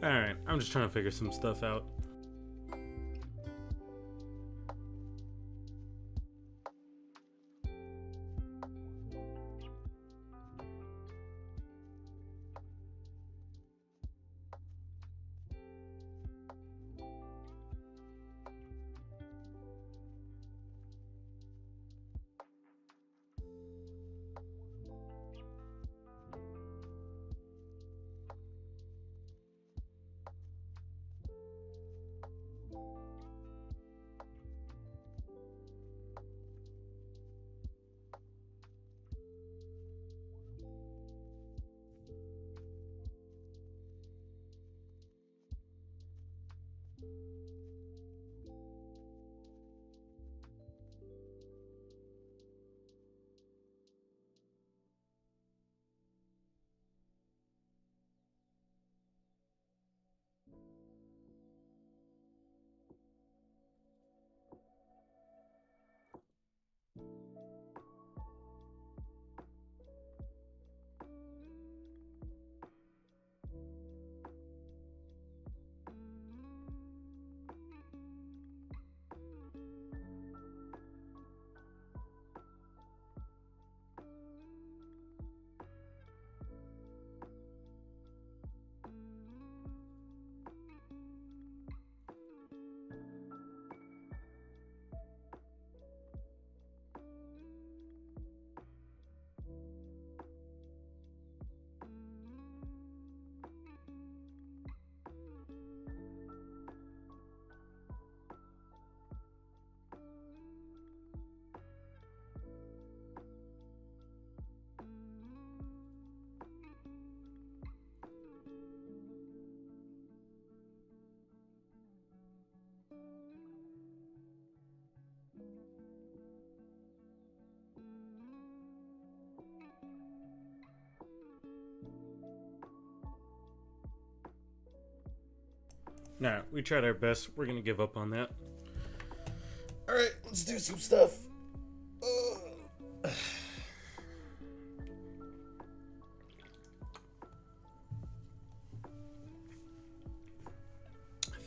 Alright, I'm just trying to figure some stuff out. Nah, we tried our best. We're gonna give up on that. Alright, let's do some stuff. I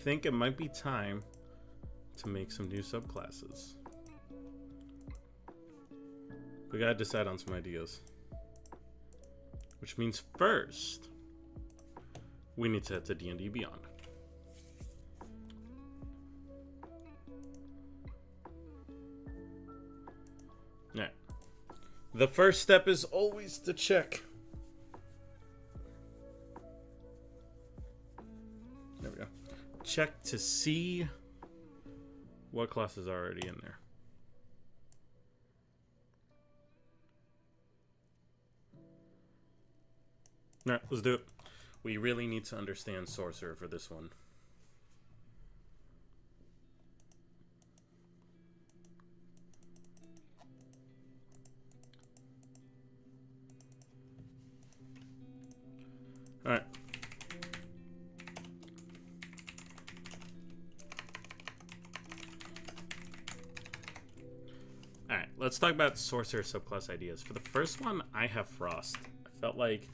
think it might be time to make some new subclasses. We gotta decide on some ideas. Which means first, we need to head to D&D Beyond. Now, the first step is always to check. There we go. Check to see what classes are already in there. Alright, let's do it. We really need to understand Sorcerer for this one. Alright. Alright, let's talk about Sorcerer subclass ideas. For the first one, I have Frost. I felt like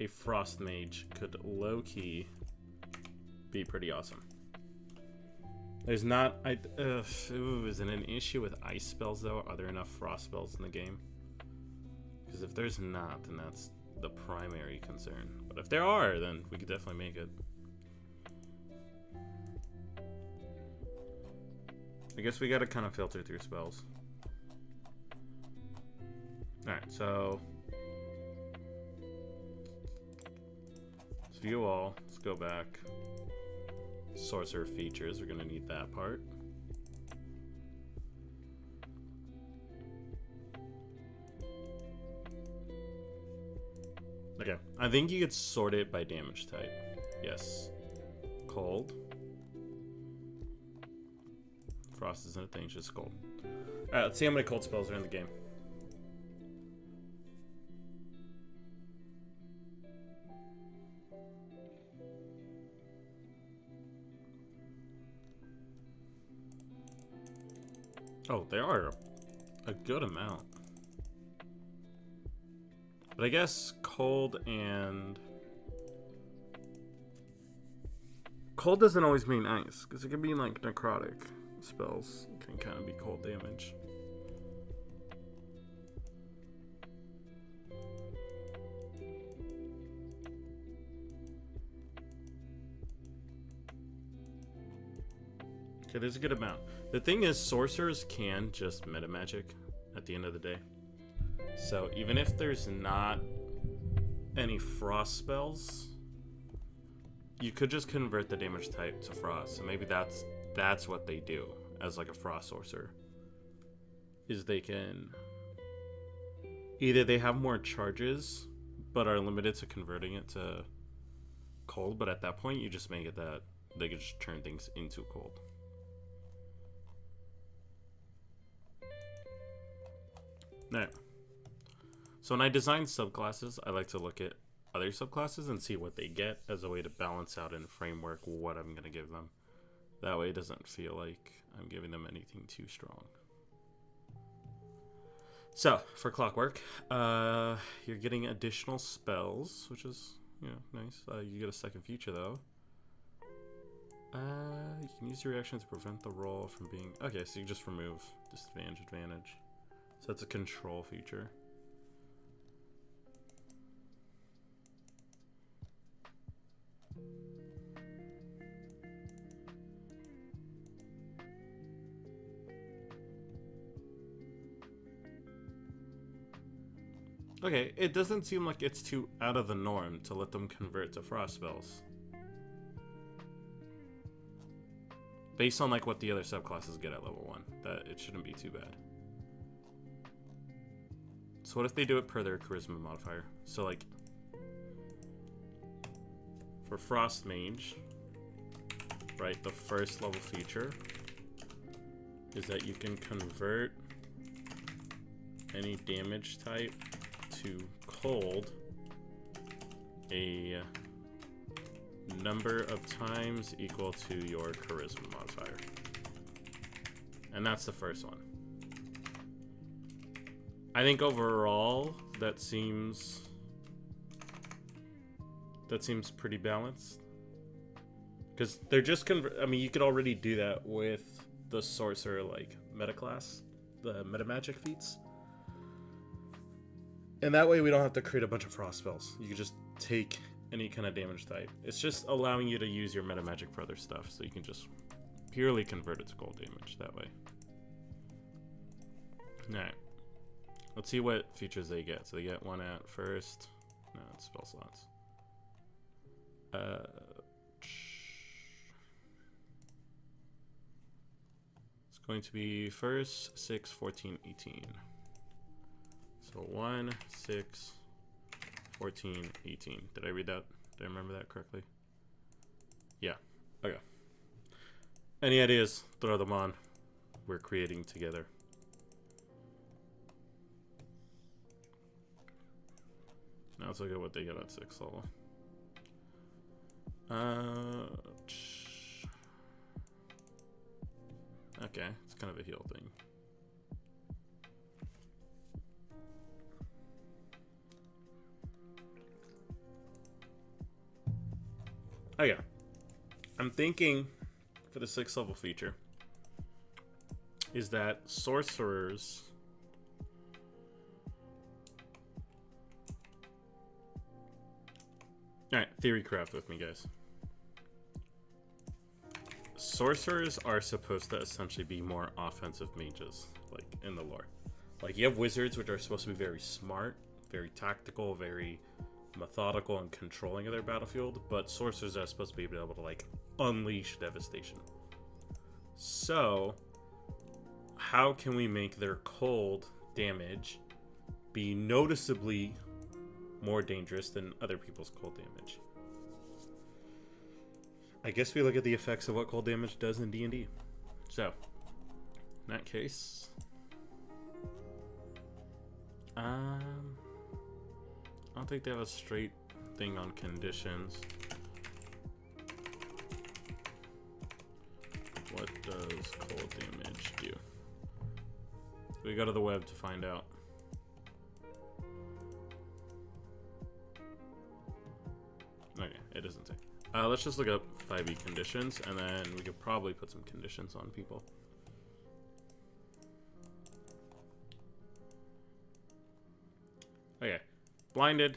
a Frost Mage could low-key be pretty awesome. There's not... is it an issue with ice spells, though? Are there enough frost spells in the game? Because if there's not, then that's the primary concern. But if there are, then we could definitely make it. I guess we gotta kind of filter through spells. Alright, so... let's view all. Let's go back. Sorcerer features, we're gonna need that part. Okay, I think you could sort it by damage type. Yes. Cold. Frost isn't a thing, it's just cold. Alright, let's see how many cold spells are in the game. Oh, there are a good amount. But I guess cold and... cold doesn't always mean ice, because it can be like necrotic spells can kind of be cold damage. Okay, there's a good amount. The thing is, sorcerers can just meta magic at the end of the day. So even if there's not any frost spells, you could just convert the damage type to frost. So maybe that's what they do as like a frost sorcerer. Is they can either they have more charges but are limited to converting it to cold, but at that point you just make it that they can just turn things into cold. Alright. So when I design subclasses, I like to look at other subclasses and see what they get as a way to balance out in the framework what I'm going to give them. That way it doesn't feel like I'm giving them anything too strong. So, for Clockwork, you're getting additional spells, which is, you know, nice. You get a second feature, though. You can use your reaction to prevent the roll from being... okay, so you just remove disadvantage, advantage. So that's a control feature. Okay, it doesn't seem like it's too out of the norm to let them convert to frost spells. Based on like what the other subclasses get at level 1, that it shouldn't be too bad. So what if they do it per their charisma modifier? So like, for Frost Mage, right, the first level feature is that you can convert any damage type to cold a number of times equal to your charisma modifier. And that's the first one. I think overall that seems pretty balanced. Because they're just I mean, you could already do that with the sorcerer like meta class, the meta magic feats. And that way we don't have to create a bunch of frost spells. You can just take any kind of damage type. It's just allowing you to use your meta magic for other stuff, so you can just purely convert it to cold damage that way. Alright. Let's see what features they get. So they get one at first. No, it's spell slots. It's going to be first, 6, 14, 18. So 1, 6, 14, 18. Did I read that? Did I remember that correctly? Yeah. Okay. Any ideas? Throw them on. We're creating together. Now let's look at what they get at 6th level. Okay, it's kind of a heal thing. Okay, I'm thinking for the 6th level feature is that sorcerers Alright, theory craft with me, guys. Sorcerers are supposed to essentially be more offensive mages, like, in the lore. Like, you have wizards, which are supposed to be very smart, very tactical, very methodical and controlling of their battlefield, but sorcerers are supposed to be able to, like, unleash devastation. So, how can we make their cold damage be noticeably more dangerous than other people's cold damage? I guess we look at the effects of what cold damage does in D&D. So, in that case, I don't think they have a straight thing on conditions. What does cold damage do? We go to the web to find out. Okay, it doesn't say. Let's just look up 5e conditions, and then we could probably put some conditions on people. Okay, blinded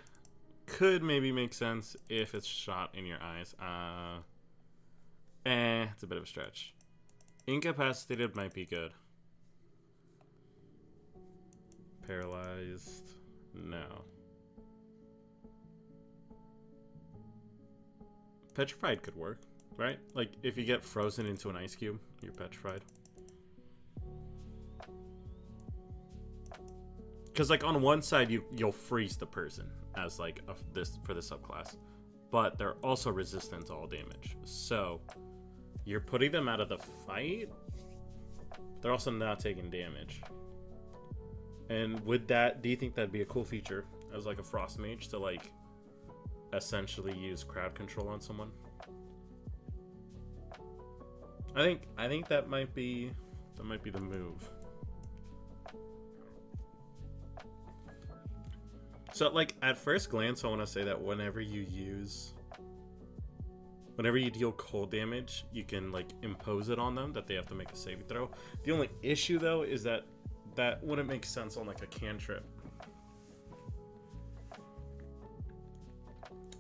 could maybe make sense if it's shot in your eyes. It's a bit of a stretch. Incapacitated might be good. Paralyzed, no. Petrified could work, right? Like, if you get frozen into an ice cube, you're petrified. Because, like, on one side, you'll freeze the person as, like, for the subclass. But they're also resistant to all damage. So, you're putting them out of the fight. They're also not taking damage. And with that, do you think that'd be a cool feature as, like, a frost mage to, like, essentially use crowd control on someone? I think that might be the move. So, like, at first glance, I want to say that whenever you deal cold damage, you can, like, impose it on them that they have to make a saving throw. The only issue, though, is that wouldn't make sense on, like, a cantrip.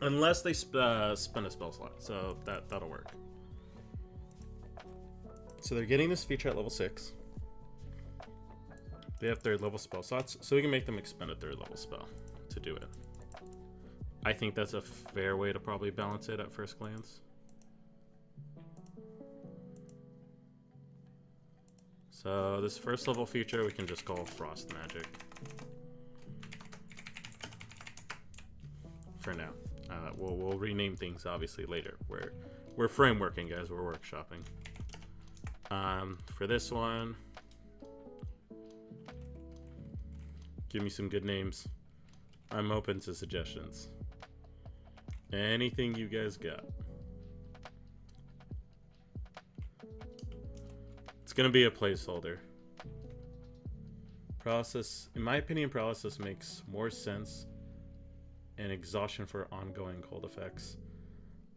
Unless they spend a spell slot, so that'll work. So they're getting this feature at level 6. They have 3rd level spell slots, so we can make them expend a 3rd level spell to do it. I think that's a fair way to probably balance it at first glance. So this 1st level feature we can just call Frost Magic for now. We'll rename things obviously later. We're frameworking, guys. We're workshopping. For this one, give me some good names. I'm open to suggestions. Anything you guys got. It's gonna be a placeholder. Paralysis, in my opinion, paralysis makes more sense and exhaustion for ongoing cold effects.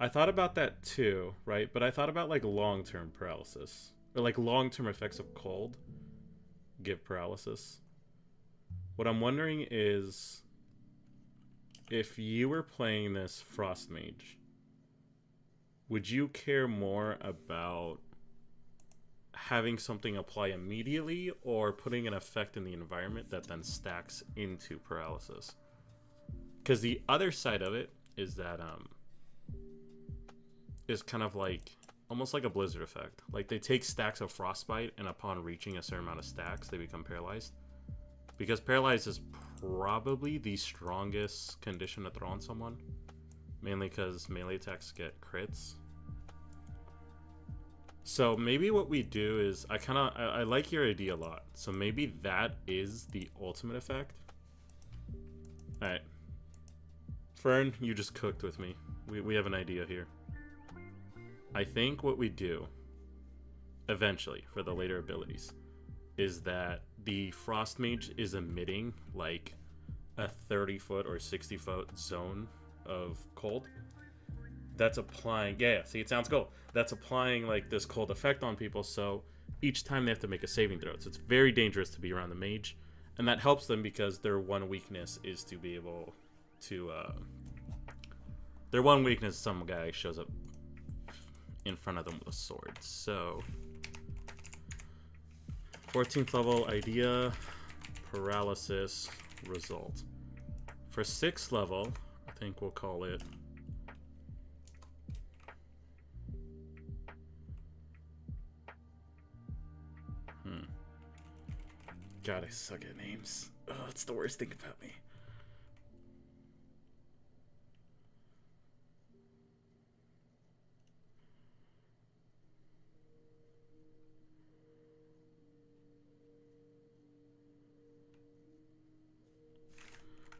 I thought about that too, right? But I thought about, like, long-term paralysis. Or, like, long-term effects of cold give paralysis. What I'm wondering is, if you were playing this Frost Mage, would you care more about having something apply immediately or putting an effect in the environment that then stacks into paralysis? Because the other side of it is that is kind of like almost like a blizzard effect. Like, they take stacks of frostbite, and upon reaching a certain amount of stacks, they become paralyzed. Because paralyzed is probably the strongest condition to throw on someone, mainly because melee attacks get crits. So maybe what we do is, I like your idea a lot. So maybe that is the ultimate effect. All right. Fern, you just cooked with me. We have an idea here. I think what we do eventually for the later abilities is that the Frost Mage is emitting like a 30-foot or 60-foot zone of cold. That's applying, yeah, see, it sounds cool. That's applying like this cold effect on people, so each time they have to make a saving throw. So it's very dangerous to be around the mage, and that helps them because their one weakness is to be able to, their one weakness is some guy shows up in front of them with a sword. So 14th level idea, paralysis, result. For 6th level, I think we'll call it God, I suck at names. Oh, it's the worst thing about me.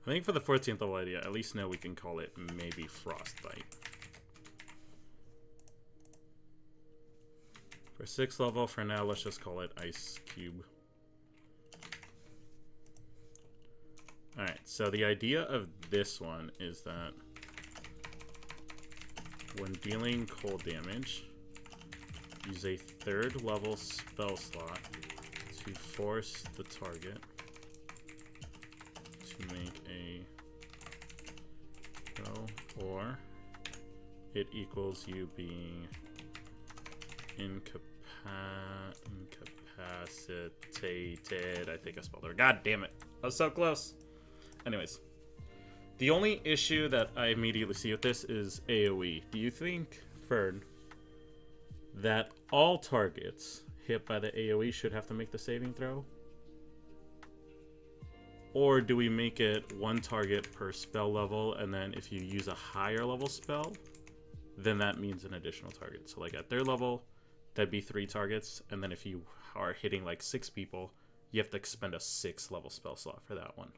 I think for the 14th level idea, at least now we can call it maybe Frostbite. For 6th level, for now, let's just call it Ice Cube. Alright, so the idea of this one is that when dealing cold damage, use a 3rd level spell slot to force the target to make a go, or it equals you being incapacitated. I think I spelled it. God damn it. I was so close. Anyways, the only issue that I immediately see with this is AoE. Do you think, Fern, that all targets hit by the AoE should have to make the saving throw? Or do we make it one target per spell level, and then if you use a higher level spell, then that means an additional target? So like at 3rd level, that'd be 3 targets, and then if you are hitting like 6 people, you have to expend a 6th level spell slot for that one.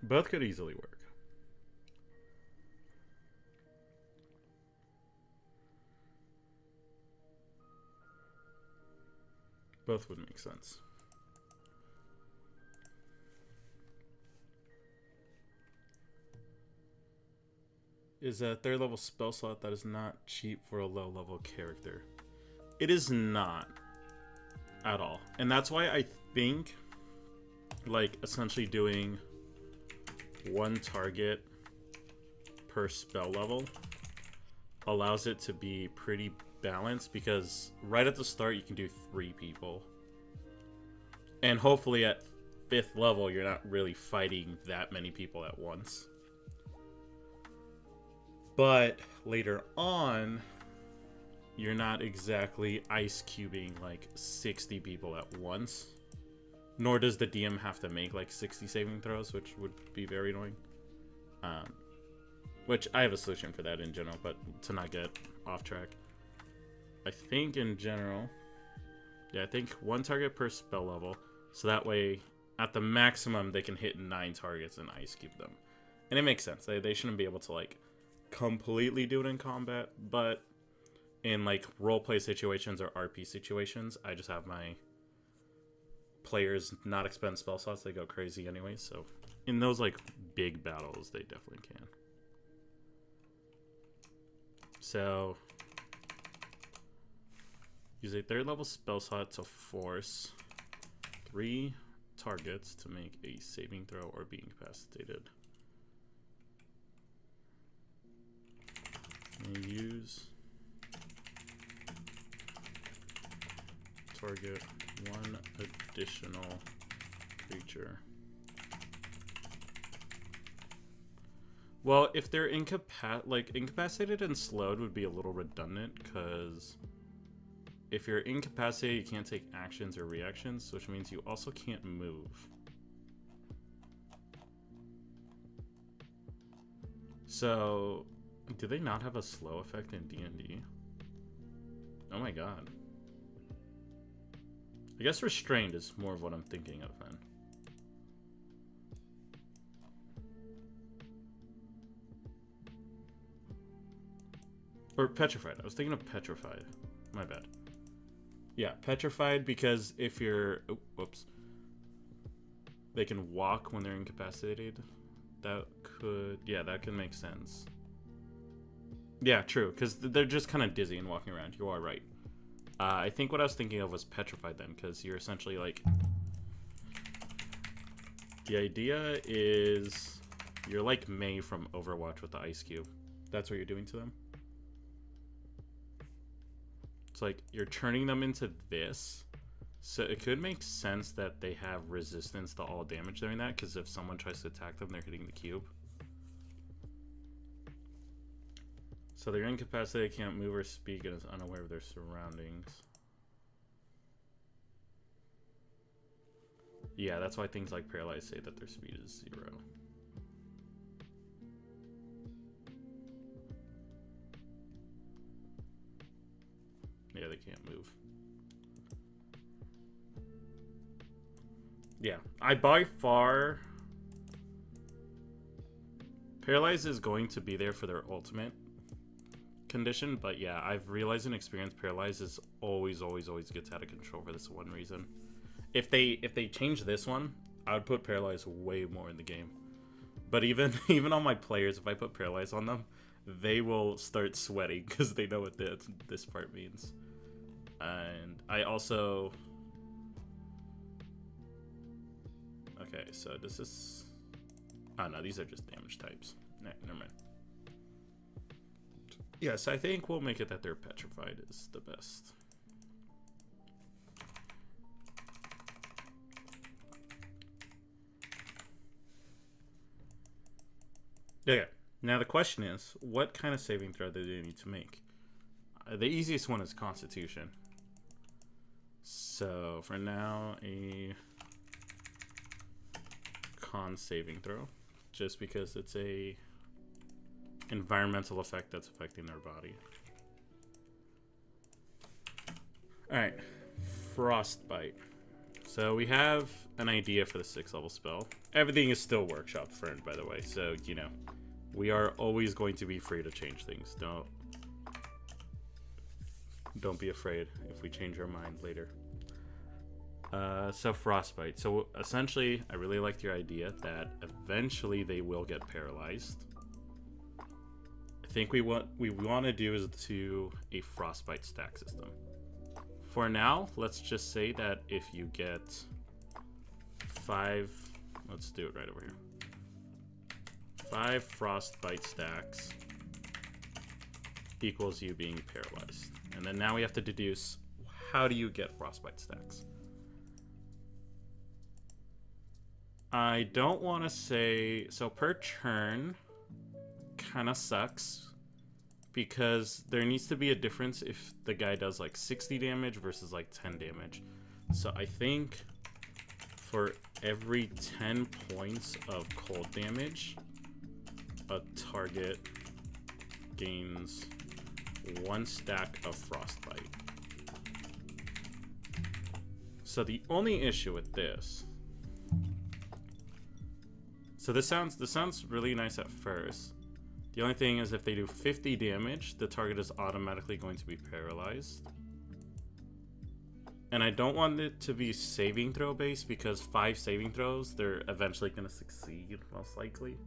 Both could easily work. Both would make sense. Is a 3rd level spell slot that is not cheap for a low level character. It is not at all. And that's why I think like essentially doing one target per spell level allows it to be pretty balanced, because right at the start you can do 3 people, and hopefully at 5th level you're not really fighting that many people at once. But later on you're not exactly ice cubing like 60 people at once. Nor does the DM have to make like 60 saving throws, which would be very annoying. Which I have a solution for that in general, but to not get off track. I think in general, yeah, I think 1 target per spell level. So that way, at the maximum, they can hit 9 targets and ice cube them. And it makes sense. They shouldn't be able to like completely do it in combat, but in like roleplay situations or RP situations, I just have my players not expend spell slots. They go crazy anyway, so in those like big battles they definitely can. So use a 3rd level spell slot to force 3 targets to make a saving throw or be incapacitated. And use target 1 additional creature. Well, if they're incapacitated and slowed would be a little redundant, because if you're incapacitated, you can't take actions or reactions, which means you also can't move. So, do they not have a slow effect in D&D? Oh my god. I guess restrained is more of what I'm thinking of then. Or petrified. I was thinking of petrified. My bad. Yeah, petrified because if you're... Oh, whoops. They can walk when they're incapacitated. That could... Yeah, that could make sense. Yeah, true. Because they're just kind of dizzy and walking around. You are right. I think what I was thinking of was petrified then. Because you're essentially like... The idea is... You're like Mei from Overwatch with the ice cube. That's what you're doing to them. It's like you're turning them into this, so it could make sense that they have resistance to all damage during that, because if someone tries to attack them, they're hitting the cube. So they're incapacitated, can't move or speak, and is unaware of their surroundings. Yeah, that's why things like paralyzed say that their speed is 0. Yeah, they can't move. Yeah, I by far... Paralyzed is going to be there for their ultimate condition, but yeah, I've realized in experience Paralyzed is always gets out of control for this one reason. If they change this one, I would put Paralyzed way more in the game. But even on my players, if I put Paralyzed on them, they will start sweating because they know what this part means. And I also... Okay, so does this... Oh no, these are just damage types. No, never mind. Yes, I think we'll make it that they're petrified is the best. Okay, now the question is, what kind of saving throw do they need to make? The easiest one is Constitution. So for now, a con saving throw, just because it's a environmental effect that's affecting their body. Alright, Frostbite. So we have an idea for the 6th level spell. Everything is still workshop friend, by the way, so you know, we are always going to be free to change things. Don't be afraid if we change our mind later. So Frostbite. So essentially, I really liked your idea that eventually they will get paralyzed. I think what we want to do is do a Frostbite stack system. For now, let's just say that if you get 5, let's do it right over here. 5 Frostbite stacks equals you being paralyzed. And then now we have to deduce, how do you get Frostbite stacks? I don't want to say... So per turn kind of sucks, because there needs to be a difference if the guy does like 60 damage versus like 10 damage. So I think for every 10 points of cold damage, a target gains 1 stack of Frostbite. So the only issue with this... So this sounds really nice at first. The only thing is if they do 50 damage, the target is automatically going to be paralyzed. And I don't want it to be saving throw based, because 5 saving throws, they're eventually going to succeed, most likely.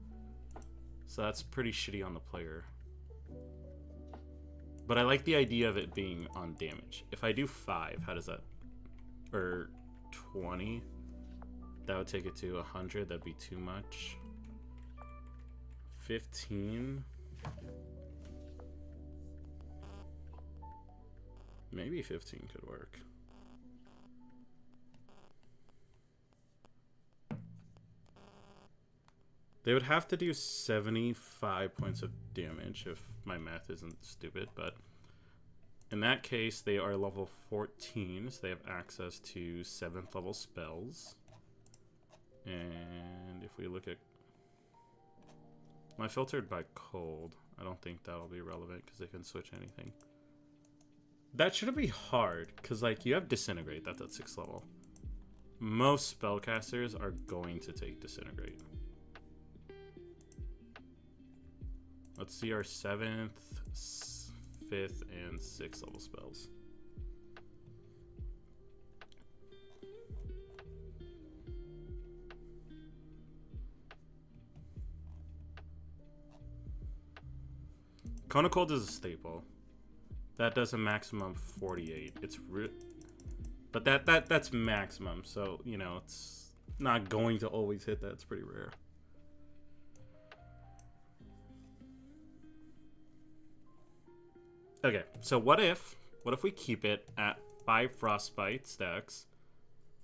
So that's pretty shitty on the player. But I like the idea of it being on damage. If I do 5, how does that... Or 20... That would take it to 100. That'd be too much. 15. Maybe 15 could work. They would have to do 75 points of damage if my math isn't stupid, but in that case, they are level 14, so they have access to 7th level spells. And if we look at... I filtered by cold. I don't think that'll be relevant because they can switch anything. That shouldn't be hard, because, like, you have Disintegrate. That's at 6th level. Most spellcasters are going to take Disintegrate. Let's see our 7th, 5th, and 6th level spells. Cone of Cold is a staple. That does a maximum 48. It's but that's maximum, so you know it's not going to always hit that. It's pretty rare. Okay, so what if we keep it at 5 frostbite stacks?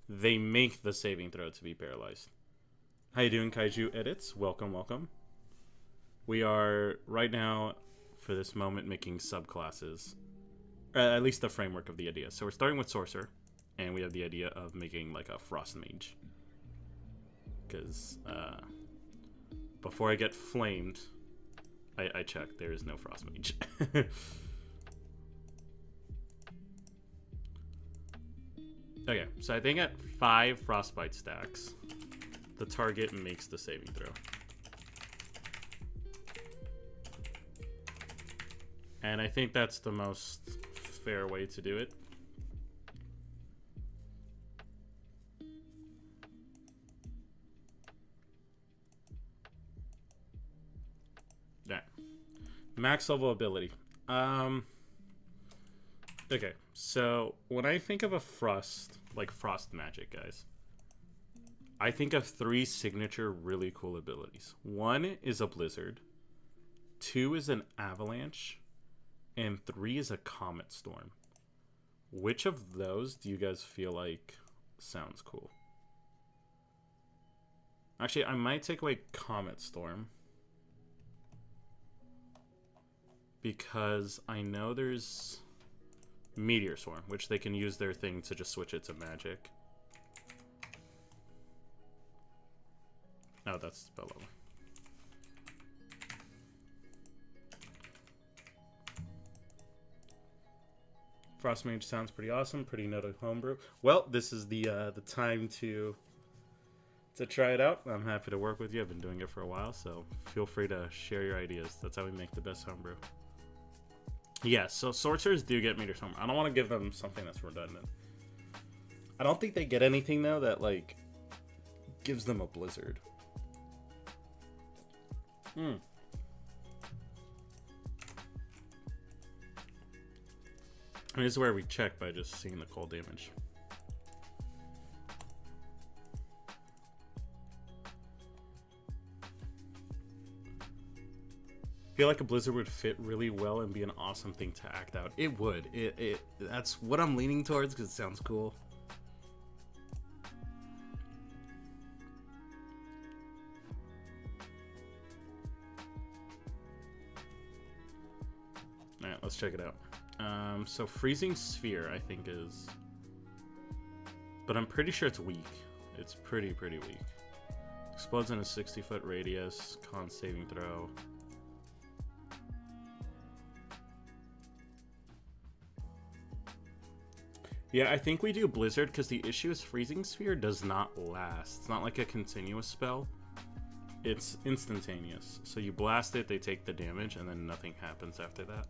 They make the saving throw to be paralyzed. How you doing, Kaiju Edits? Welcome, welcome. We are right now, for this moment, making subclasses. At least the framework of the idea. So we're starting with Sorcerer, and we have the idea of making like a Frost Mage. Because before I get flamed, I checked. There is no Frost Mage. Okay, so I think at 5 Frostbite stacks, the target makes the saving throw. And I think that's the most fair way to do it. Yeah. Max level ability. Okay, so when I think of a frost magic, guys, I think of 3 signature really cool abilities. 1 is a blizzard, 2 is an avalanche, and 3 is a comet storm. Which of those do you guys feel like sounds cool? Actually, I might take away comet storm, because I know there's Meteor Swarm, which they can use their thing to just switch it to magic. Oh, that's spell level. Frost Mage sounds pretty awesome, pretty noted homebrew. Well, this is the time to try it out. I'm happy to work with you. I've been doing it for a while, so feel free to share your ideas. That's how we make the best homebrew. Yeah, so sorcerers do get Meteor Swarm. I don't want to give them something that's redundant. I don't think they get anything, though, that, like, gives them a blizzard. And this is where we check by just seeing the cold damage. I feel like a blizzard would fit really well and be an awesome thing to act out. It would. That's what I'm leaning towards because it sounds cool. All right, let's check it out. So Freezing Sphere, I think, is... But I'm pretty sure it's weak. It's pretty weak. Explodes in a 60-foot radius. Con saving throw. Yeah, I think we do Blizzard because the issue is Freezing Sphere does not last. It's not like a continuous spell. It's instantaneous. So you blast it, they take the damage, and then nothing happens after that.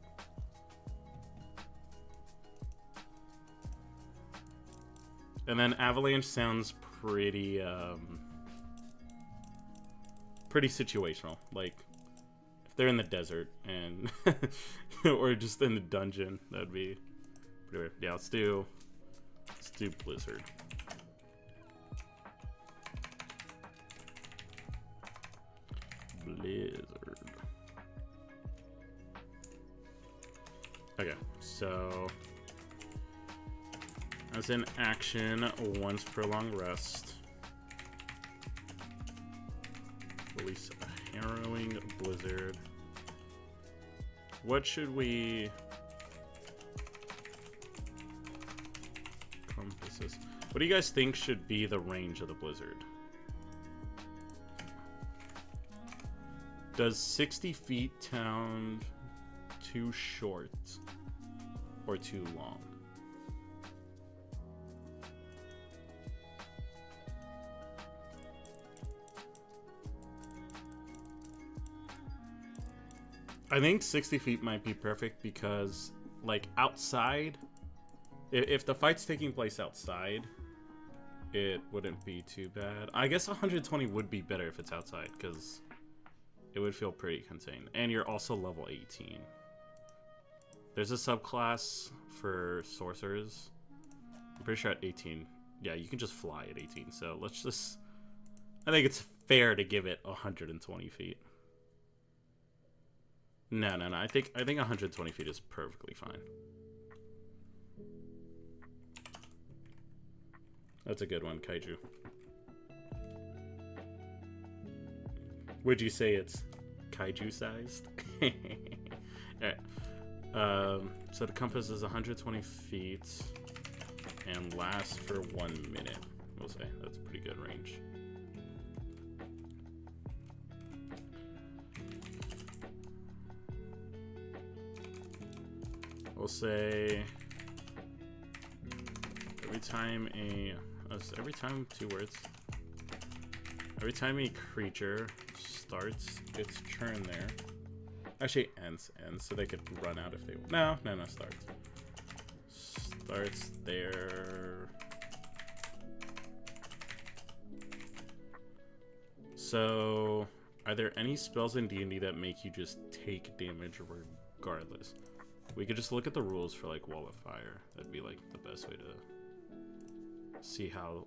And then Avalanche sounds pretty, pretty situational. Like, if they're in the desert and, or just in the dungeon, that'd be pretty weird. Yeah, let's do Blizzard. Okay, so as an action, once per long rest, release a harrowing blizzard. What should we compasses? What do you guys think should be the range of the blizzard? Does 60 feet sound too short? or too long. I think 60 feet might be perfect because, like, outside, if the fight's taking place outside, it wouldn't be too bad. I guess 120 would be better if it's outside because it would feel pretty contained. And you're also level 18. There's a subclass for sorcerers. I'm pretty sure at 18, yeah, you can just fly at 18. So let's just, I think it's fair to give it 120 feet. No. I think 120 feet is perfectly fine. That's a good one, Kaiju. Would you say it's Kaiju sized? Alright. So the compass is 120 feet and lasts for 1 minute. We'll say that's a pretty good range. We'll say every time every time a creature starts its turn there, actually ends, so they could run out if they starts there. So are there any spells in D&D that make you just take damage regardless? We could just look at the rules for like Wall of Fire. That'd be like the best way to see how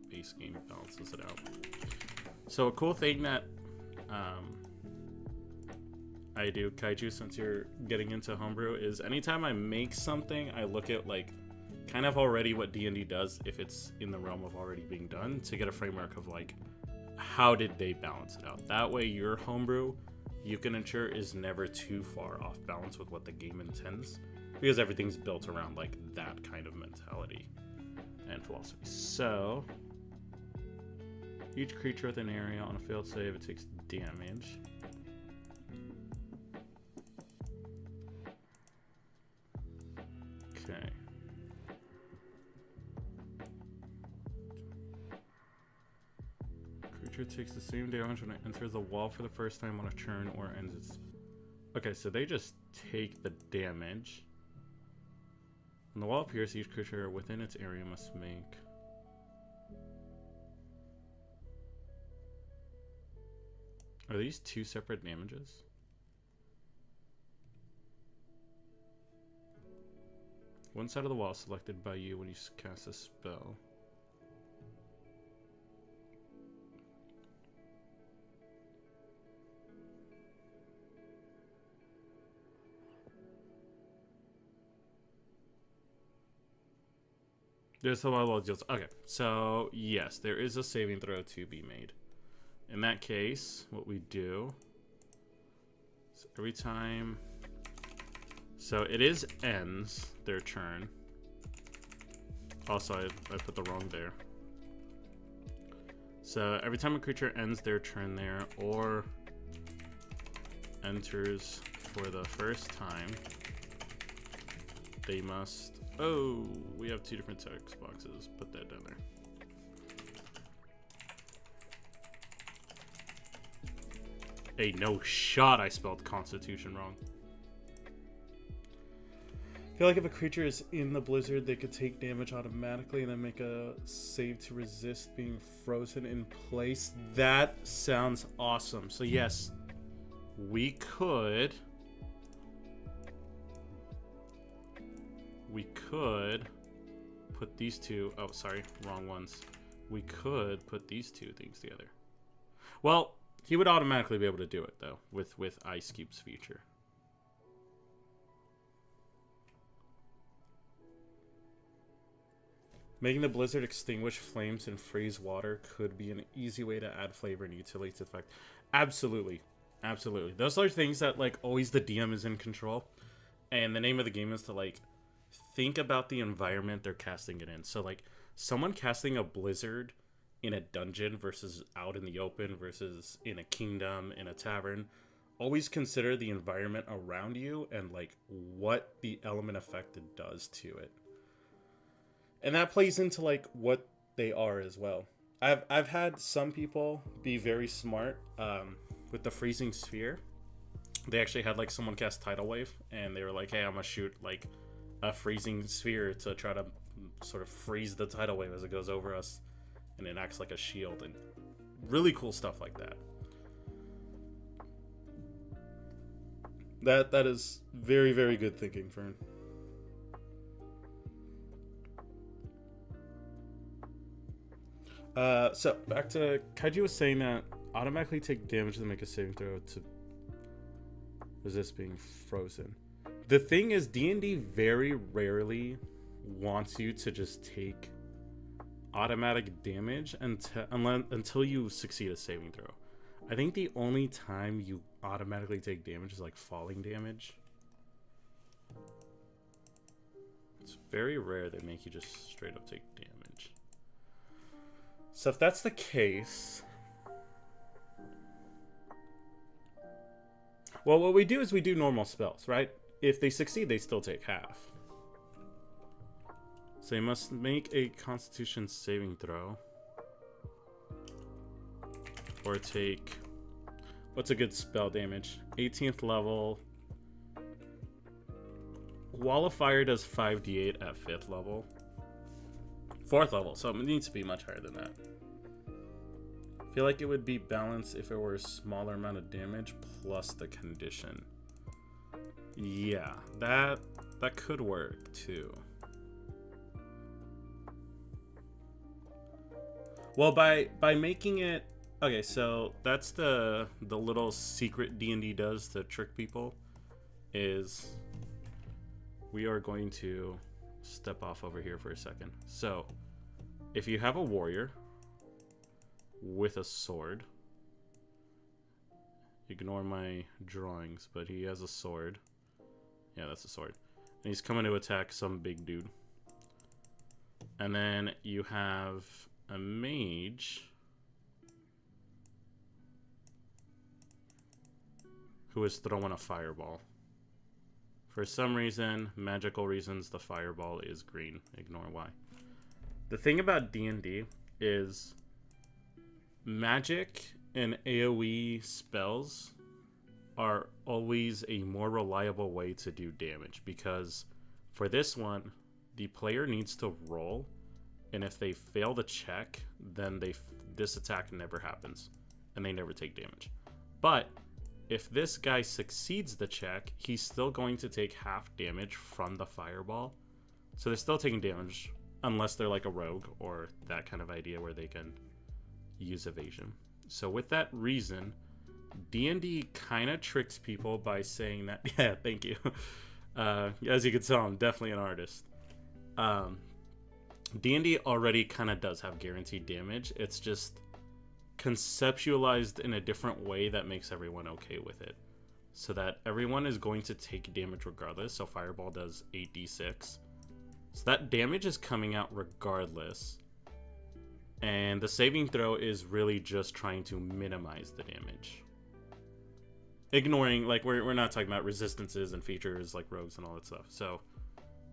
base game balances it out. So a cool thing that I do, Kaiju, since you're getting into homebrew, is anytime I make something, I look at like kind of already what D&D does if it's in the realm of already being done to get a framework of like how did they balance it out. That way your homebrew, you can ensure, is never too far off balance with what the game intends, because everything's built around like that kind of mentality and philosophy. So each creature within an area on a failed save, it takes damage. Okay. Creature takes the same damage when it enters the wall for the first time on a turn or ends its... Okay, so they just take the damage. When the wall appears, each creature within its area must make... Are these two separate damages? One side of the wall is selected by you when you cast a spell. There's a lot of deals. Okay, so yes, there is a saving throw to be made. In that case, what we do is every time... So it is ends their turn. Also, I put the wrong there. So every time a creature ends their turn there or enters for the first time, they must... Oh, we have two different text boxes. Put that down there. Hey, no shot I spelled Constitution wrong. I feel like if a creature is in the blizzard, they could take damage automatically and then make a save to resist being frozen in place. That sounds awesome. So yes, we could put these two... Oh, sorry, wrong ones. We could put these two things together. Well, he would automatically be able to do it, though, with Ice Cube's feature. Making the blizzard extinguish flames and freeze water could be an easy way to add flavor and utility to the effect. Absolutely. Absolutely. Those are things that, like, always the DM is in control. And the name of the game is to, like, think about the environment they're casting it in. So, like, someone casting a blizzard in a dungeon versus out in the open versus in a kingdom, in a tavern, always consider the environment around you and like what the element affected does to it. And that plays into like what they are as well. I've had some people be very smart with the freezing sphere. They actually had like someone cast tidal wave, and they were like, "Hey, I'm gonna shoot like a freezing sphere to try to sort of freeze the tidal wave as it goes over us, and it acts like a shield." And really cool stuff like that. That is very, very good thinking, Fern. So back to Kaiji was saying that automatically take damage to make a saving throw to resist being frozen. The thing is, D&D very rarely wants you to just take automatic damage until you succeed a saving throw. I think the only time you automatically take damage is like falling damage. It's very rare they make you just straight up take damage. So if that's the case, well, what we do is we do normal spells, right? If they succeed, they still take half. So you must make a Constitution saving throw. Or take... What's a good spell damage? 18th level. Wall of Fire does 5d8 at 5th level. 4th level, so it needs to be much higher than that. I feel like it would be balanced if it were a smaller amount of damage plus the condition. Yeah, that could work too. Well, by making it... Okay, so that's the little secret D&D does to trick people, is we are going to step off over here for a second. So, if you have a warrior with a sword, ignore my drawings, but he has a sword. Yeah, that's a sword. And he's coming to attack some big dude. And then you have a mage who is throwing a fireball. For some reason, magical reasons, the fireball is green. Ignore why. The thing about D&D is magic and AoE spells are always a more reliable way to do damage, because for this one, the player needs to roll, and if they fail the check, then this attack never happens, and they never take damage. But if this guy succeeds the check, he's still going to take half damage from the fireball. So they're still taking damage, unless they're like a rogue or that kind of idea where they can use evasion. So with that reason, D&D kind of tricks people by saying that... Yeah, thank you. As you can tell, I'm definitely an artist. D&D already kind of does have guaranteed damage. It's just conceptualized in a different way that makes everyone okay with it, so that everyone is going to take damage regardless. So fireball does 8d6, so that damage is coming out regardless, and the saving throw is really just trying to minimize the damage, ignoring, like, we're not talking about resistances and features like rogues and all that stuff. So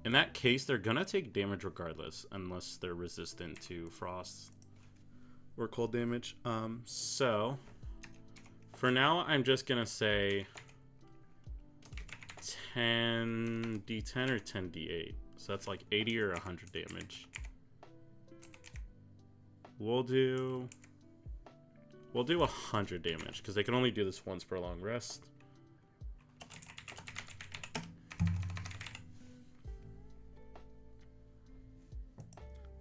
in that case, they're gonna take damage regardless, unless they're resistant to frost or cold damage. So for now, I'm just gonna say 10d10 or 10d8. So that's like 80 or 100 damage. We'll do 100 damage, because they can only do this once per long rest.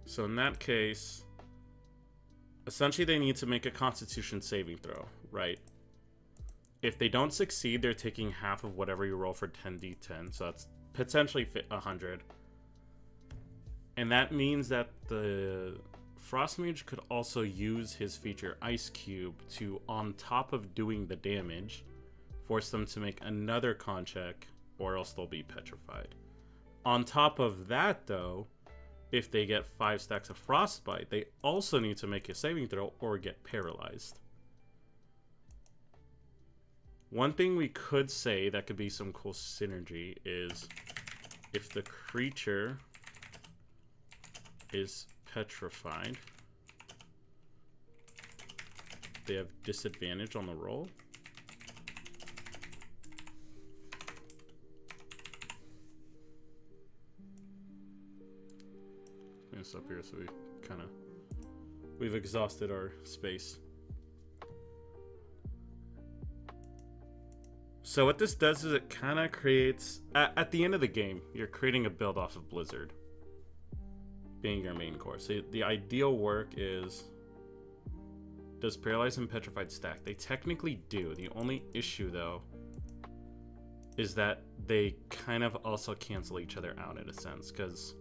So in that case, essentially, they need to make a Constitution saving throw, right? If they don't succeed, they're taking half of whatever you roll for 10d10, so that's potentially 100. And that means that the Frost Mage could also use his feature Ice Cube to, on top of doing the damage, force them to make another con check, or else they'll be petrified. On top of that, though, if they get 5 stacks of Frostbite, they also need to make a saving throw or get paralyzed. One thing we could say that could be some cool synergy is if the creature is petrified, they have disadvantage on the roll. Bring this up here so we've exhausted our space. So what this does is it kind of creates, at the end of the game, you're creating a build off of Blizzard being your main core. So the ideal work is, does Paralyzed and Petrified stack? They technically do. The only issue, though, is that they kind of also cancel each other out in a sense, because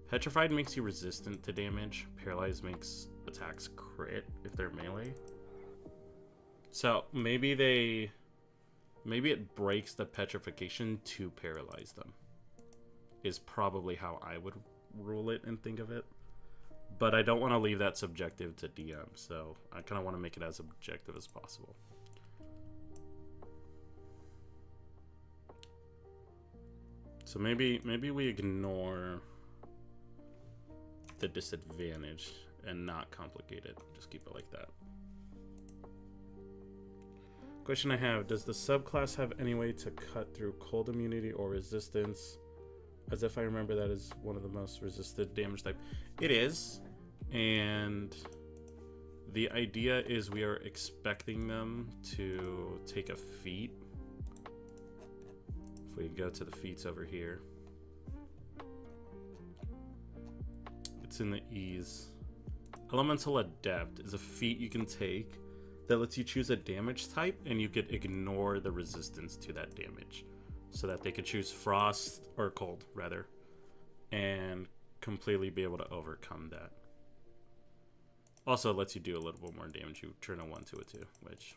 Petrified makes you resistant to damage. Paralyzed makes attacks crit if they're melee. So maybe it breaks the petrification to paralyze them, is probably how I would rule it and think of it. But I don't want to leave that subjective to DM, so I kind of want to make it as objective as possible. So maybe we ignore the disadvantage and not complicate it. Just keep it like that. Question I have, does the subclass have any way to cut through cold immunity or resistance? As if I remember that is one of the most resisted damage type. It is, and the idea is we are expecting them to take a feat. If we go to the feats over here, it's in the ease. Elemental Adept is a feat you can take that lets you choose a damage type, and you could ignore the resistance to that damage, so that they could choose frost, or cold rather, and completely be able to overcome that. Also, it lets you do a little bit more damage. You turn a 1 to a 2, which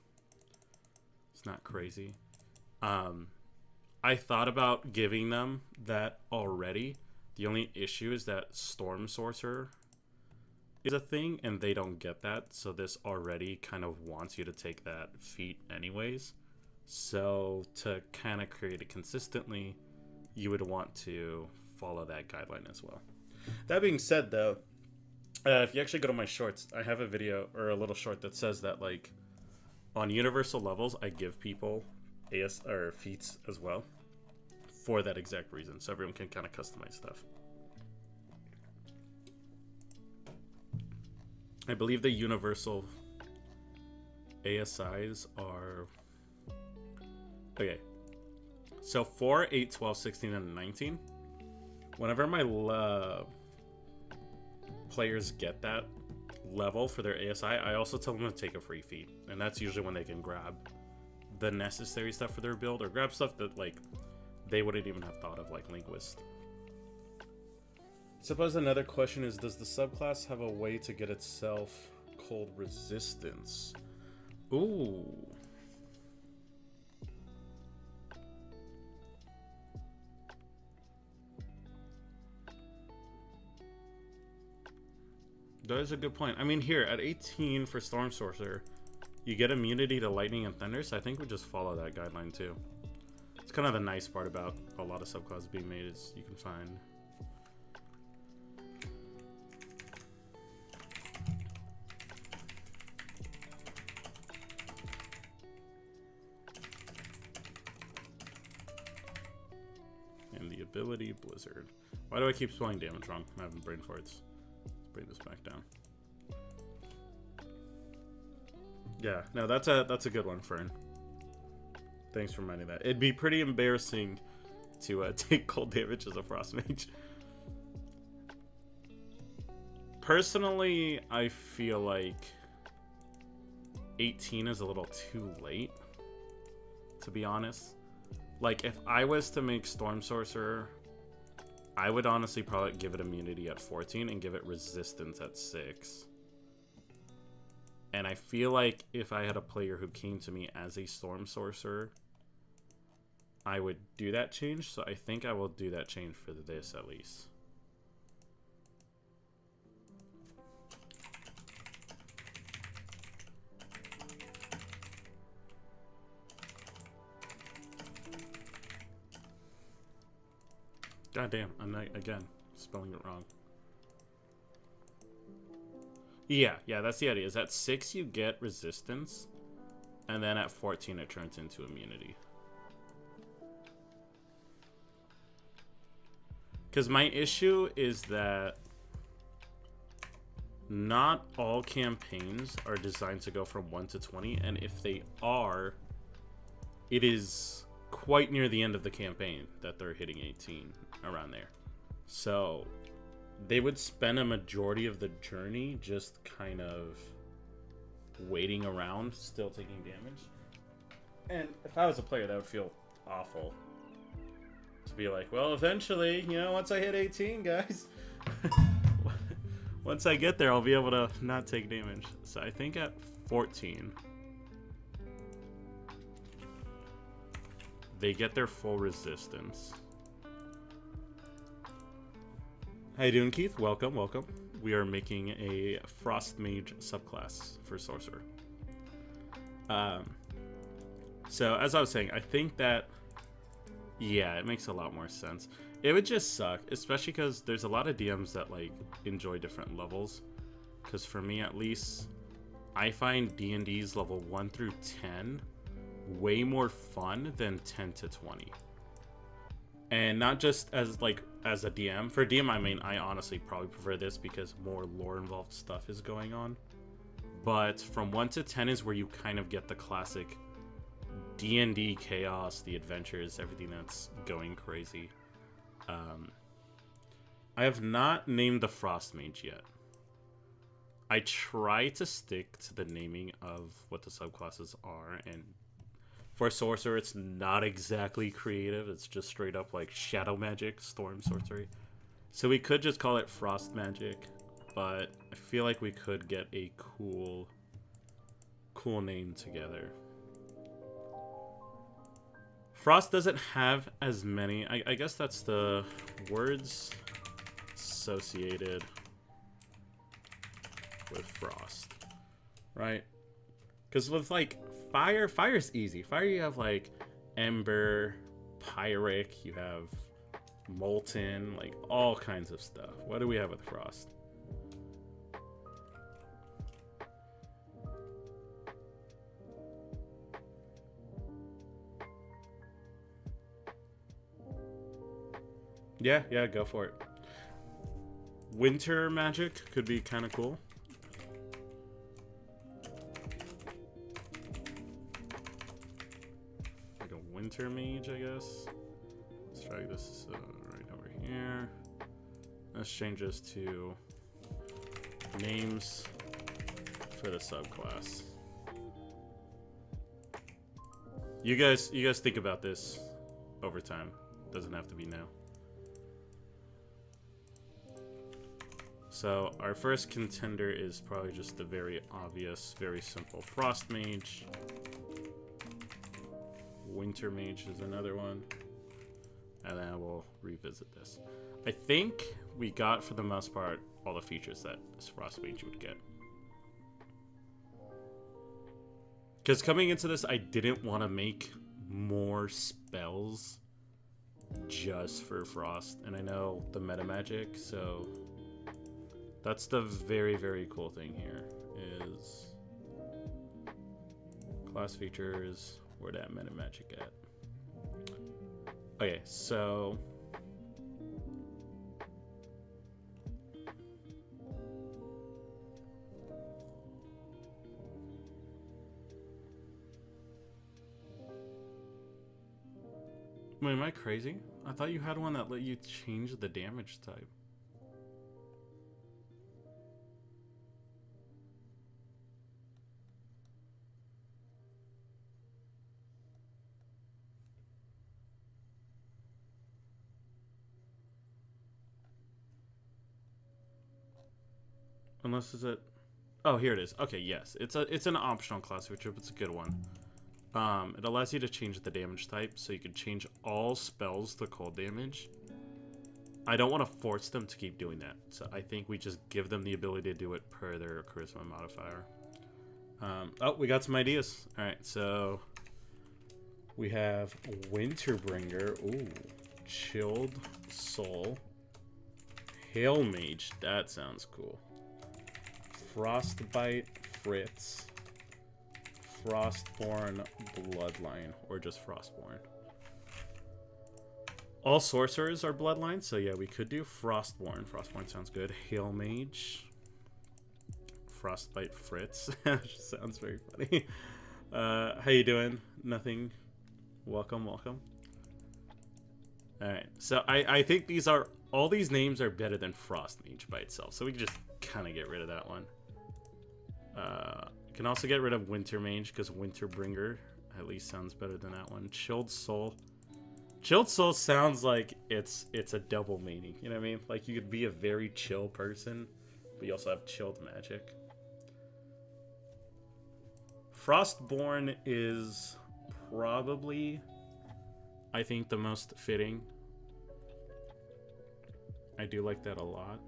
is not crazy. I thought about giving them that already. The only issue is that Storm Sorcerer is a thing, and they don't get that, so this already kind of wants you to take that feat anyways. So to kind of create it consistently, you would want to follow that guideline as well. That being said, though, if you actually go to my shorts, I have a video or a little short that says that, like, on universal levels, I give people AS or feats as well for that exact reason, so everyone can kind of customize stuff. I believe the universal ASIs are... Okay. So 4, 8, 12, 16, and 19. Whenever my players get that level for their ASI, I also tell them to take a free feat. And that's usually when they can grab the necessary stuff for their build, or grab stuff that, like, they wouldn't even have thought of, like Linguist. Suppose another question is, does the subclass have a way to get itself cold resistance? Ooh. That is a good point. I mean, here, at 18 for Storm Sorcerer, you get immunity to lightning and thunder, so I think we just follow that guideline too. It's kind of the nice part about a lot of subclasses being made is you can find... And the ability Blizzard. Why do I keep spelling damage wrong? I'm having brain farts. Let's bring this back down. Yeah, no, that's a good one, Fern. Thanks for reminding that. It'd be pretty embarrassing to take cold damage as a frost mage. Personally, I feel like 18 is a little too late, to be honest. Like, if I was to make Storm Sorcerer, I would honestly probably give it immunity at 14 and give it resistance at 6. And I feel like if I had a player who came to me as a Storm Sorcerer, I would do that change. So I think I will do that change for this at least. God damn, I'm not, again, spelling it wrong. Yeah, that's the idea. Is at 6 you get resistance, and then at 14 it turns into immunity. Because my issue is that not all campaigns are designed to go from 1 to 20, and if they are, it is quite near the end of the campaign that they're hitting 18, around there. So they would spend a majority of the journey just kind of waiting around, still taking damage. And if I was a player, that would feel awful. To be like, well, eventually, you know, once I hit 18, guys, once I get there, I'll be able to not take damage. So I think at 14, they get their full resistance. How you doing, Keith? Welcome, welcome. We are making a Frost Mage subclass for Sorcerer. So as I was saying, I think that, yeah, it makes a lot more sense. It would just suck, especially because there's a lot of DMs that like enjoy different levels. Because for me, at least, I find D&D's level 1 through 10 way more fun than 10 to 20. And not just as a DM. For DM, I mean, I honestly probably prefer this because more lore involved stuff is going on. But from 1 to 10 is where you kind of get the classic D&D chaos, the adventures, everything that's going crazy. I have not named the Frost Mage yet. I try to stick to the naming of what the subclasses are, and for Sorcerer, it's not exactly creative. It's just straight up like Shadow Magic, Storm Sorcery. So we could just call it Frost Magic, but I feel like we could get a cool name together. Frost doesn't have as many. I guess that's the words associated with Frost, right? Because with like fire's easy. Fire, you have like Ember, Pyric, you have Molten, like all kinds of stuff. What do we have with Frost? Yeah, go for it. Winter magic could be kind of cool. Like a winter mage, I guess. Let's try this right over here. Let's change this to names for the subclass. You guys think about this over time. Doesn't have to be now. So our first contender is probably just the very obvious, very simple Frost Mage. Winter Mage is another one. And then we'll revisit this. I think we got, for the most part, all the features that this Frost Mage would get. Because coming into this, I didn't want to make more spells just for Frost. And I know the meta magic, so that's the very, very cool thing here, is class features, where that meta magic at? Okay, so wait, am I crazy? I thought you had one that let you change the damage type. Unless is it? Oh, here it is. Okay, yes, it's an optional class feature, but it's a good one. It allows you to change the damage type, so you can change all spells to cold damage. I don't want to force them to keep doing that, so I think we just give them the ability to do it per their charisma modifier. Oh, we got some ideas. All right, so we have Winterbringer. Ooh, Chilled Soul. Hail Mage. That sounds cool. Frostbite Fritz. Frostborn Bloodline. Or just Frostborn. All sorcerers are Bloodline, so yeah, we could do Frostborn. Frostborn sounds good. Hail Mage. Frostbite Fritz. Sounds very funny. How you doing? Nothing. Welcome, welcome. Alright, so I think all these names are better than Frost Mage by itself, so we can just kind of get rid of that one. You can also get rid of Winter Mage, because Winterbringer at least sounds better than that one. Chilled Soul. Chilled Soul sounds like it's a double meaning, you know what I mean? Like, you could be a very chill person, but you also have chilled magic. Frostborn is probably, I think, the most fitting. I do like that a lot.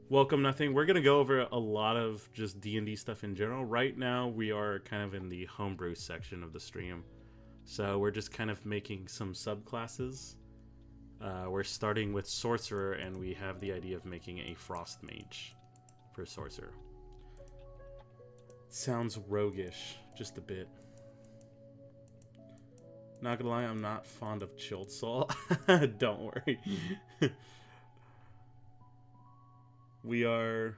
Welcome, Nothing. We're going to go over a lot of just D&D stuff in general. Right now, we are kind of in the homebrew section of the stream. So we're just kind of making some subclasses. We're starting with Sorcerer, and we have the idea of making a Frost Mage for Sorcerer. Sounds roguish, just a bit. Not gonna lie, I'm not fond of Chilled Soul. Don't worry. We are...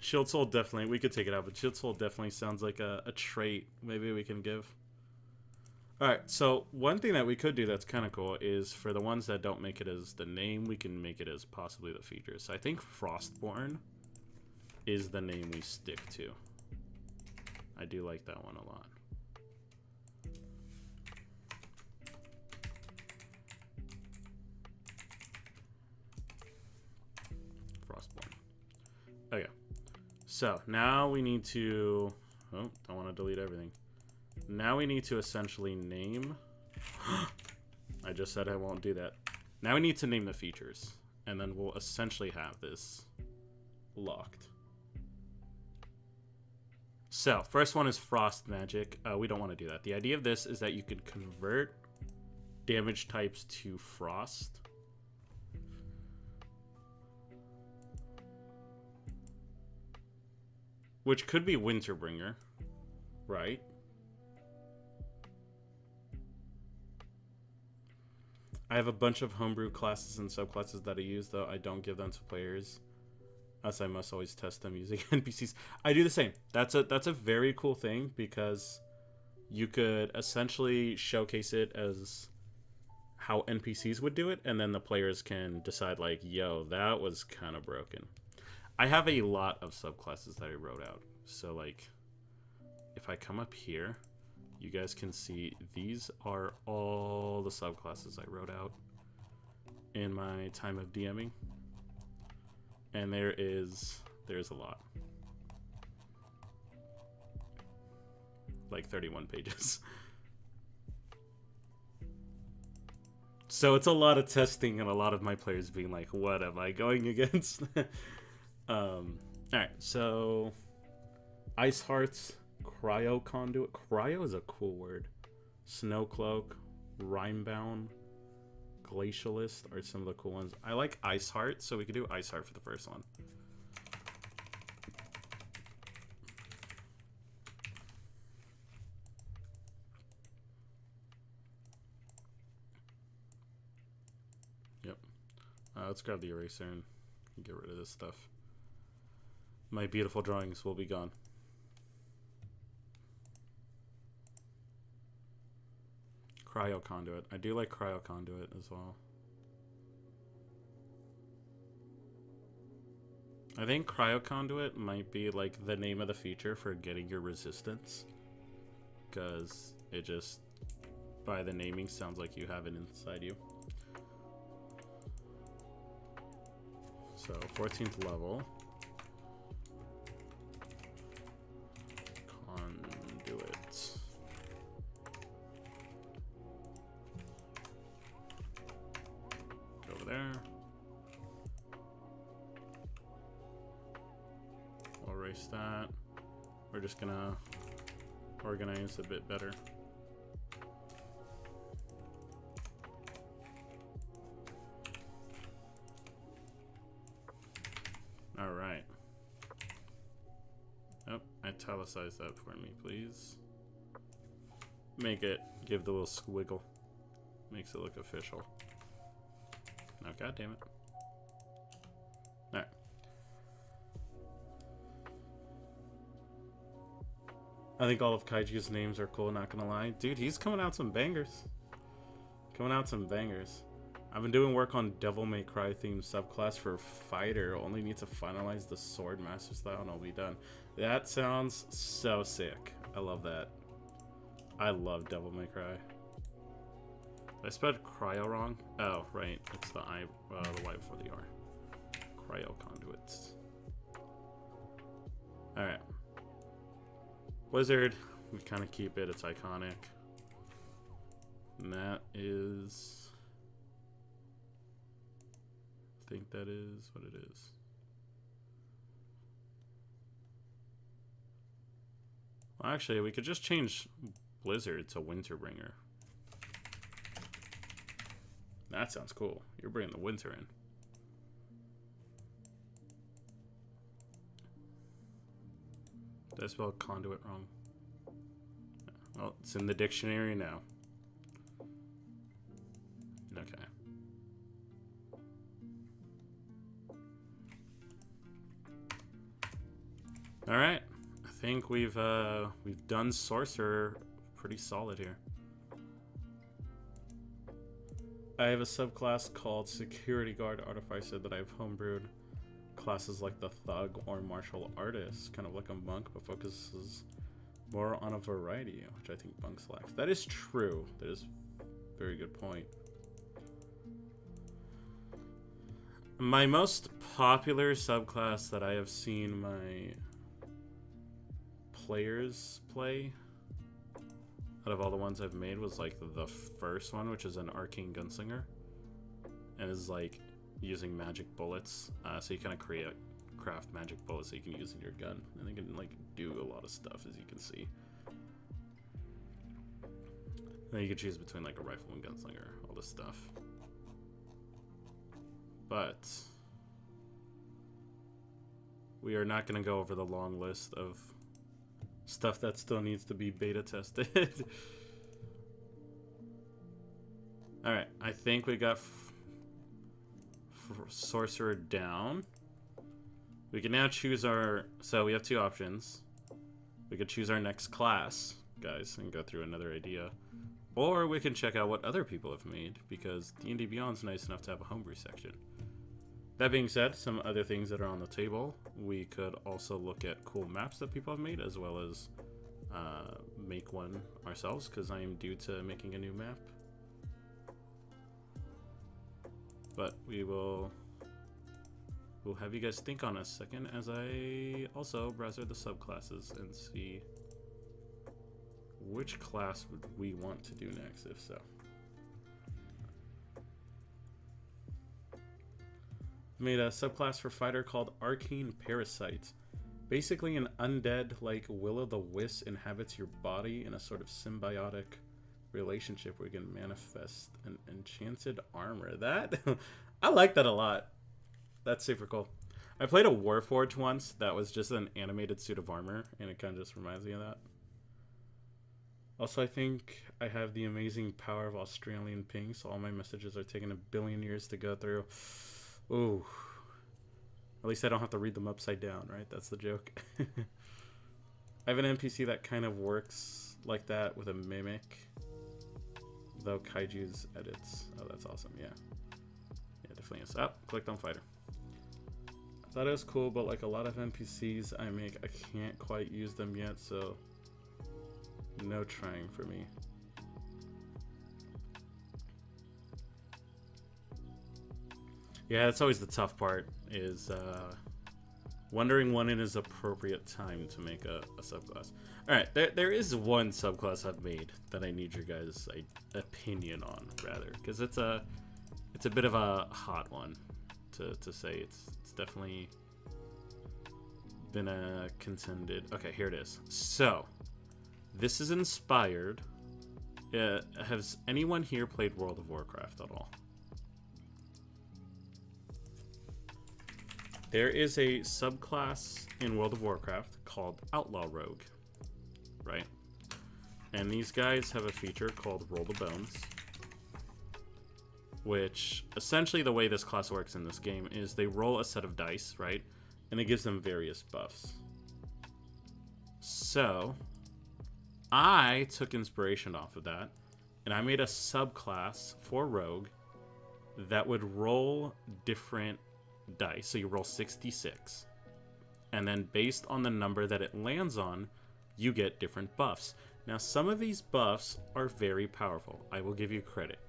Chilled Soul definitely, we could take it out, but Chilled Soul definitely sounds like a trait maybe we can give. Alright, so one thing that we could do that's kind of cool is for the ones that don't make it as the name, we can make it as possibly the features. So I think Frostborn is the name we stick to. I do like that one a lot. Frostborn. Okay. So now we need to... Oh, don't want to delete everything. Now we need to essentially name... I just said I won't do that. Now we need to name the features. And then we'll essentially have this locked. So, first one is Frost Magic. We don't want to do that. The idea of this is that you can convert damage types to Frost. Which could be Winterbringer, right? I have a bunch of homebrew classes and subclasses that I use, though I don't give them to players, as I must always test them using NPCs. I do the same. That's a very cool thing, because you could essentially showcase it as how NPCs would do it, and then the players can decide, like, yo, that was kind of broken. I have a lot of subclasses that I wrote out. So, like, if I come up here, you guys can see these are all the subclasses I wrote out in my time of DMing. And there's a lot. Like 31 pages. So it's a lot of testing and a lot of my players being like, what am I going against? Alright, so Ice Hearts, Cryo Conduit. Cryo is a cool word. Snow Cloak, Rhymebound, Glacialist are some of the cool ones. I like Ice Heart, so we could do Ice Heart for the first one. Yep. Let's grab the eraser and get rid of this stuff. My beautiful drawings will be gone. Cryo Conduit. I do like Cryo Conduit as well. I think Cryo Conduit might be like the name of the feature for getting your resistance, because it just, by the naming, sounds like you have it inside you. So 14th level. Conduit. Go over there. I'll erase that. we're just gonna organize a bit better. All right. Oh, italicize that for me, please. Make it, give the little squiggle. Makes it look official. Oh, god damn it. Alright. I think all of Kaiju's names are cool, not gonna lie. Dude, he's coming out some bangers. Coming out some bangers. I've been doing work on Devil May Cry themed subclass for Fighter. Only need to finalize the Sword Master style and I'll be done. That sounds so sick. I love that. I love Devil May Cry. I spelled cryo wrong. Oh, right. It's the I, the Y before the R. Cryo conduits. All right. Blizzard. We kind of keep it. It's iconic. And that is. I think that is what it is. Well, actually, we could just change Blizzard to Winterbringer. That sounds cool. You're bringing the winter in. Did I spell conduit wrong? Well, it's in the dictionary now. Okay. All right. I think we've done Sorcerer pretty solid here. I have a subclass called Security Guard Artificer that I've homebrewed. Classes like the Thug or Martial Artist, kind of like a monk, but focuses more on a variety, which I think monks lacks. That is true. That is a very good point. My most popular subclass that I have seen my players play out of all the ones I've made was like the first one, which is an Arcane Gunslinger, and is like using magic bullets. So you kind of craft magic bullets that you can use in your gun, and they can like do a lot of stuff, as you can see. Then you can choose between like a rifle and gunslinger, all this stuff. But we are not going to go over the long list of stuff that still needs to be beta tested. Alright, I think we got Sorcerer down. We can now choose our... So we have two options. We could choose our next class, guys, and go through another idea. Or we can check out what other people have made, because D&D Beyond's nice enough to have a homebrew section. That being said, some other things that are on the table, we could also look at cool maps that people have made, as well as make one ourselves, because I am due to making a new map. But we'll have you guys think on a second as I also browse the subclasses and see which class would we want to do next, if so. Made a subclass for fighter called Arcane Parasite. Basically an undead like will-o'-the-wisp inhabits your body in a sort of symbiotic relationship where you can manifest an enchanted armor. That I like that a lot. That's super cool. I played a Warforged once that was just an animated suit of armor, and it kind of just reminds me of that. Also, I think I have the amazing power of Australian ping, so all my messages are taking 1 billion years to go through. Ooh. At least I don't have to read them upside down, right? That's the joke. I have an NPC that kind of works like that with a mimic, though Kaiju's edits. Oh, that's awesome. Yeah. Yeah, definitely is. Oh, clicked on fighter. I thought it was cool, but like a lot of NPCs I make, I can't quite use them yet, so no trying for me. Yeah, that's always the tough part, is wondering when it is appropriate time to make a subclass. Alright, there is one subclass I've made that I need your guys' opinion on, rather, because it's a bit of a hot one to say. It's definitely been a contended. Okay, here it is. So, this is inspired. Has anyone here played World of Warcraft at all? There is a subclass in World of Warcraft called Outlaw Rogue, right? And these guys have a feature called Roll the Bones, which essentially the way this class works in this game is they roll a set of dice, right? And it gives them various buffs. So, I took inspiration off of that, and I made a subclass for Rogue that would roll different dice. So you roll 66. And then based on the number that it lands on, you get different buffs. Now, some of these buffs are very powerful. I will give you credit.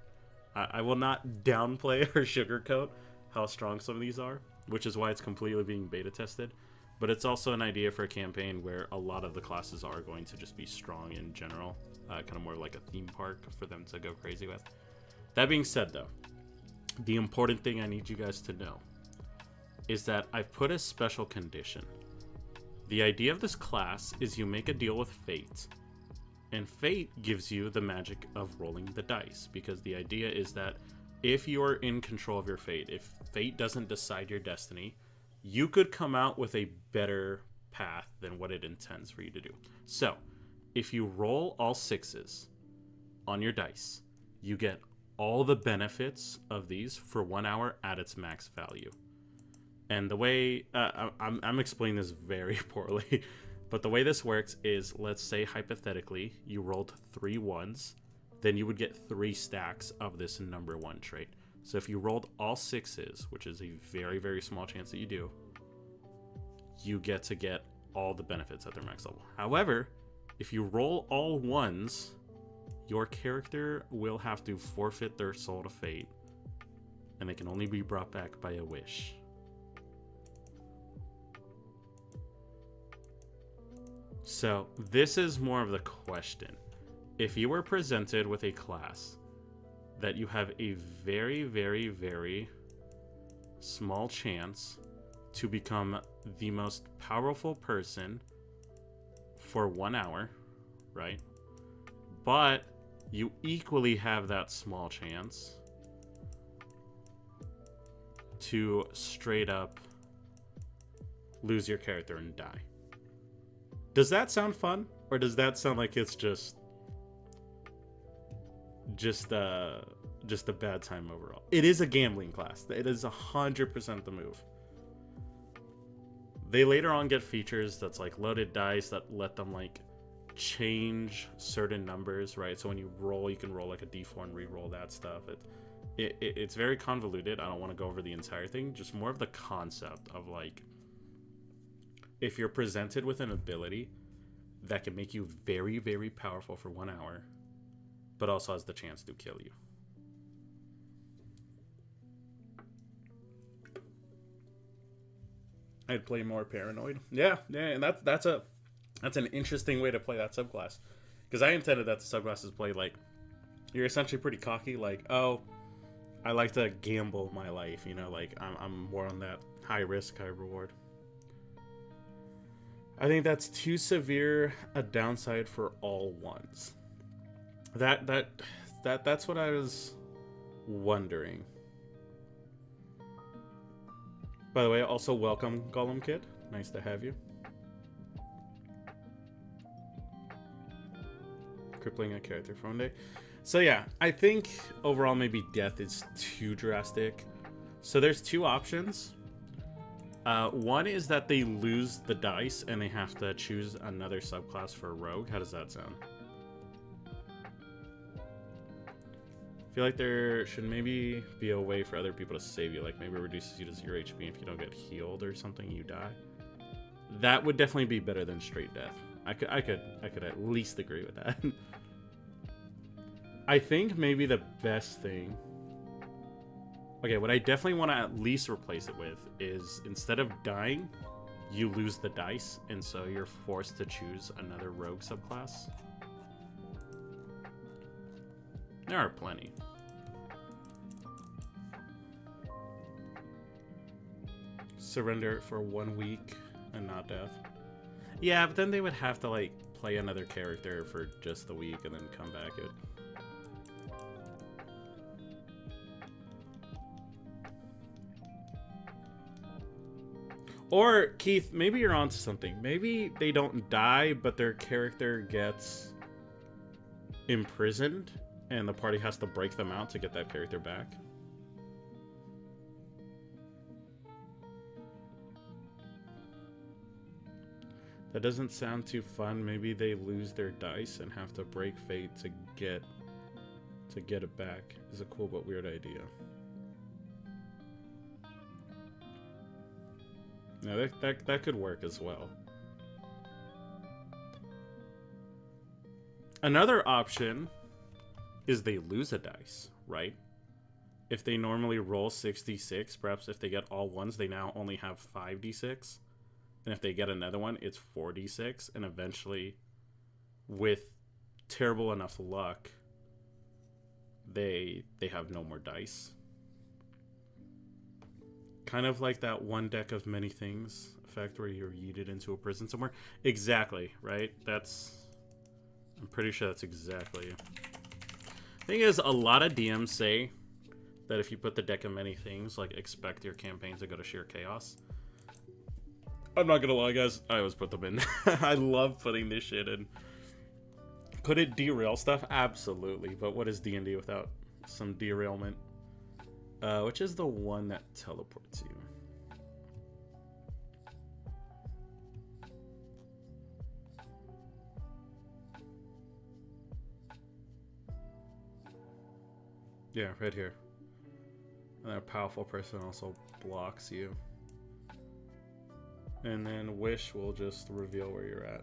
I will not downplay or sugarcoat how strong some of these are, which is why it's completely being beta tested. But it's also an idea for a campaign where a lot of the classes are going to just be strong in general. Kind of more like a theme park for them to go crazy with. That being said, though, the important thing I need you guys to know is that I've put a special condition. The idea of this class is you make a deal with fate. And fate gives you the magic of rolling the dice. Because the idea is that if you're in control of your fate, if fate doesn't decide your destiny, you could come out with a better path than what it intends for you to do. So, if you roll all 6s on your dice, you get all the benefits of these for 1 hour at its max value. And the way, I'm explaining this very poorly, but the way this works is, let's say hypothetically, you rolled 3 1s, then you would get 3 stacks of this number 1 trait. So if you rolled all 6s, which is a very, very small chance that you do, you get to get all the benefits at their max level. However, if you roll all 1s, your character will have to forfeit their soul to fate, and they can only be brought back by a wish. So this is more of the question. If you were presented with a class that you have a very, very, very small chance to become the most powerful person for 1 hour, right? But you equally have that small chance to straight up lose your character and die. Does that sound fun? Or does that sound like it's just a bad time overall? It is a gambling class. It is 100% the move. They later on get features that's like loaded dice that let them like change certain numbers, right? So when you roll, you can roll like a d4 and re-roll that stuff. It's very convoluted. I don't want to go over the entire thing. Just more of the concept of like, if you're presented with an ability that can make you very, very powerful for 1 hour, but also has the chance to kill you. I'd play more paranoid. Yeah, and that's an interesting way to play that subclass. Because I intended that the subclasses play like, you're essentially pretty cocky, like, oh, I like to gamble my life, you know, like I'm more on that high risk, high reward. I think that's too severe a downside for all 1s. That's what I was wondering. By the way, also welcome Gollum Kid. Nice to have you. Crippling a character for 1 day. So yeah, I think overall maybe death is too drastic. So there's 2 options. One is that they lose the dice and they have to choose another subclass for rogue. How does that sound? I feel like there should maybe be a way for other people to save you, like maybe it reduces you to 0 HP if you don't get healed or something, you die. That would definitely be better than straight death. I could at least agree with that. I think maybe the best thing... Okay, what I definitely want to at least replace it with is, instead of dying, you lose the dice, and so you're forced to choose another rogue subclass. There are plenty. Surrender for 1 week. and not death. Yeah, but then they would have to like play another character for just the week and then come back. Or Keith, maybe you're onto something. Maybe they don't die, but their character gets imprisoned and the party has to break them out to get that character back. That doesn't sound too fun. Maybe they lose their dice and have to break fate to get it back. Is a cool but weird idea. Now that could work as well. Another option is they lose a dice, right? If they normally roll 6d6, perhaps if they get all ones, they now only have 5d6. And if they get another one, it's 4d6. And eventually, with terrible enough luck, they have no more dice. Kind of like that one deck of many things effect where you're yeeted into a prison somewhere. Exactly, right? I'm pretty sure that's exactly it. Thing is, a lot of DMs say that if you put the deck of many things, like expect your campaign to go to sheer chaos. I'm not gonna lie, guys. I always put them in. I love putting this shit in. Could it derail stuff? Absolutely. But what is D&D without some derailment? Which is the one that teleports you? Yeah, right here. And a powerful person also blocks you. And then Wish will just reveal where you're at.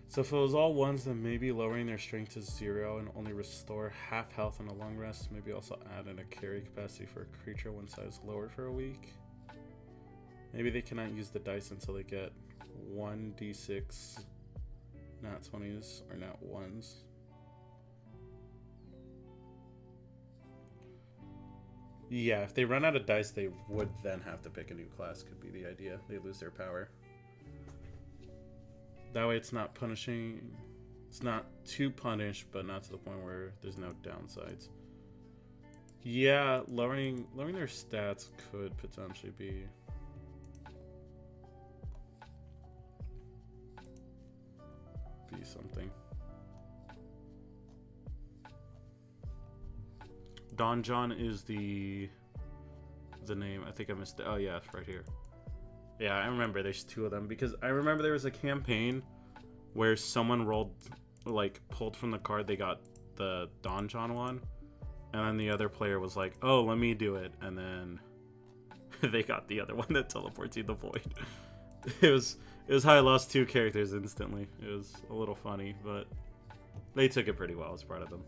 So if it was all ones, then maybe lowering their strength to 0 and only restore half health in a long rest. Maybe also add in a carry capacity for a creature one size lower for a week. Maybe they cannot use the dice until they get 1d6 nat 20s or nat 1s. Yeah, if they run out of dice, they would then have to pick a new class, could be the idea. They lose their power. That way it's not punishing. It's not too punished, but not to the point where there's no downsides. Yeah, lowering their stats could potentially be something. Don John is the name. I think I missed it. Oh yeah, it's right here. Yeah, I remember there's two of them because I remember there was a campaign where someone rolled, like, pulled from the card they got the Don John one, and then the other player was like, "Oh, let me do it," and then they got the other one that teleports you the void. It was how I lost 2 characters instantly. It was a little funny, but they took it pretty well. I was proud of them.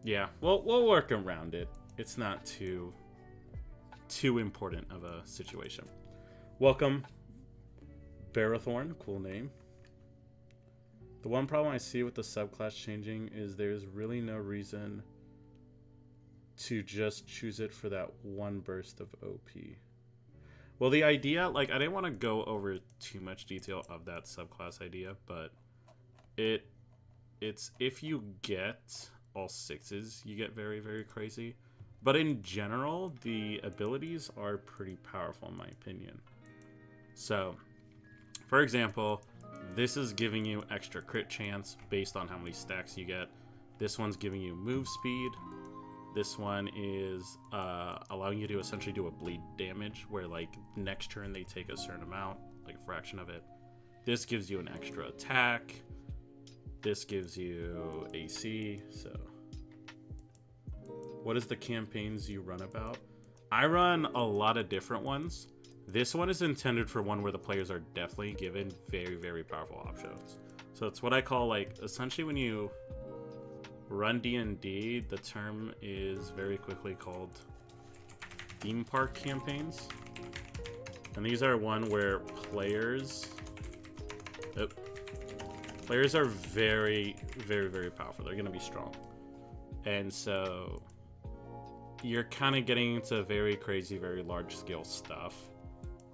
Yeah, we'll work around it. It's not too important of a situation. Welcome, Barathorn. Cool name. The one problem I see with the subclass changing is there's really no reason to just choose it for that one burst of OP. Well, the idea, like, I didn't want to go over too much detail of that subclass idea, but it's if you get all 6s, you get very, very crazy. But in general, the abilities are pretty powerful in my opinion. So, for example, this is giving you extra crit chance based on how many stacks you get. This one's giving you move speed. This one is allowing you to essentially do a bleed damage, where like next turn they take a certain amount, like a fraction of it. This gives you an extra attack. This gives you AC. So what is the campaigns you run about? I run a lot of different ones. This one is intended for one where the players are definitely given very, very powerful options. So it's what I call, like, essentially when you run D&D, the term is very quickly called theme park campaigns. And these are one where players are very, very, very powerful. They're going to be strong. And so you're kind of getting into very crazy, very large scale stuff.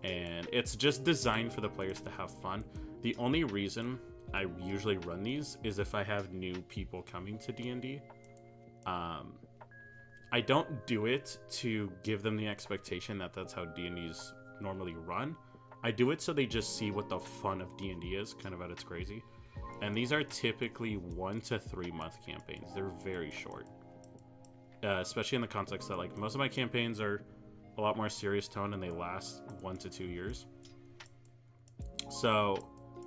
And it's just designed for the players to have fun. The only reason I usually run these is if I have new people coming to D&D. I don't do it to give them the expectation that that's how D&D's normally run. I do it so they just see what the fun of D&D is, kind of at its crazy. And these are typically 1 to 3 month campaigns. They're very short. Especially in the context that, like, most of my campaigns are a lot more serious tone and they last 1 to 2 years. So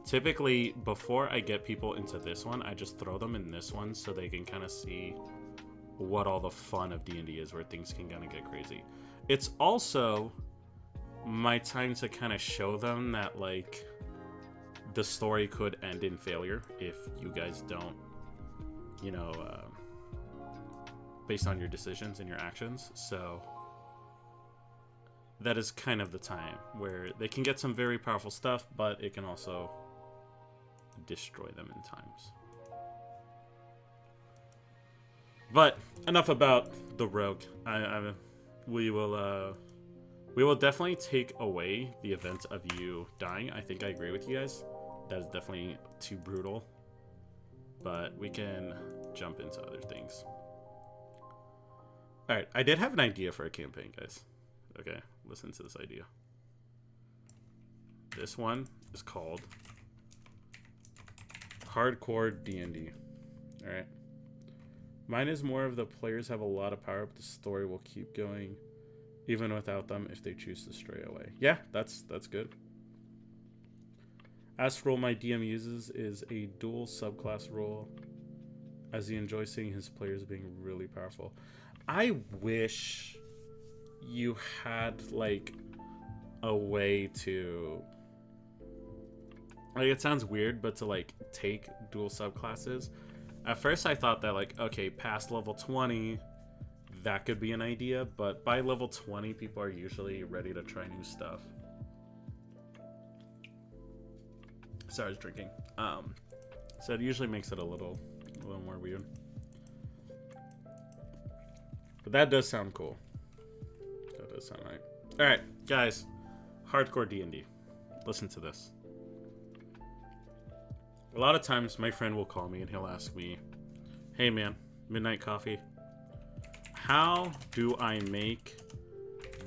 typically before I get people into this one, I just throw them in this one so they can kind of see what all the fun of D&D is, where things can kind of get crazy. It's also my time to kind of show them that, like, the story could end in failure if you guys don't, you know, based on your decisions and your actions. So that is kind of the time where they can get some very powerful stuff, but it can also destroy them in times. But enough about the rogue. We will definitely take away the event of you dying. I think I agree with you guys. That is definitely too brutal. But we can jump into other things. Alright, I did have an idea for a campaign, guys. Okay, listen to this idea. This one is called Hardcore D&D. Alright. Mine is more of the players have a lot of power, but the story will keep going even without them if they choose to stray away. Yeah, that's good. As role my DM uses is a dual subclass role, as he enjoys seeing his players being really powerful. I wish you had, like, a way to, like, it sounds weird, but to, like, take dual subclasses. At first I thought that, like, okay, past level 20, that could be an idea, but by level 20, people are usually ready to try new stuff. Sorry, I was drinking. So it usually makes it a little more weird. But that does sound cool. That does sound right. Alright, guys. Hardcore D&D. Listen to this. A lot of times my friend will call me and he'll ask me, hey man, midnight coffee, how do I make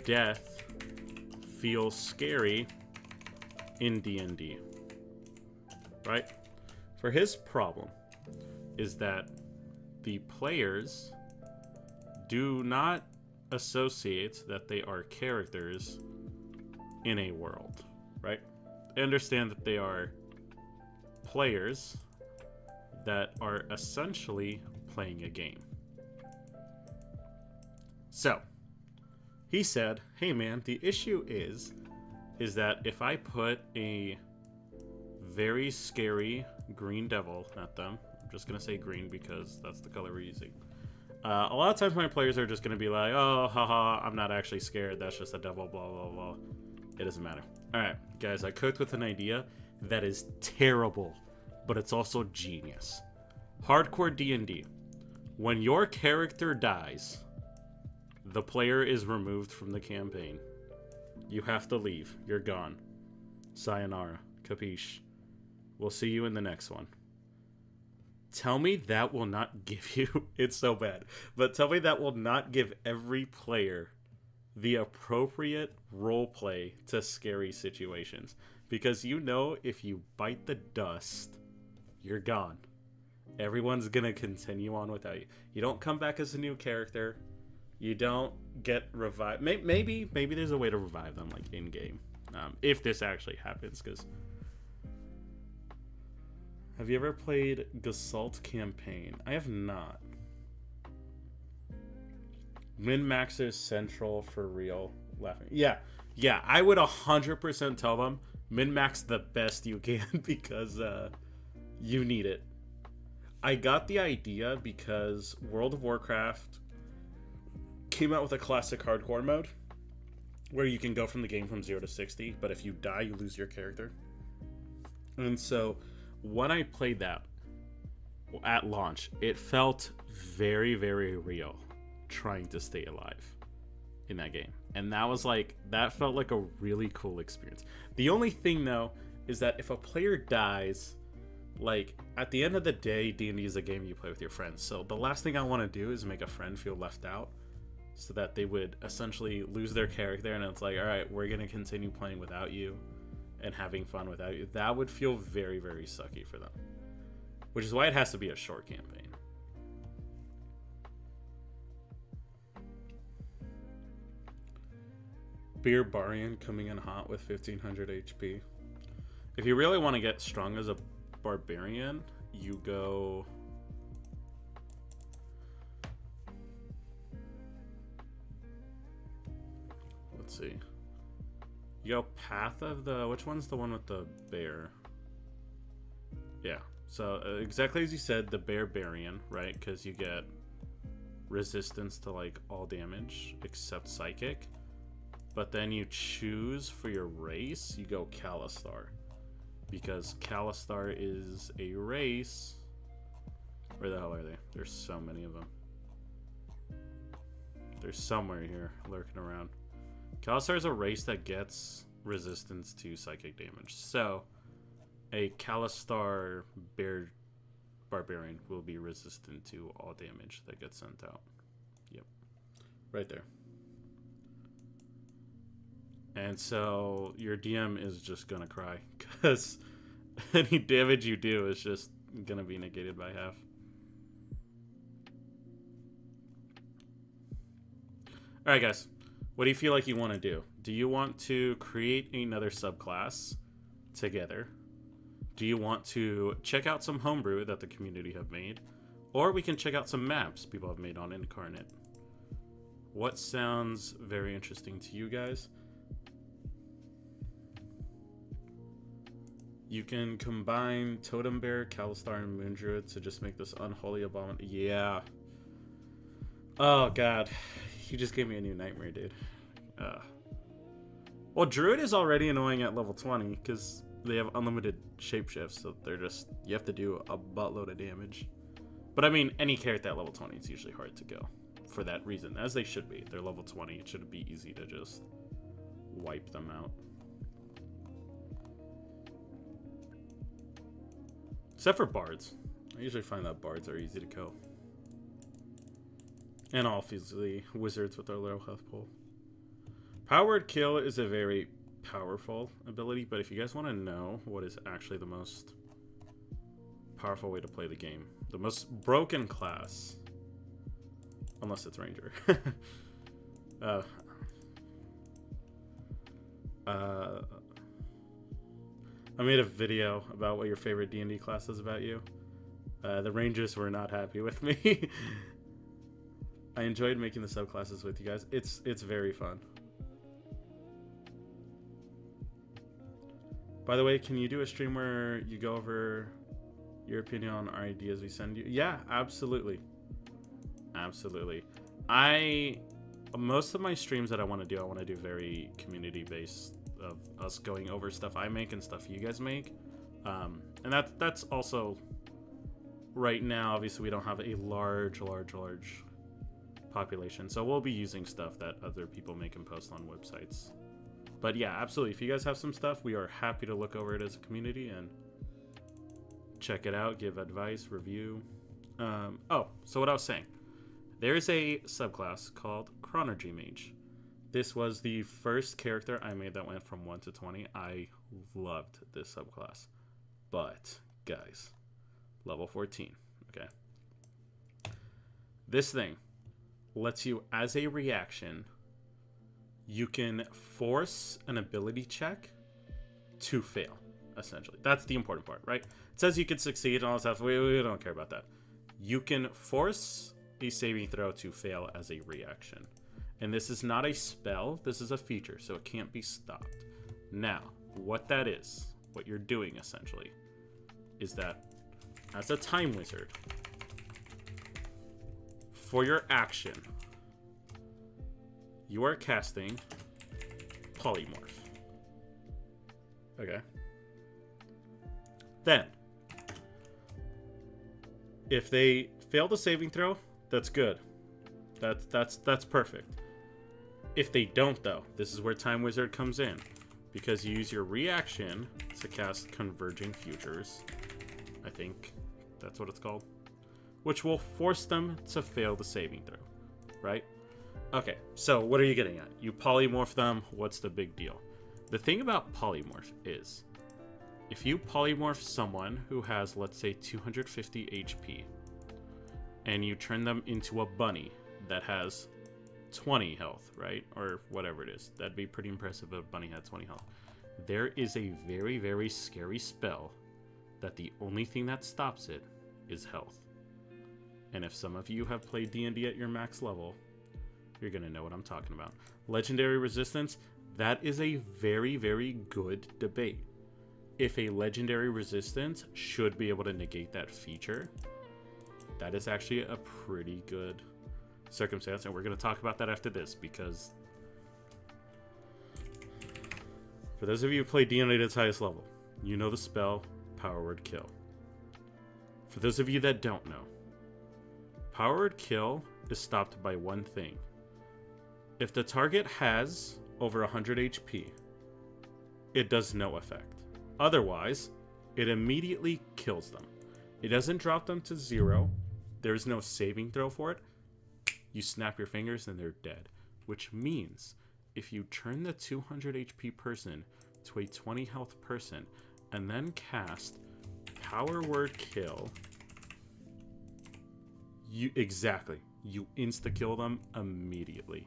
death feel scary in D&D? Right? For his problem is that the players do not associate that they are characters in a world, right? They understand that they are players that are essentially playing a game. So, he said, hey man, the issue is that if I put a very scary green devil at them, I'm just going to say green because that's the color we're using. A lot of times my players are just going to be like, oh, haha, I'm not actually scared, that's just a devil, blah, blah, blah. It doesn't matter. Alright, guys, I cooked with an idea that is terrible, but it's also genius. Hardcore D&D. When your character dies, the player is removed from the campaign. You have to leave. You're gone. Sayonara. Capiche? We'll see you in the next one. Tell me that will not give you... It's so bad. But tell me that will not give every player the appropriate roleplay to scary situations. Because you know if you bite the dust, you're gone. Everyone's gonna continue on without you. You don't come back as a new character. You don't get revived. Maybe there's a way to revive them, like, in-game. If this actually happens, because... Have you ever played Gestalt Campaign? I have not. Min-max is central for real. Laughing. Yeah, I would 100% tell them min-max the best you can because you need it. I got the idea because World of Warcraft came out with a classic hardcore mode where you can go from the game from 0 to 60, but if you die, you lose your character. And so when I played that at launch, it felt very, very real. trying to stay alive in that game. And that was like, that felt like a really cool experience. The only thing though is that if a player dies, like at the end of the day, D&D is a game you play with your friends. So the last thing I want to do is make a friend feel left out, so that they would essentially lose their character, and it's like, all right, we're going to continue playing without you and having fun without you. That would feel very, very sucky for them, which is why it has to be a short campaign. Beer Barian coming in hot with 1500 HP. If you really want to get strong as a barbarian, you go... Let's see. You go Path of the... Which one's the one with the bear? Yeah. So, exactly as you said, the Barbarian, right? Because you get resistance to, like, all damage except Psychic. But then you choose for your race, you go Kalistar. Because Kalistar is a race... Where the hell are they? There's so many of them. They're somewhere here, lurking around. Kalistar is a race that gets resistance to psychic damage. So, a Kalistar Barbarian will be resistant to all damage that gets sent out. Yep. Right there. And so, your DM is just gonna cry, because any damage you do is just gonna be negated by half. Alright guys, what do you feel like you want to do? Do you want to create another subclass together? Do you want to check out some homebrew that the community have made? Or we can check out some maps people have made on Incarnate. What sounds very interesting to you guys? You can combine Totem Bear, Kalistar, and Moon Druid to just make this unholy abomination. Yeah. Oh god. He just gave me a new nightmare, dude. Well, Druid is already annoying at level 20 because they have unlimited shapeshifts, so they're just... You have to do a buttload of damage. But I mean, any character at level 20 is usually hard to go for that reason, as they should be. They're level 20. It should be easy to just wipe them out. Except for bards. I usually find that bards are easy to kill. And obviously, wizards with their low health pool. Powered Kill is a very powerful ability, but if you guys want to know what is actually the most powerful way to play the game, the most broken class, unless it's Ranger. I made a video about what your favorite D&D class is about you. The Rangers were not happy with me. I enjoyed making the subclasses with you guys. It's very fun. By the way, can you do a stream where you go over your opinion on our ideas we send you? Yeah, absolutely. Absolutely. Most of my streams that I want to do very community-based, of us going over stuff I make and stuff you guys make. And that's also, right now, obviously we don't have a large population, so we'll be using stuff that other people make and post on websites. But yeah, absolutely, if you guys have some stuff, we are happy to look over it as a community and check it out, give advice, review. Oh, so what I was saying, there's a subclass called Chronergy Mage. This was the first character I made that went from 1 to 20. I loved this subclass. But, guys, level 14, okay? This thing lets you, as a reaction, you can force an ability check to fail, essentially. That's the important part, right? It says you can succeed and all that stuff. We don't care about that. You can force a saving throw to fail as a reaction. And this is not a spell, this is a feature, so it can't be stopped. Now, what that is, what you're doing essentially, is that as a time wizard, for your action, you are casting Polymorph. Okay. Then, if they fail the saving throw, that's good. That's perfect. If they don't, though, this is where Time Wizard comes in, because you use your reaction to cast Converging Futures. I think that's what it's called, which will force them to fail the saving throw, right? Okay, so what are you getting at? You polymorph them. What's the big deal? The thing about polymorph is, if you polymorph someone who has, let's say, 250 HP, and you turn them into a bunny that has 20 health, right? Or whatever it is. That'd be pretty impressive if a bunny had 20 health. There is a very, very scary spell that the only thing that stops it is health. And if some of you have played D&D at your max level, you're going to know what I'm talking about. Legendary resistance, that is a very, very good debate. If a legendary resistance should be able to negate that feature, that is actually a pretty good circumstance, and we're going to talk about that after this, because for those of you who play D&D at its highest level, you know the spell Power Word Kill. For those of you that don't know, Power Word Kill is stopped by one thing. If the target has over 100 HP, it does no effect. Otherwise, it immediately kills them. It doesn't drop them to 0. There's no saving throw for it. You snap your fingers and they're dead. Which means if you turn the 200 HP person to a 20 health person and then cast Power Word Kill, you insta-kill them immediately.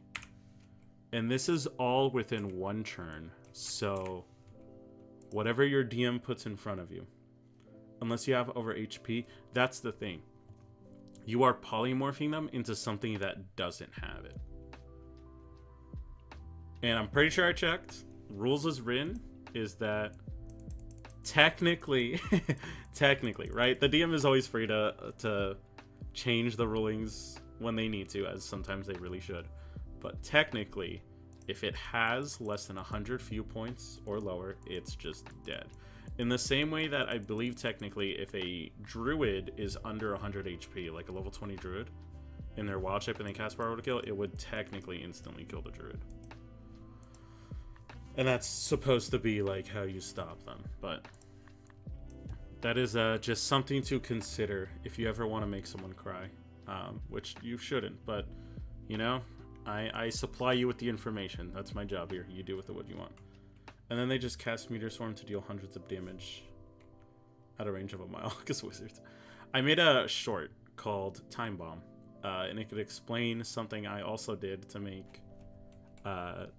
And this is all within one turn. So whatever your DM puts in front of you, unless you have over HP, that's the thing. You are polymorphing them into something that doesn't have it. And I'm pretty sure I checked. Rules as written is that technically, right? The DM is always free to change the rulings when they need to, as sometimes they really should. But technically, if it has less than 100 few points or lower, it's just dead. In the same way that I believe technically if a druid is under 100 HP, like a level 20 druid, in their wild shape and they cast Power Word Kill, it would technically instantly kill the druid. And that's supposed to be like how you stop them. But that is just something to consider if you ever want to make someone cry, which you shouldn't. But, you know, I supply you with the information. That's my job here. You do with it what you want. And then they just cast Meteor Swarm to deal hundreds of damage at a range of a mile, because wizards. I made a short called Time Bomb, and it could explain something I also did to make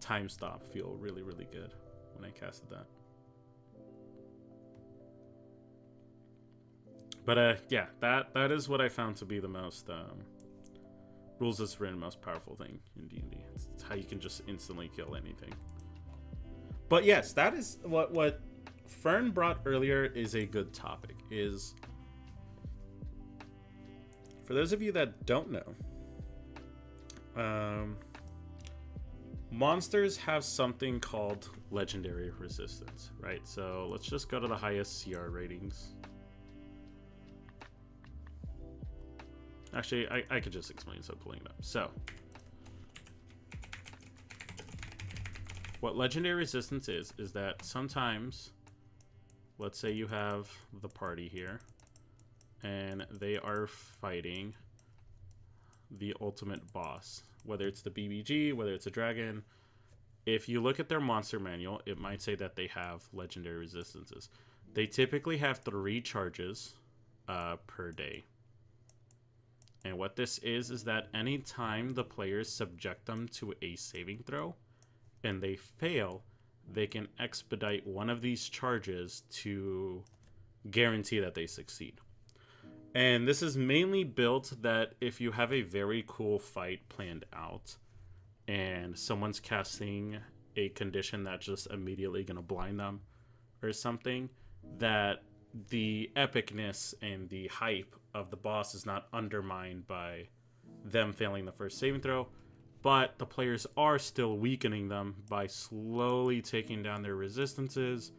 Time Stop feel really, really good when I casted that. But yeah, that is what I found to be the most rules as written, most powerful thing in D&D. It's how you can just instantly kill anything. But yes, that is what Fern brought earlier is a good topic. Is for those of you that don't know, monsters have something called legendary resistance, right? So let's just go to the highest CR ratings. Actually, I could just explain, so pulling it up. So what legendary resistance is that sometimes, let's say you have the party here, and they are fighting the ultimate boss, whether it's the BBG, whether it's a dragon. If you look at their monster manual, it might say that they have legendary resistances. They typically have 3 charges per day. And what this is that anytime the players subject them to a saving throw and they fail, they can expedite one of these charges to guarantee that they succeed. And this is mainly built that if you have a very cool fight planned out and someone's casting a condition that's just immediately going to blind them or something, that the epicness and the hype of the boss is not undermined by them failing the first saving throw, but the players are still weakening them by slowly taking down their resistances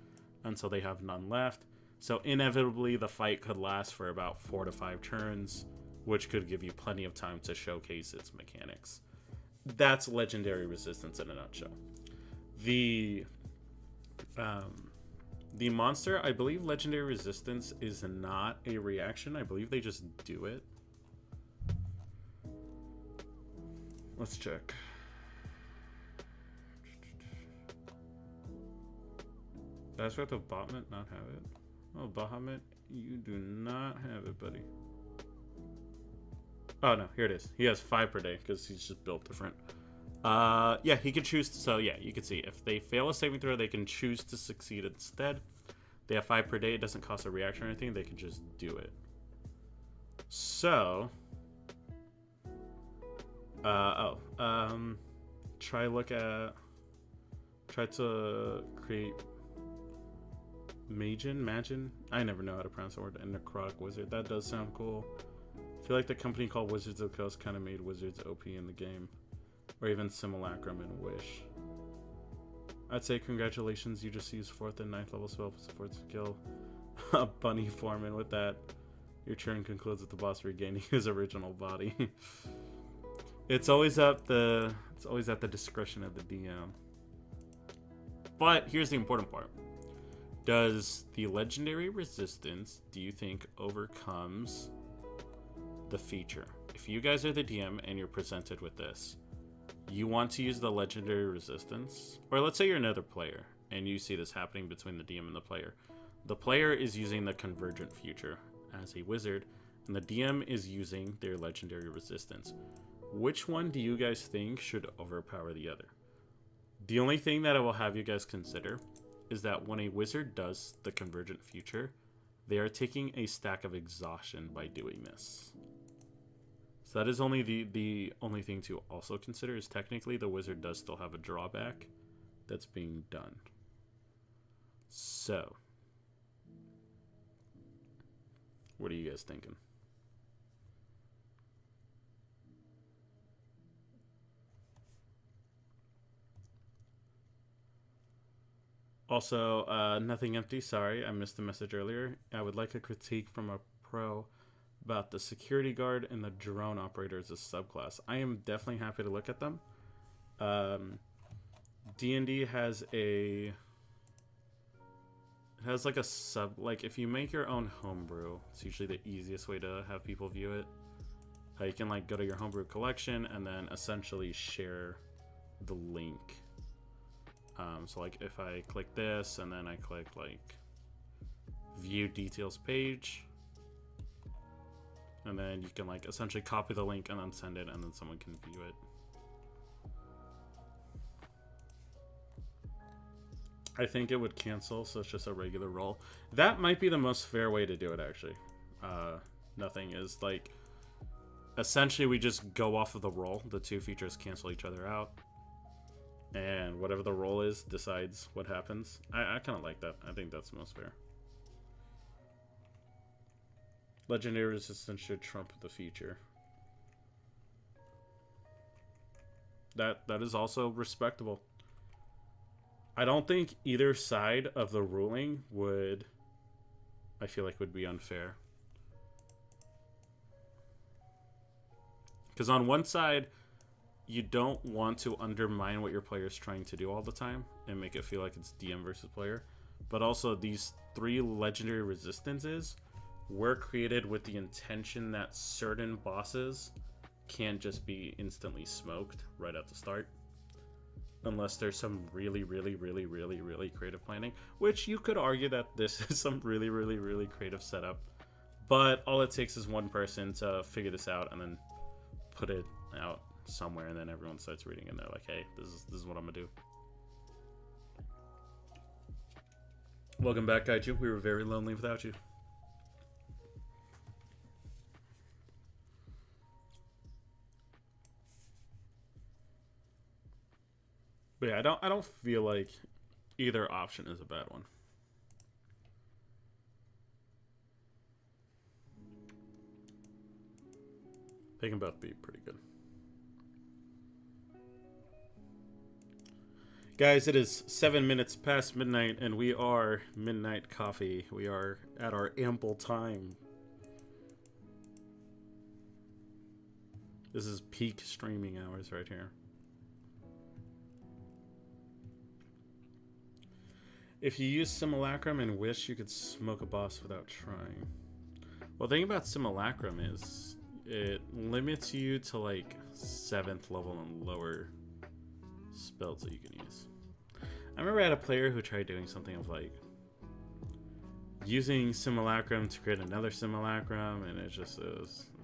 until they have none left. So inevitably the fight could last for about 4 to 5 turns which could give you plenty of time to showcase its mechanics. That's legendary resistance in a nutshell. The monster, I believe legendary resistance is not a reaction. I believe they just do it. Let's check. That's what the Bahamut not have it. Oh, Bahamut, you do not have it, buddy. Oh no, here it is. He has 5 per day because he's just built different. Yeah, he can choose. So yeah, you can see if they fail a saving throw, they can choose to succeed instead. They have 5 per day. It doesn't cost a reaction or anything. They can just do it. So, try to create Magin. I never know how to pronounce the word. And Necrotic Wizard. That does sound cool. I feel like the company called Wizards of the Coast kind of made Wizards OP in the game. Or even Simulacrum and Wish. I'd say congratulations, you just used 4th and 9th level spell support skill. A bunny foreman with that. Your turn concludes with the boss regaining his original body. It's always at the discretion of the DM. But here's the important part. Does the legendary resistance, do you think, overcomes the feature? If you guys are the DM and you're presented with this, you want to use the legendary resistance, or let's say you're another player and you see this happening between the DM and the player. The player is using the convergent future as a wizard, and the DM is using their legendary resistance. Which one do you guys think should overpower the other? The only thing that I will have you guys consider is that when a wizard does the convergent future, they are taking a stack of exhaustion by doing this. So that is only the only thing to also consider, is technically the wizard does still have a drawback that's being done. So, what are you guys thinking? Also, nothing empty. Sorry, I missed the message earlier. I would like a critique from a pro about the security guard and the drone operator as a subclass. I am definitely happy to look at them. D&D has like a sub, like if you make your own homebrew, it's usually the easiest way to have people view it. You can like go to your homebrew collection and then essentially share the link. So like if I click this and then I click like view details page, and then you can like essentially copy the link and then send it, and then someone can view it. I think it would cancel, so it's just a regular roll. That might be the most fair way to do it, actually. Nothing is like, essentially we just go off of the roll. The two features cancel each other out, and whatever the roll is decides what happens. I kind of like that. I think that's most fair. Legendary resistance should trump the feature. That is also respectable. I don't think either side of the ruling would, I feel like, would be unfair. Because on one side, you don't want to undermine what your player is trying to do all the time and make it feel like it's DM versus player. But also, these 3 legendary resistances were created with the intention that certain bosses can't just be instantly smoked right at the start. Unless there's some really creative planning. Which you could argue that this is some really creative setup. But all it takes is one person to figure this out and then put it out somewhere, and then everyone starts reading and they're like, hey, this is what I'm gonna do. Welcome back, Kaiju. We were very lonely without you. But yeah, I don't feel like either option is a bad one. They can both be pretty good. Guys, it is 7 minutes past midnight, and we are midnight coffee. We are at our ample time. This is peak streaming hours right here. If you use Simulacrum and wish you could smoke a boss without trying. Well, the thing about Simulacrum is it limits you to like 7th level and lower spells that you can use. I remember I had a player who tried doing something of like using Simulacrum to create another Simulacrum, and it was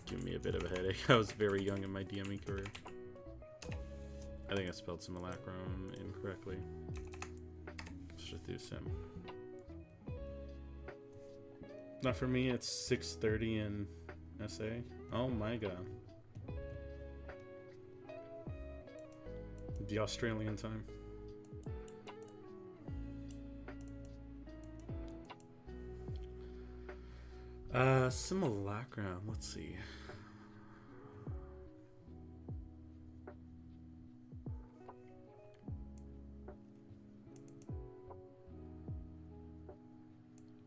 giving me a bit of a headache. I was very young in my DMing career. I think I spelled Simulacrum incorrectly. Let's just do Sim. Not for me, it's 6:30 in SA. Oh my god. The Australian time. Simulacrum, let's see.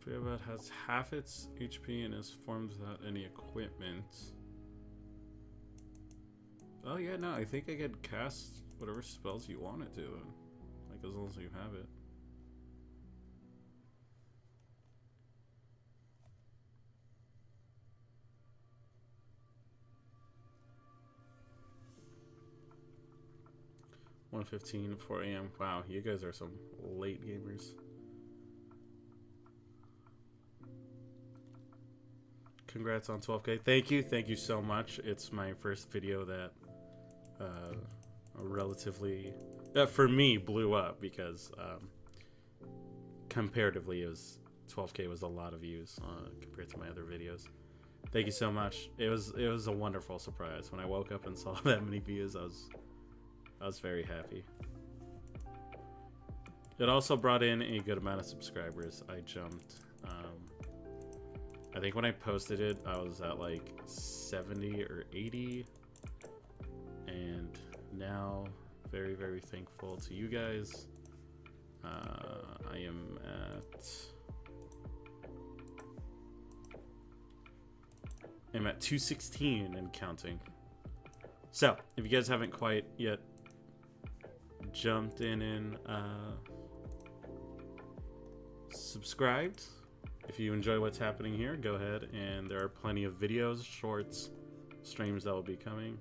About has half its HP and is formed without any equipment. Oh yeah, no, I think I could cast whatever spells you want it to, like as long as you have it. (1:15, 4 a.m.) Wow, you guys are some late gamers. Congrats on 12K. Thank you so much. It's my first video that relatively, for me, blew up because comparatively, 12K was a lot of views compared to my other videos. Thank you so much. It was a wonderful surprise when I woke up and saw that many views. I was very happy. It also brought in a good amount of subscribers. I jumped. I think when I posted it, I was at like 70 or 80. And now, very, very thankful to you guys. I am at 216 and counting. So, if you guys haven't quite yet jumped in and subscribed, if you enjoy what's happening here, go ahead, and there are plenty of videos, shorts, streams that will be coming.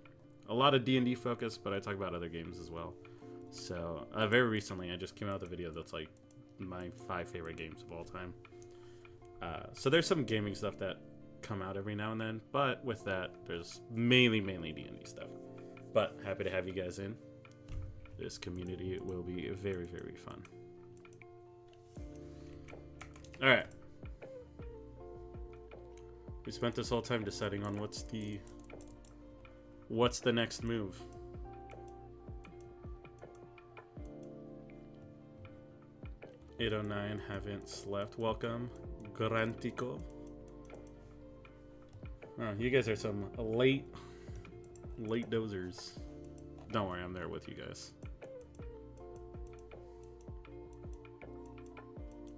A lot of D&D focus, but I talk about other games as well. So, very recently, I just came out with a video that's like my 5 favorite games of all time. So there's some gaming stuff that come out every now and then, but with that, there's mainly D&D stuff. But happy to have you guys in. This community will be very, very fun. All right. We spent this whole time deciding on what's the next move. (809) haven't slept. Welcome, Grantico. Oh, you guys are some late dozers. Don't worry, I'm there with you guys.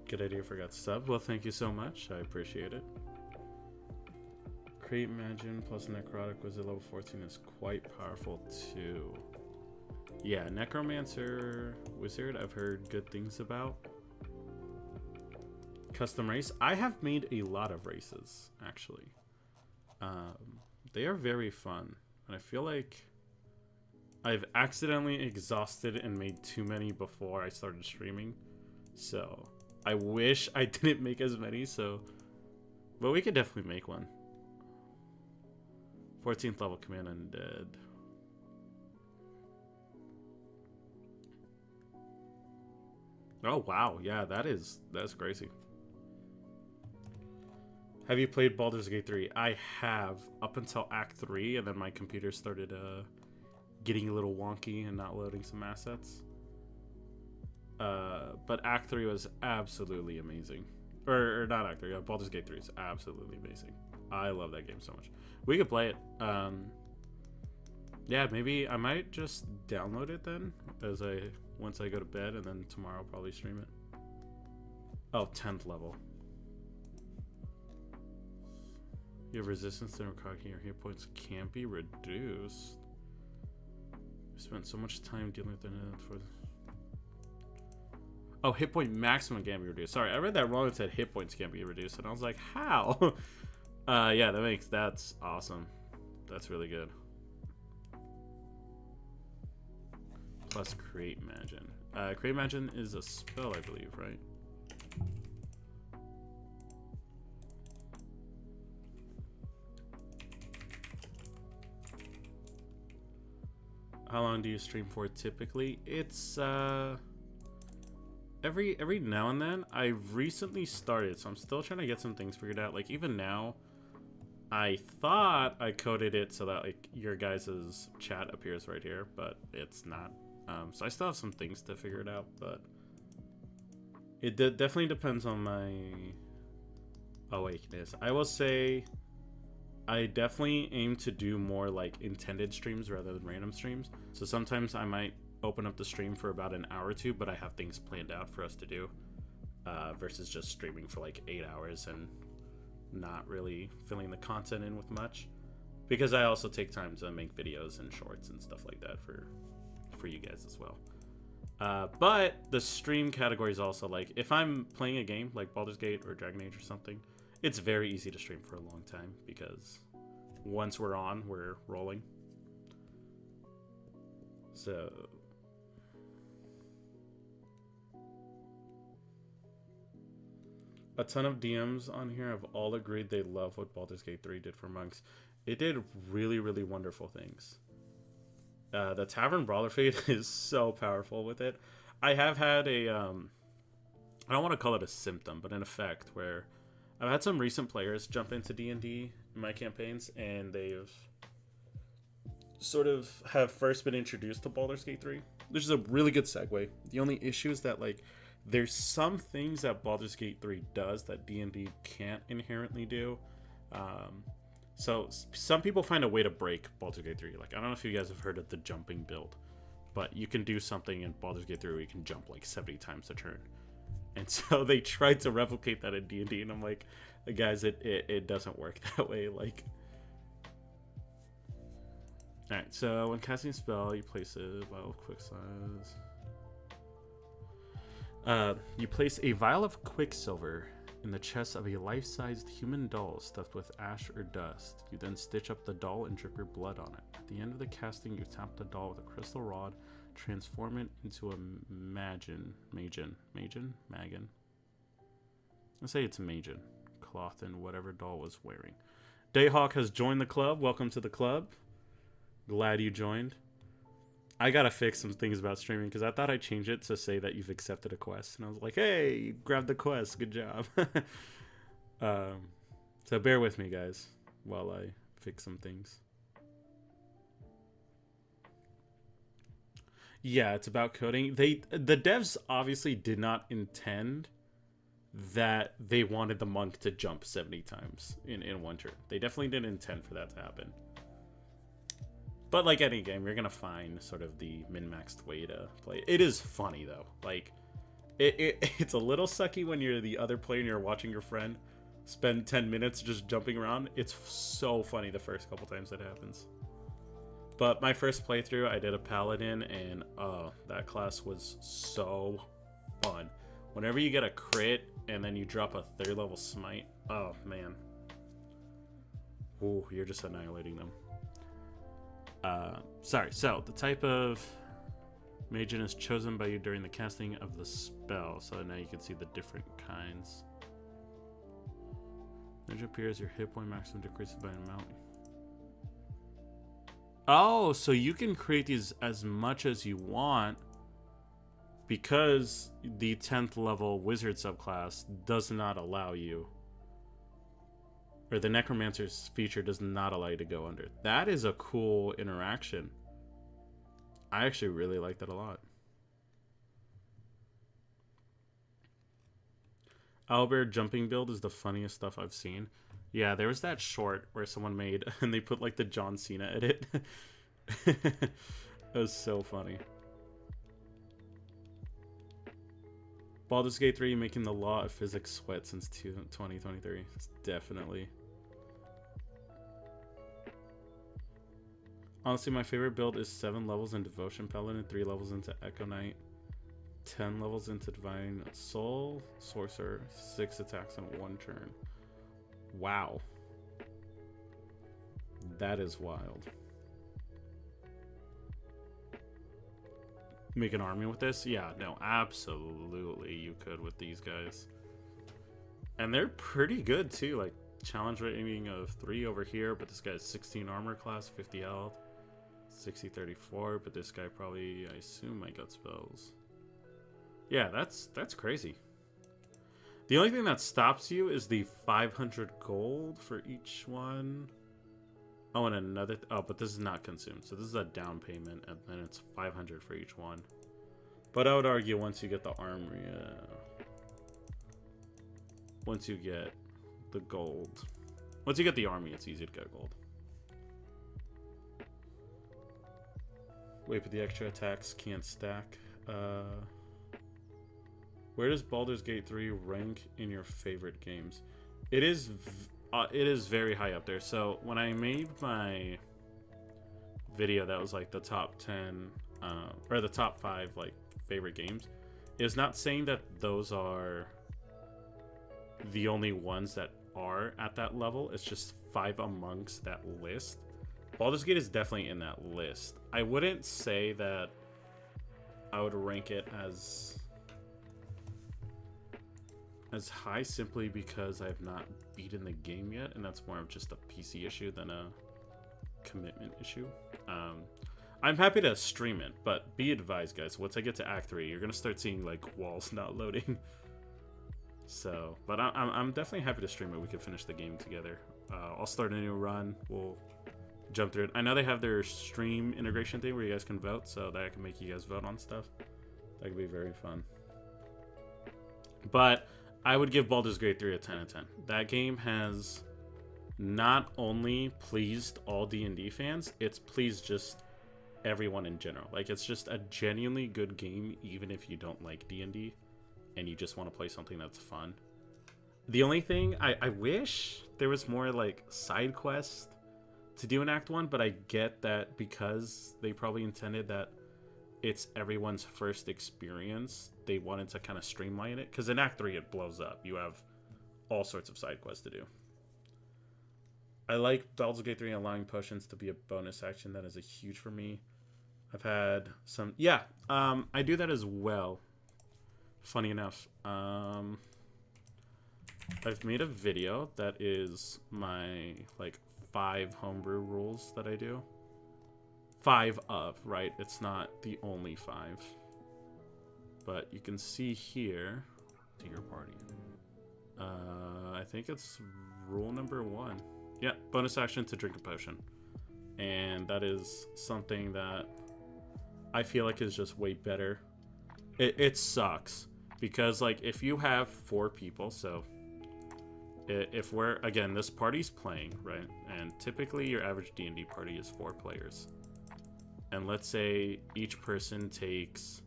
Good idea, forgot to sub. Well, thank you so much. I appreciate it. Create Imagine plus Necrotic Wizard level 14 is quite powerful too. Yeah, Necromancer Wizard I've heard good things about. Custom race. I have made a lot of races, actually. They are very fun. And I feel like I've accidentally exhausted and made too many before I started streaming. So I wish I didn't make as many, but we could definitely make one. 14th level Command Undead. Oh wow, yeah, that's crazy. Have you played Baldur's Gate 3? I have, up until Act 3, and then my computer started getting a little wonky and not loading some assets. But Act 3 was absolutely amazing. Or not Act 3, Baldur's Gate 3 is absolutely amazing. I love that game so much. We could play it. Yeah, maybe I might just download it then, once I go to bed, and then tomorrow I'll probably stream it. Oh, 10th level. You have resistance to recocking. Your hit points can't be reduced. I spent so much time dealing with it for. Oh, hit point maximum can't be reduced. Sorry, I read that wrong. It said hit points can't be reduced, and I was like, how? Yeah, that's awesome. That's really good. Plus create Magin. Create Magin is a spell, I believe, right? How long do you stream for typically? It's every now and then. I've recently started, so I'm still trying to get some things figured out. Like even now, I thought I coded it so that like your guys' chat appears right here, but it's not. So I still have some things to figure it out, but it definitely depends on my awakeness. I will say I definitely aim to do more like intended streams rather than random streams. So sometimes I might open up the stream for about an hour or two, but I have things planned out for us to do versus just streaming for like 8 hours and not really filling the content in with much, because I also take time to make videos and shorts and stuff like that for you guys as well. But the stream category is also like, if I'm playing a game like Baldur's Gate or Dragon Age or something, it's very easy to stream for a long time because once we're on, we're rolling. So a ton of DMs on here have all agreed they love what Baldur's Gate 3 did for monks. It did really, really wonderful things. The Tavern Brawler Fate is so powerful with it. I have had a, I don't want to call it a symptom, but an effect where I've had some recent players jump into D&D in my campaigns, and they've sort of have first been introduced to Baldur's Gate 3, which is a really good segue. The only issue is that, like, there's some things that Baldur's Gate 3 does that D&D can't inherently do. So some people find a way to break Baldur's Gate 3. Like, I don't know if you guys have heard of the jumping build, but you can do something in Baldur's Gate 3 where you can jump like 70 times a turn. And so they tried to replicate that in D&D, and I'm like, guys, it doesn't work that way. Like, alright, so when casting a spell, you place a vial of quicksilver. You place a vial of quicksilver in the chest of a life-sized human doll stuffed with ash or dust. You then stitch up the doll and drip your blood on it. At the end of the casting, you tap the doll with a crystal rod, transform it into a Magin. Let's say it's a Magin, cloth in whatever doll was wearing. Dayhawk has joined the club. Welcome to the club. Glad you joined. I gotta fix some things about streaming because I thought I changed it to say that you've accepted a quest, and I was like, hey, you grabbed the quest, good job. So bear with me, guys, while I fix some things. Yeah, it's about coding. The devs obviously did not intend that they wanted the monk to jump 70 times in one turn. They definitely didn't intend for that to happen. But like any game, you're gonna find sort of the min-maxed way to play. It is funny though. Like, it's a little sucky when you're the other player and you're watching your friend spend 10 minutes just jumping around. It's so funny the first couple times that happens. But my first playthrough, I did a paladin, and that class was so fun. Whenever you get a crit and then you drop a 3rd level smite, oh man, ooh, you're just annihilating them. Sorry, so the type of Magin is chosen by you during the casting of the spell, so now you can see the different kinds. When it appears, your hit point maximum decreases by an amount. Oh, so you can create these as much as you want because the 10th level wizard subclass does not allow you, or the necromancer's feature does not allow you to go under. That is a cool interaction. I actually really like that a lot. Owlbear jumping build is the funniest stuff I've seen. Yeah, there was that short where someone made and they put like the John Cena edit. It was so funny. Baldur's Gate 3 making the law of physics sweat since 2023. It's definitely. Honestly, my favorite build is 7 levels in Devotion Paladin, 3 levels into Echo Knight, 10 levels into Divine Soul, Sorcerer, 6 attacks in 1 turn. Wow. That is wild. Make an army with this? Yeah, no, absolutely you could with these guys. And they're pretty good too, like challenge rating of 3 over here, but this guy's 16 armor class, 50 health, 60, 34, but this guy probably, I assume, might got spells. Yeah, that's crazy. The only thing that stops you is the 500 gold for each one. Oh, and another... oh, but this is not consumed. So this is a down payment, and then it's 500 for each one. But I would argue once you get the armory... once you get the gold... once you get the army, it's easy to get gold. Wait, but the extra attacks can't stack. Where does Baldur's Gate 3 rank in your favorite games? It is very high up there. So when I made my video that was like the top 10 or the top 5 like favorite games, it's not saying that those are the only ones that are at that level. It's just 5 amongst that list. Baldur's Gate is definitely in that list. I wouldn't say that I would rank it as high simply because I have not beaten the game yet, and that's more of just a PC issue than a commitment issue. I'm happy to stream it, but be advised, guys, once I get to Act 3, you're going to start seeing, like, walls not loading. So, but I'm definitely happy to stream it. We can finish the game together. I'll start a new run. We'll jump through it. I know they have their stream integration thing where you guys can vote, so that I can make you guys vote on stuff. That could be very fun. But I would give Baldur's Gate 3 a 10 out of 10. That game has not only pleased all D&D fans, it's pleased just everyone in general. Like, it's just a genuinely good game, even if you don't like D&D and you just want to play something that's fun. The only thing, I wish there was more, like, side quests to do in Act 1, but I get that because they probably intended that it's everyone's first experience, they wanted to kind of streamline it. Because in Act 3, it blows up. You have all sorts of side quests to do. I like Baldur's Gate 3 allowing potions to be a bonus action. That is a huge for me. I've had some... yeah, I do that as well. Funny enough. I've made a video that is my, like, 5 homebrew rules that I do. 5 of, right? It's not the only 5. But you can see here to your party. I think it's rule number 1. Yeah, bonus action to drink a potion. And that is something that I feel like is just way better. It sucks because, like, if you have 4 people, so if we're, again, this party's playing, right? And typically your average D&D party is 4 players. And let's say each person takes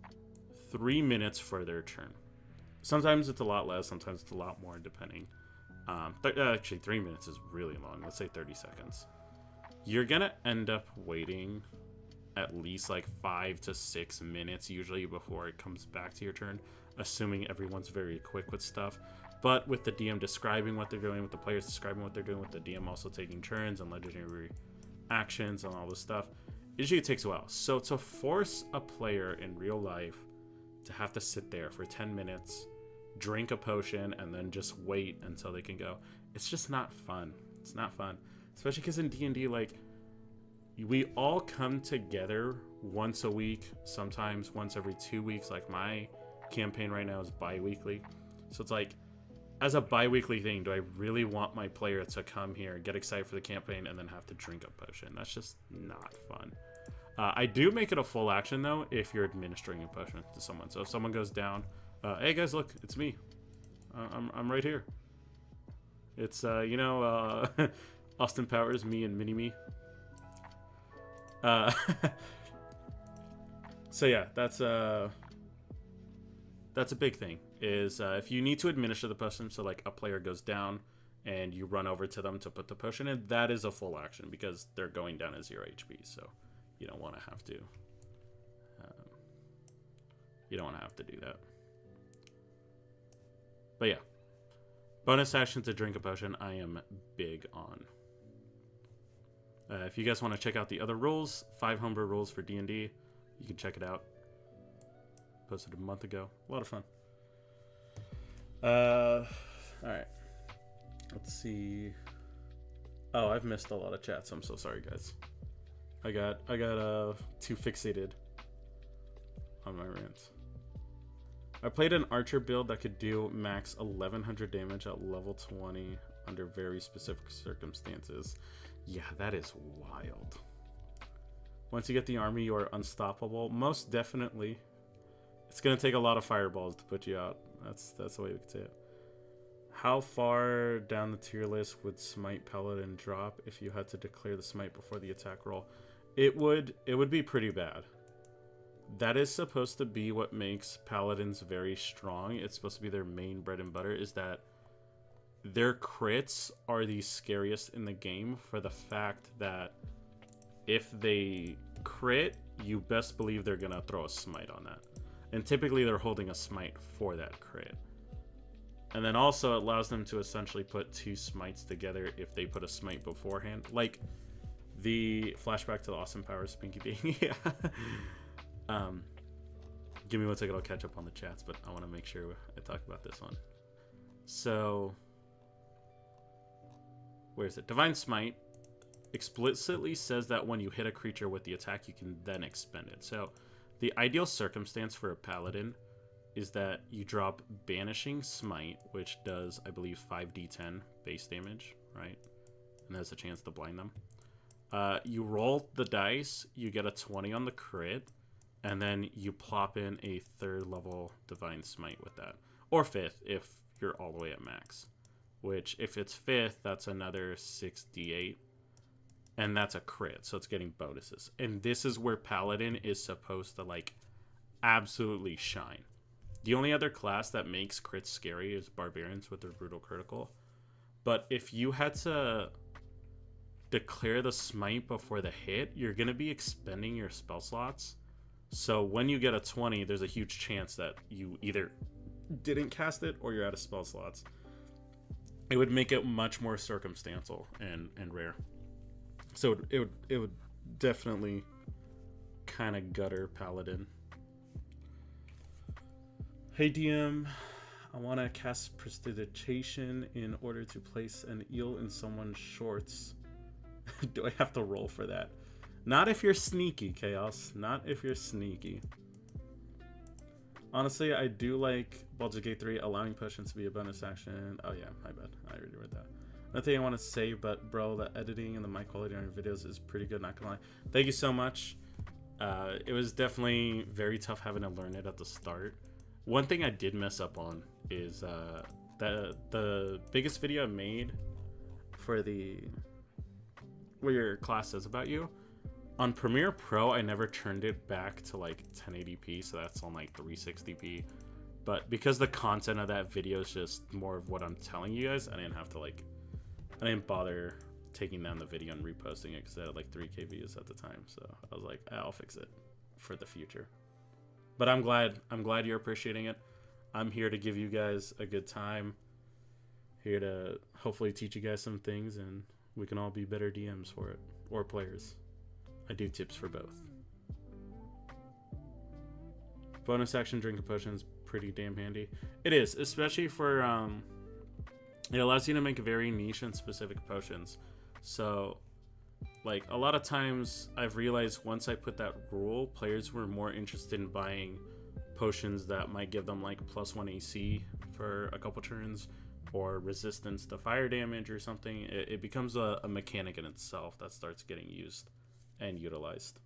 3 minutes for their turn. Sometimes it's a lot less, sometimes it's a lot more, depending. Actually, 3 minutes is really long. Let's say 30 seconds. You're gonna end up waiting at least like 5 to 6 minutes usually before it comes back to your turn, assuming everyone's very quick with stuff. But with the DM describing what they're doing, with the players describing what they're doing, with the DM also taking turns and legendary actions and all this stuff, usually it takes a while. So to force a player in real life to have to sit there for 10 minutes, drink a potion, and then just wait until they can go, it's just not fun. It's not fun. Especially because in D&D, like, we all come together once a week, sometimes once every 2 weeks. Like, my campaign right now is bi-weekly. So it's like, as a bi-weekly thing, do I really want my player to come here, get excited for the campaign, and then have to drink a potion? That's just not fun. I do make it a full action, though, if you're administering a potion to someone. So if someone goes down, hey guys, look, it's me. I'm right here. It's, you know, Austin Powers, me and Mini-Me. So yeah, that's a big thing, is if you need to administer the potion, so like a player goes down and you run over to them to put the potion in, that is a full action because they're going down at 0 HP. So you don't want to have to. You don't want to have to do that. But yeah, bonus action to drink a potion, I am big on. If you guys want to check out the other rules, 5 homebrew rules for D&D, you can check it out. Posted a month ago. A lot of fun. All right. Let's see. Oh, I've missed a lot of chats. I'm so sorry, guys. I got too fixated on my rants. I played an archer build that could do max 1100 damage at level 20 under very specific circumstances. Yeah, that is wild. Once you get the army, you are unstoppable. Most definitely. It's going to take a lot of fireballs to put you out. That's the way we could say it. How far down the tier list would Smite Paladin drop if you had to declare the Smite before the attack roll? It would be pretty bad. That is supposed to be what makes Paladins very strong. It's supposed to be their main bread and butter, is that their crits are the scariest in the game for the fact that if they crit, you best believe they're going to throw a smite on that. And typically they're holding a smite for that crit. And then also it allows them to essentially put 2 smites together if they put a smite beforehand. Like the flashback to the Austin Powers Pinky thing. Yeah. Give me 1 second, I'll catch up on the chats, but I want to make sure I talk about this one. So, where is it? Divine Smite explicitly says that when you hit a creature with the attack, you can then expend it. So, the ideal circumstance for a paladin is that you drop Banishing Smite, which does, I believe, 5d10 base damage, right? And has a chance to blind them. You roll the dice, you get a 20 on the crit, and then you plop in a 3rd level Divine Smite with that. Or 5th if you're all the way at max. Which, if it's 5th, that's another 6d8. And that's a crit, so it's getting bonuses. And this is where Paladin is supposed to, like, absolutely shine. The only other class that makes crits scary is Barbarians with their Brutal Critical. But if you had to declare the Smite before the hit, you're going to be expending your spell slots. So when you get a 20, there's a huge chance that you either didn't cast it or you're out of spell slots. It would make it much more circumstantial and rare. So it would definitely kind of gutter Paladin. Hey DM, I want to cast Prestidigitation in order to place an eel in someone's shorts. Do I have to roll for that? Not if you're sneaky, Chaos. Not if you're sneaky. Honestly, I do like Baldur's Gate 3 allowing potions to be a bonus action. Oh yeah, my bad. I already read that. Nothing I want to say, but bro, the editing and the mic quality on your videos is pretty good, not gonna lie. Thank you so much. It was definitely very tough having to learn it at the start. One thing I did mess up on is the biggest video I made for what your class says about you. On Premiere Pro, I never turned it back to like 1080p, so that's on like 360p. But because the content of that video is just more of what I'm telling you guys, I didn't bother taking down the video and reposting it because it had like 3K views at the time. So I was like, I'll fix it for the future. But I'm glad you're appreciating it. I'm here to give you guys a good time. Here to hopefully teach you guys some things, and we can all be better DMs for it, or players. I do tips for both. Bonus action drinking potions, pretty damn handy. It is, especially for it allows you to make very niche and specific potions. So like a lot of times I've realized once I put that rule, players were more interested in buying potions that might give them like +1 AC for a couple turns, or resistance to fire damage or something. It becomes a mechanic in itself that starts getting used and utilized.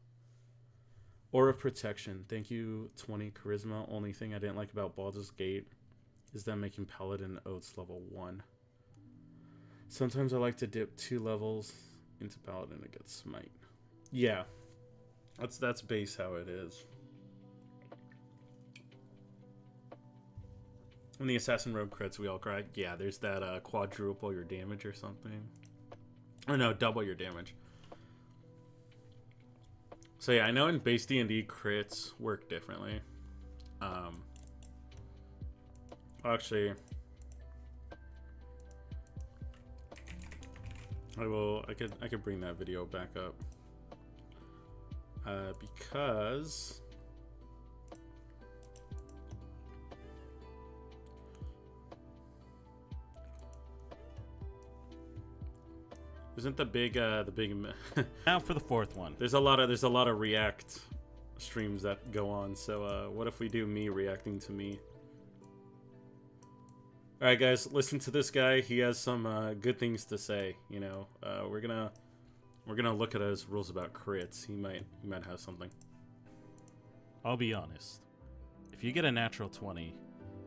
Aura of Protection. Thank you, 20 charisma. Only thing I didn't like about Baldur's Gate is them making Paladin Oaths level 1. Sometimes I like to dip 2 levels into Paladin to get Smite. Yeah, that's base how it is. When the assassin rogue crits, we all cry. Yeah, there's that quadruple your damage or something. Or no, double your damage. So yeah, I know in base D&D crits work differently. Actually, I could bring that video back up. Because isn't the big Now for the fourth one. There's a lot of React streams that go on. So what if we do me reacting to me? All right, guys, listen to this guy. He has some good things to say. You know, we're gonna look at his rules about crits. He might have something. I'll be honest. If you get a natural 20,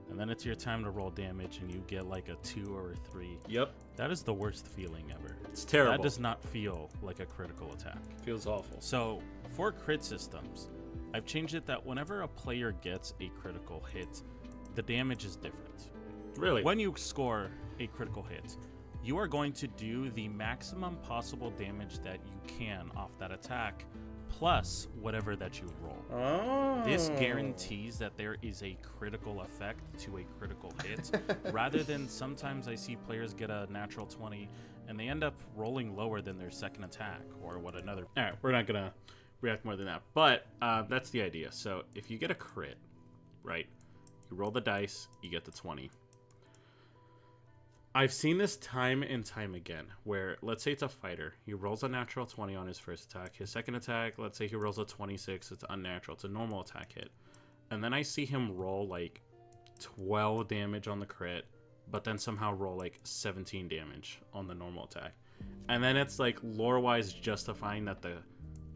and then it's your time to roll damage, and you get like a 2 or a 3. Yep. That is the worst feeling ever. It's terrible. That does not feel like a critical attack. Feels awful. So, for crit systems, I've changed it that whenever a player gets a critical hit, the damage is different. Really? When you score a critical hit, you are going to do the maximum possible damage that you can off that attack, plus whatever that you roll. Oh. This guarantees that there is a critical effect to a critical hit, rather than sometimes I see players get a natural 20 and they end up rolling lower than their second attack or what another. All right, we're not gonna react more than that, but that's the idea. So if you get a crit, right, you roll the dice, you get the 20. I've seen this time and time again, where let's say it's a fighter. He rolls a natural 20 on his first attack. His second attack, let's say he rolls a 26. It's unnatural. It's a normal attack hit. And then I see him roll like 12 damage on the crit, but then somehow roll like 17 damage on the normal attack. And then it's like lore-wise justifying that the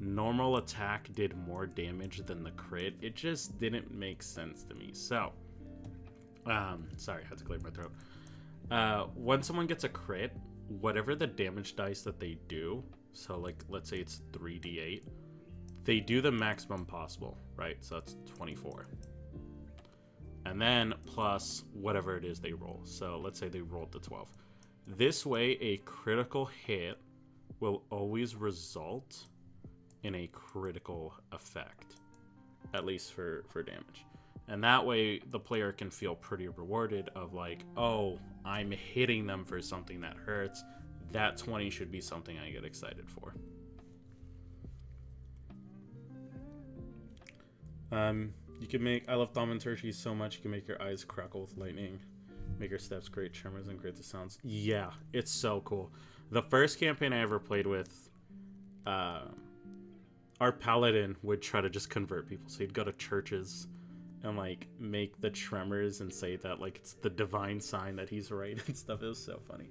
normal attack did more damage than the crit. It just didn't make sense to me. So, sorry, I had to clear my throat. When someone gets a crit, whatever the damage dice that they do, so like let's say it's 3d8, they do the maximum possible, right? So that's 24. And then plus whatever it is they roll. So let's say they rolled the 12. This way, a critical hit will always result in a critical effect, at least for damage. And that way, the player can feel pretty rewarded of like, oh, I'm hitting them for something that hurts. That 20 should be something I get excited for. You can make, I love Thaumaturgy so much, you can make your eyes crackle with lightning, make your steps create tremors and create the sounds. Yeah, it's so cool. The first campaign I ever played with, our paladin would try to just convert people. So he'd go to churches and like make the tremors and say that like it's the divine sign that he's right and stuff. It was so funny.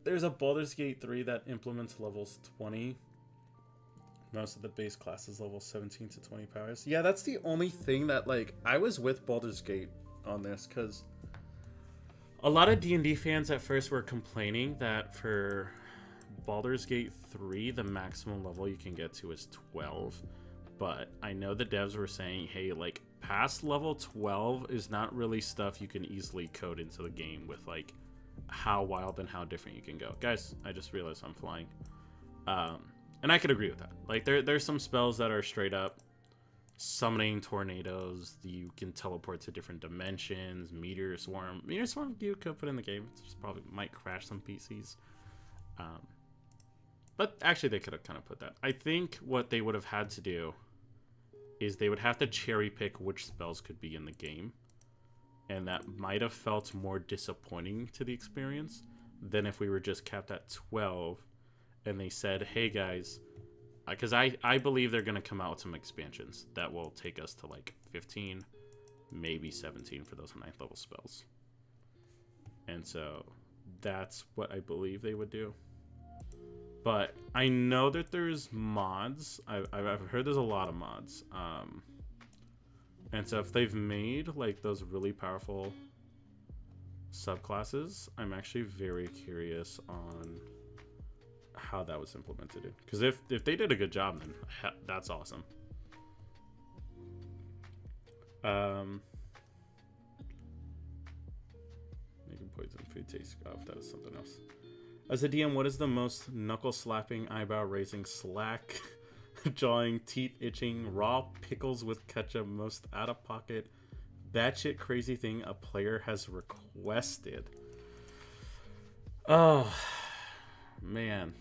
There's a Baldur's Gate 3 that implements levels 20. Most of the base classes level 17 to 20 powers. Yeah, that's the only thing that like I was with Baldur's Gate on this, because a lot of D&D fans at first were complaining that for Baldur's Gate 3 the maximum level you can get to is 12. But I know the devs were saying, hey, like, past level 12 is not really stuff you can easily code into the game with, like, how wild and how different you can go. Guys, I just realized I'm flying. And I could agree with that. Like, there's some spells that are straight up summoning tornadoes. You can teleport to different dimensions. Meteor Swarm. Meteor Swarm you could put in the game. It just probably might crash some PCs. But actually, they could have kind of put that. I think what they would have had to do is they would have to cherry pick which spells could be in the game. And that might have felt more disappointing to the experience than if we were just capped at 12 and they said, hey guys, because I believe they're going to come out with some expansions that will take us to like 15, maybe 17 for those 9th level spells. And so that's what I believe they would do. But I know that there's mods. I've heard there's a lot of mods. And so if they've made like those really powerful subclasses, I'm actually very curious on how that was implemented. Because if they did a good job, then that's awesome. poison food tastes. Oh, that is something else. As a DM, what is the most knuckle-slapping, eyebrow-raising, slack, jawing, teeth itching, raw pickles with ketchup, most out-of-pocket, batshit crazy thing a player has requested? Oh, man.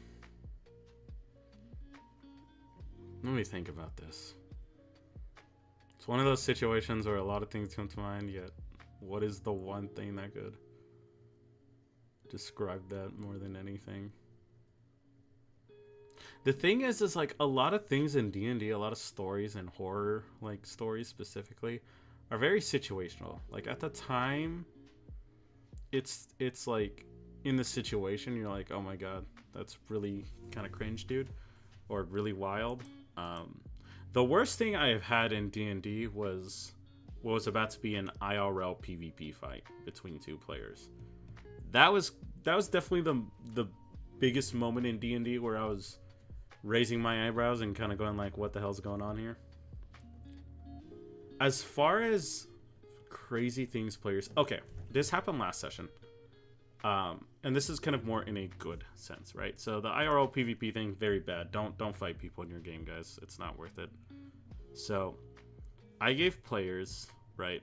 Let me think about this. It's one of those situations where a lot of things come to mind, yet what is the one thing that could describe that more than anything? The thing is like a lot of things in D&D, a lot of stories and horror like stories specifically are very situational. Like at the time, it's like in the situation you're like, oh my god, that's really kind of cringe, dude, or really wild. The worst thing I have had in D&D was what was about to be an IRL PvP fight between two players. That was definitely the biggest moment in D&D where I was raising my eyebrows and kind of going like, what the hell's going on here? As far as crazy things players, okay, this happened last session. And this is kind of more in a good sense, right? So the IRL PvP thing, very bad. Don't fight people in your game, guys. It's not worth it. So I gave players, right?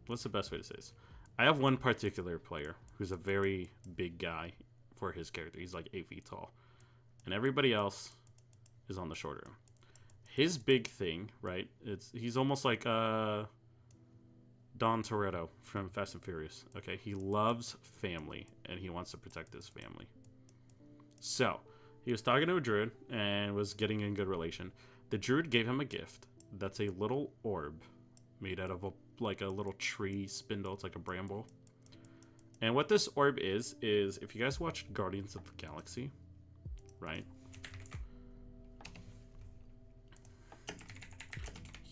What's the best way to say this? I have one particular player who's a very big guy for his character. He's like 8 feet tall. And everybody else is on the shorter end. His big thing, right? He's almost like Don Toretto from Fast and Furious. Okay, he loves family and he wants to protect his family. So he was talking to a druid and was getting in good relation. The druid gave him a gift that's a little orb made out of a little tree spindle. It's like a bramble. And what this orb is if you guys watched Guardians of the Galaxy, right? You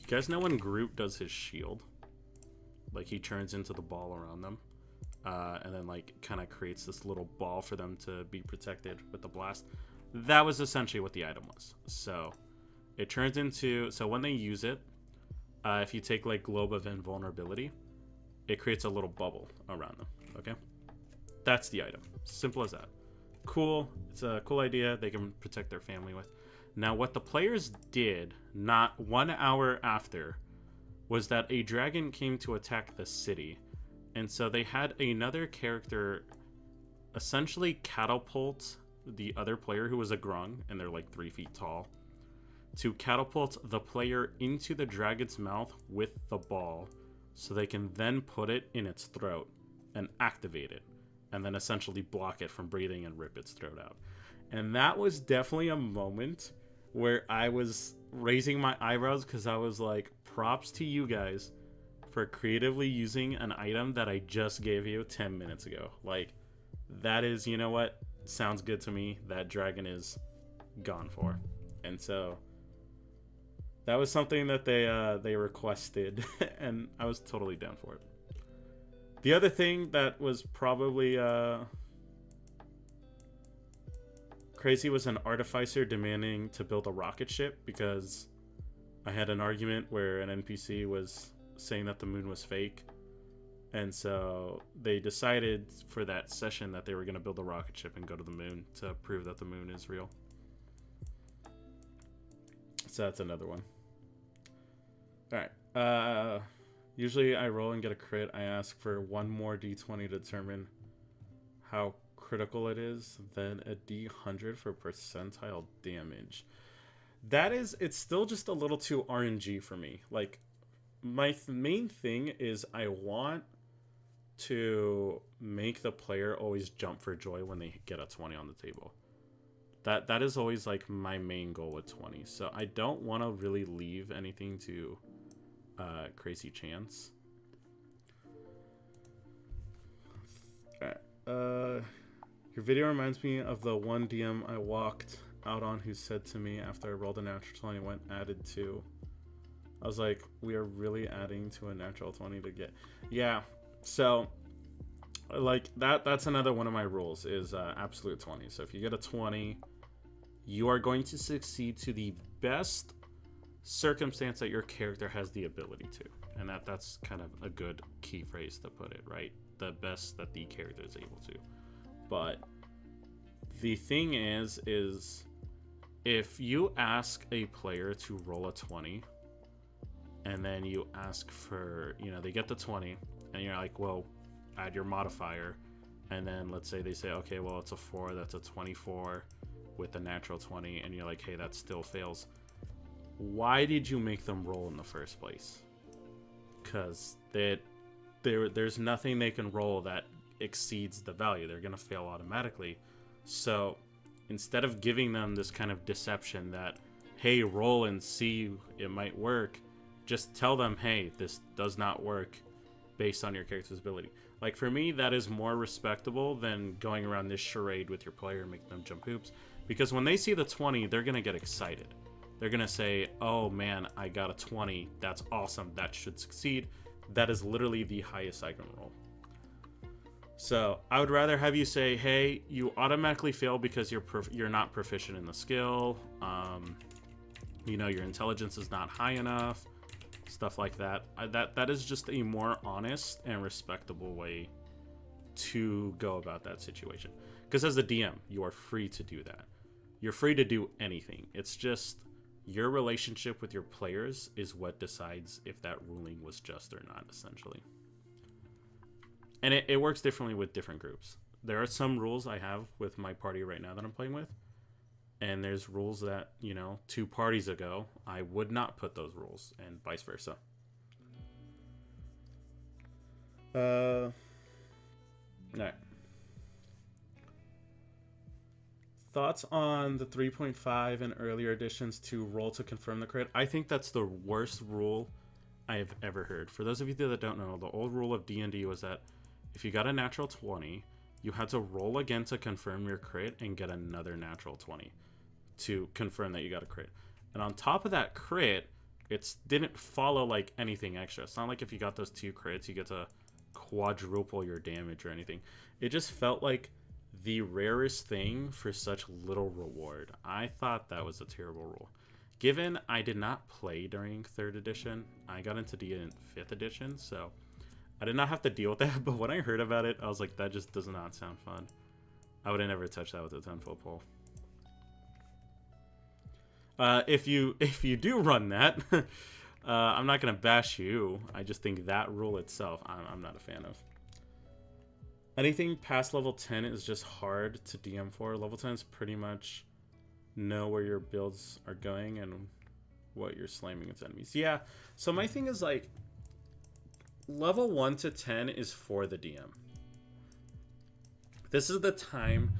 guys know when Groot does his shield? Like he turns into the ball around them. And then like kind of creates this little ball for them to be protected with the blast. That was essentially what the item was. So it turns into, so when they use it, if you take like Globe of Invulnerability, it creates a little bubble around them. Okay, that's the item. Simple as that. Cool. It's a cool idea. They can protect their family with. Now, what the players did, not 1 hour after, was that a dragon came to attack the city. And so they had another character essentially catapult the other player who was a grung, and they're like 3 feet tall, to catapult the player into the dragon's mouth with the ball so they can then put it in its throat and activate it, and then essentially block it from breathing and rip its throat out. And that was definitely a moment where I was raising my eyebrows because I was like, props to you guys for creatively using an item that I just gave you 10 minutes ago. Like, that is, you know what? Sounds good to me. That dragon is gone for. And so that was something that they requested, and I was totally down for it. The other thing that was probably crazy was an artificer demanding to build a rocket ship because I had an argument where an NPC was saying that the moon was fake. And so they decided for that session that they were going to build a rocket ship and go to the moon to prove that the moon is real. So that's another one. Alright. Usually I roll and get a crit. I ask for one more d20 to determine how critical it is, then a d100 for percentile damage. It's still just a little too RNG for me. Like, my main thing is I want to make the player always jump for joy when they get a 20 on the table. That is always like my main goal with 20. So I don't want to really leave anything to crazy chance. Your video reminds me of the one DM I walked out on who said to me after I rolled a natural 20 went added to. I was like, we are really adding to a natural 20 to get. Yeah, so like that's another one of my rules is absolute 20. So if you get a 20, you are going to succeed to the best circumstance that your character has the ability to. And that's kind of a good key phrase to put it, right? the best that the character is able to. But the thing is if you ask a player to roll a 20 and then you ask for, they get the 20 and you're like, well, add your modifier, and then let's say they say, okay, well, it's a 4, that's a 24 with a natural 20, and you're like, hey, that still fails. Why did you make them roll in the first place? Because there's nothing they can roll that exceeds the value. They're going to fail automatically. So instead of giving them this kind of deception that, hey, roll and see, it might work, just tell them, hey, this does not work based on your character's ability. Like, for me, that is more respectable than going around this charade with your player and making them jump hoops. Because when they see the 20, they're going to get excited. They're going to say, oh man, I got a 20. That's awesome. That should succeed. That is literally the highest I can roll. So I would rather have you say, hey, you automatically fail because you're not proficient in the skill. Your intelligence is not high enough. Stuff like that. That is just a more honest and respectable way to go about that situation. Because as a DM, you are free to do that. You're free to do anything. It's just your relationship with your players is what decides if that ruling was just or not, essentially. And it works differently with different groups. There are some rules I have with my party right now that I'm playing with. And there's rules that, 2 parties ago, I would not put those rules, and vice versa. All right. Thoughts on the 3.5 and earlier additions to roll to confirm the crit? I think that's the worst rule I have ever heard. For those of you that don't know, the old rule of D&D was that if you got a natural 20, you had to roll again to confirm your crit and get another natural 20 to confirm that you got a crit. And on top of that crit, it didn't follow like anything extra. It's not like if you got those 2 crits, you get to quadruple your damage or anything. It just felt like the rarest thing for such little reward. I thought that was a terrible rule. Given I did not play during 3rd edition, I got into D in 5th edition, so I did not have to deal with that. But when I heard about it, I was like, that just does not sound fun. I would have never touched that with a 10-foot pole. If you do run that, I'm not gonna bash you. I just think that rule itself, I'm not a fan of. Anything past level 10 is just hard to DM for. Level 10 is pretty much know where your builds are going and what you're slamming its enemies. Yeah. So my thing is like, level 1 to 10 is for the DM. This is the time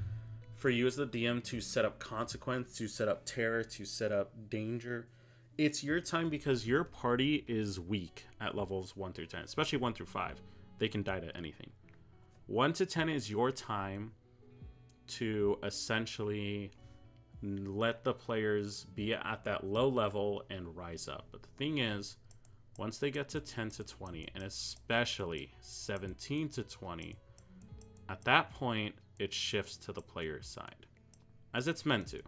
for you as the DM to set up consequence, to set up terror, to set up danger. It's your time because your party is weak at levels 1 through 10, especially 1 through 5. They can die to anything. 1 to 10 is your time to essentially let the players be at that low level and rise up. But the thing is, once they get to 10 to 20, and especially 17 to 20, at that point, it shifts to the player's side, as it's meant to.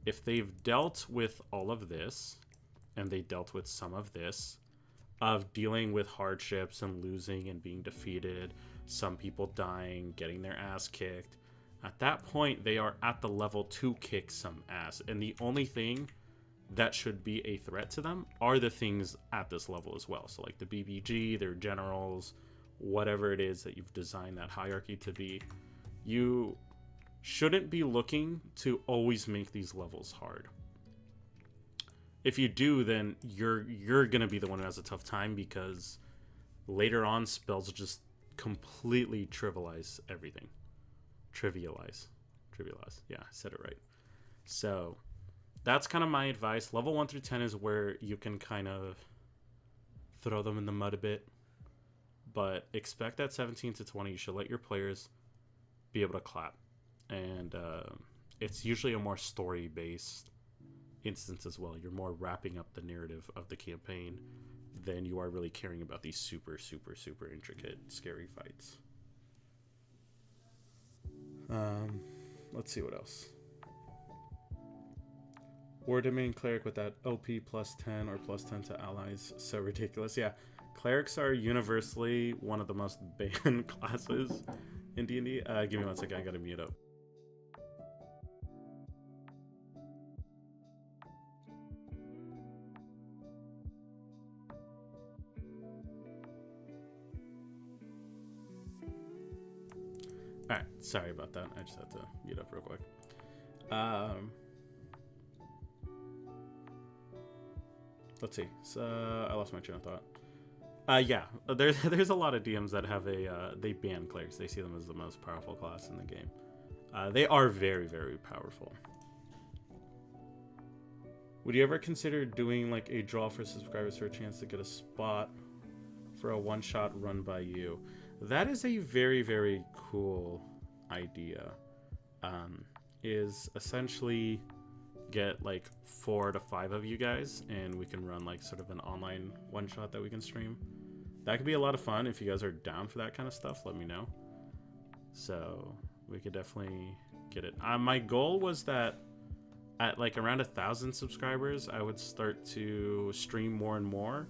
If they've dealt with all of this, and they dealt with some of this, of dealing with hardships and losing and being defeated, some people dying, getting their ass kicked, at that point, they are at the level to kick some ass. And the only thing that should be a threat to them are the things at this level as well. So like the BBG, their generals, whatever it is that you've designed that hierarchy to be. You shouldn't be looking to always make these levels hard. If you do, then you're going to be the one who has a tough time, because later on spells just completely trivialize everything. Trivialize. Yeah, I said it right. So that's kind of my advice. Level 1 through 10 is where you can kind of throw them in the mud a bit. But expect that 17 to 20, you should let your players be able to clap. And it's usually a more story-based instance as well. You're more wrapping up the narrative of the campaign than you are really caring about these super, super, super intricate, scary fights. Let's see what else. War Domain Cleric with that OP plus 10 or plus 10 to allies. So ridiculous. Yeah. Clerics are universally one of the most banned classes in D&D. Give me one second, I gotta mute up. Alright, sorry about that. I just had to mute up real quick. Let's see. So I lost my train of thought. Yeah, there's a lot of DMs that have they ban clerics. They see them as the most powerful class in the game. They are very, very powerful. Would you ever consider doing like a draw for subscribers for a chance to get a spot for a one-shot run by you? That is a very, very cool idea. Is essentially get like 4 to 5 of you guys and we can run like sort of an online one-shot that we can stream. That could be a lot of fun. If you guys are down for that kind of stuff, let me know. So we could definitely get it. My goal was that at like around 1,000 subscribers, I would start to stream more and more,